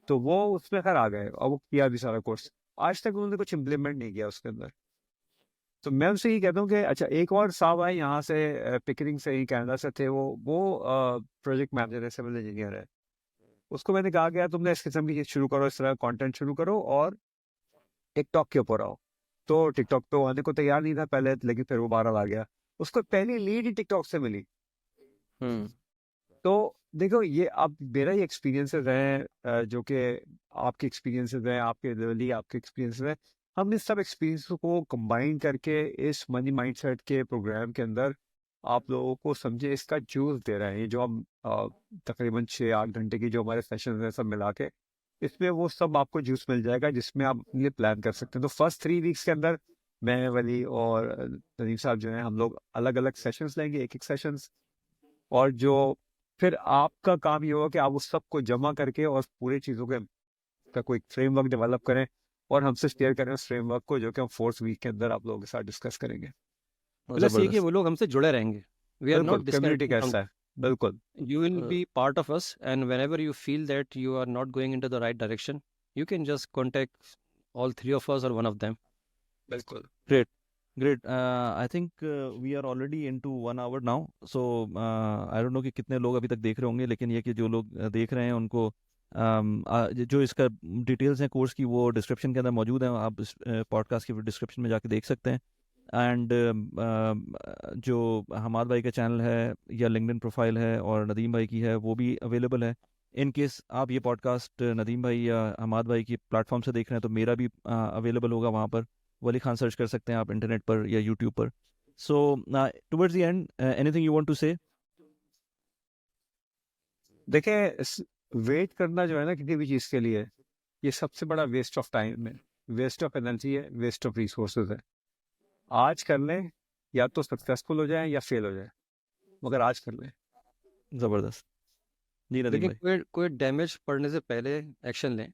तो वो उसमें खैर आ गए और वो किया भी सारा कोर्स। आज तक उन्होंने कुछ इम्प्लीमेंट नहीं किया उसके अंदर। तो मैं उनसे ये कहता हूँ कि अच्छा, एक और साहब आए यहाँ से पिकरिंग से ही, कनाडा से थे, वो प्रोजेक्ट मैनेजर है, सिविल इंजीनियर है। उसको मैंने कहा कि यार तुमने इस किस्म की चीज शुरू करो, इस तरह कंटेंट शुरू करो और टिकटॉक के ऊपर आओ। तो टिकटॉक पे वो आने को तैयार नहीं था पहले, लेकिन फिर वो बाहर आ गया। उसको पहली लीड ही टिकटॉक से मिली। तो देखो, ये अब मेरा ही एक्सपीरियंसेस हैं जो कि आपके एक्सपीरियंसेस हैं, आपके लेवली आपके एक्सपीरियंसेस हैं। हम इस सब एक्सपीरियंस को कंबाइन करके इस मनी माइंडसेट के प्रोग्राम के अंदर आप लोगों को समझे इसका जूस दे रहे हैं। ये जो हम तकरीबन 6-8 घंटे की जो हमारे सेशन हैं सब मिला के, इसमें वो सब आपको जूस मिल जाएगा जिसमें आप अपने लिए प्लान कर सकते हैं। तो फर्स्ट 3 वीक्स के अंदर मैं, वली और नदीम साहब जो हैं, हम लोग अलग अलग सेशंस लेंगे, एक सेशंस। और जो फिर आपका काम ये होगा कि आप उस सब को जमा करके और पूरी चीज़ों के का कोई फ्रेमवर्क डेवलप करें और हमसे शेयर करें उस फ्रेमवर्क को, जो कि हम 4th वीक के अंदर आप लोगों के साथ डिस्कस करेंगे। प्लस ये कि जबरदस्त, वो लोग हमसे जुड़े रहेंगे। वी आर नॉट बिल्कुल, कम्युनिटी डिस्कनेक्टेड फ्रॉम, कैसा है। बिल्कुल You will Uh, be part of us, and whenever you feel that you are not going into the right direction, you can just contact all three of us or one of them. बिल्कुल Great. I think we are already into 1 hour now. So I don't know कि कितने लोग अभी तक देख रहे होंगे, लेकिन ये कि जो लोग देख रहे हैं उनको जो इसका डिटेल्स हैं कोर्स की वो डिस्क्रिप्शन के अंदर मौजूद हैं, आप इस पॉडकास्ट की डिस्क्रिप्शन में जाके देख सकते हैं. एंड जो हमाद भाई का चैनल है या लिंक्डइन प्रोफाइल है और नदीम भाई की है वो भी अवेलेबल है. इन केस आप ये पॉडकास्ट नदीम भाई या हमाद भाई की प्लेटफॉर्म से देख रहे हैं तो मेरा भी अवेलेबल होगा वहाँ पर. वली खान सर्च कर सकते हैं आप इंटरनेट पर या यूट्यूब पर. So towards the end anything you want to say? देखिए, वेट करना जो है ना किसी भी चीज के लिए, ये सबसे बड़ा वेस्ट ऑफ टाइम है, वेस्ट ऑफ एनर्जी है, वेस्ट ऑफ रिसोर्सेज है. आज कर लें, या तो सक्सेसफुल हो जाए या फेल हो जाए, मगर आज कर लें. ज़बरदस्त. जी नदीम देखिए, भाई. कोई डैमेज पड़ने से पहले एक्शन लें.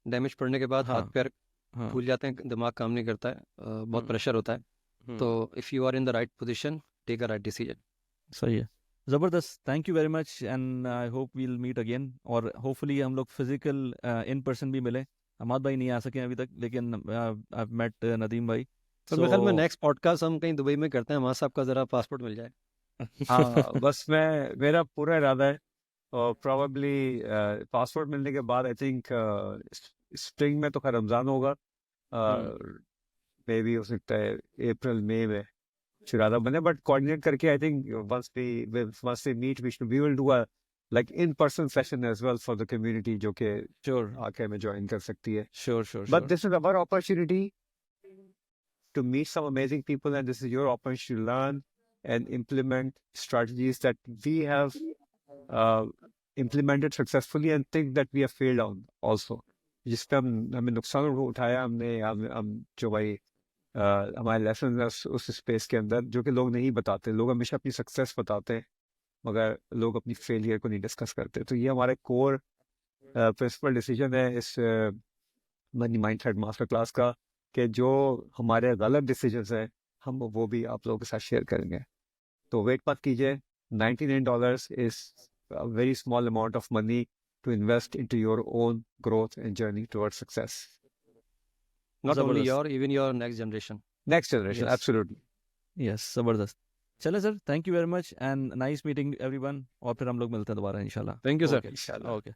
डैमेज पड़ने के बाद हाथ हाँ पैर हाँ फूल जाते हैं, दिमाग काम नहीं करता है, बहुत हम्म, प्रेशर होता है. तो if you are in the right position, take a right decision. सही है. ज़बरदस्त. Thank you very much and I hope we'll meet again. और होपफुली हम लोग फिजिकल इन पर्सन भी मिले. हमाद भाई नहीं आ सके अभी तक, लेकिन आई मेट नदीम भाई. तो मेरे ख्याल में सो नेक्स्ट पॉडकास्ट हम कहीं दुबई में करते हैं, वहाँ से आपका ज़रा पासपोर्ट मिल जाए. हाँ, बस मेरा पूरा इरादा है, और प्रोबेबली पासपोर्ट मिलने के बाद आई थिंक स्प्रिंग में तो खैर रमजान होगा, मे भी हो सकता है अप्रैल मई में इरादा बने, बट कोऑर्डिनेट करके I think once we meet we will do a like in person session as well for the community जो कि श्योर आके हमें ज्वाइन कर सकती है. Sure sure But sure. this is our opportunity to meet some amazing people, and this is your opportunity to learn and implement strategies that we have implemented successfully and think that we have failed on also. जिस पे हमें नुकसान उठाया हमने, हम जो भाई हमारे लेसन उस स्पेस के अंदर जो कि लोग नहीं बताते. लोग हमेशा अपनी सक्सेस बताते हैं, मगर लोग अपनी फेलियर को नहीं डिस्कस करते. तो ये हमारे कोर प्रिंसिपल डिसीजन है इस मनी माइंडसेट मास्टर क्लास का, कि जो हमारे गलत डिसीजंस हैं हम वो भी आप लोगों के साथ शेयर करेंगे. तो वेट मत कीजिए. $99 is a very small amount of money to invest into your own growth and journey towards success. Not only ज़बरदस्त. your, even your next generation. Next generation, Yes. absolutely. Yes ज़बरदस्त. चले sir, thank you very much and nice meeting everyone. और फिर हम लोग मिलते हैं दोबारा इंशाल्लाह. Thank you, sir. Okay, inshallah. Okay.